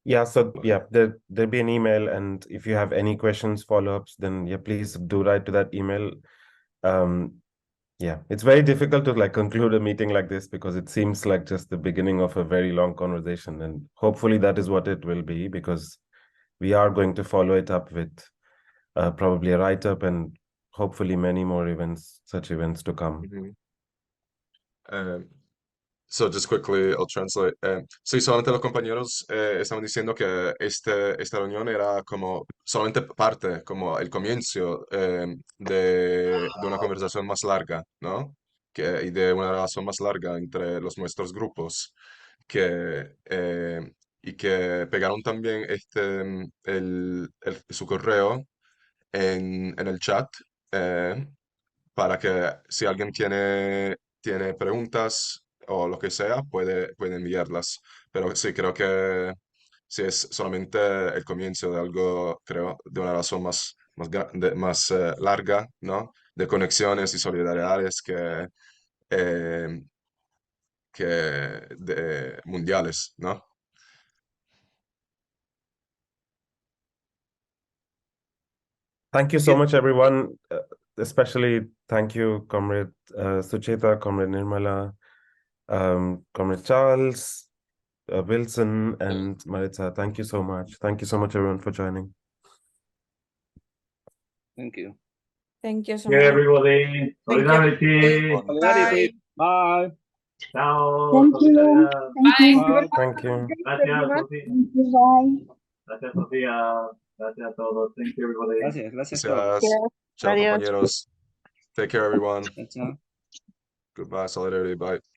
Yeah, so yeah, there'll be an email, and if you have any questions, follow-ups, then yeah, please do write to that email. Yeah, it's very difficult to like conclude a meeting like this because it seems like just the beginning of a very long conversation, and hopefully that is what it will be, because we are going to follow it up with probably a write-up and hopefully many more events, such events to come. So just quickly, I'll translate. Sí, solamente los compañeros estaban diciendo que esta reunión era como solamente parte, como el comienzo de una conversación más larga, ¿no? Y de una relación más larga entre nuestros grupos, y que pegaron también su correo en el chat, para que si alguien tiene preguntas o lo que sea, puede enviarlas. Pero sí, creo que sí es solamente el comienzo de algo, creo, de una razón más larga, ¿no? De conexiones y solidaridades mundiales, ¿no? Thank you so much, everyone. Especially thank you, Comrade Sucheta, Comrade Nirmala, Comrade Charles, Wilson, and Maritza. Thank you so much. Thank you so much, everyone, for joining. Thank you. Thank you so Yeah, much. everybody. Solidarity. Solidarity. Bye. Chao. Thank you. Solidaridad. Bye. Thank you. Gracias, Sofía. Thank you. Bye. Gracias, Sofía. Gracias a todos. Thank you, everybody. Gracias a todos. Gracias. Chao, Adiós. compañeros. Take care, everyone. Chao. Goodbye, solidarity. Bye.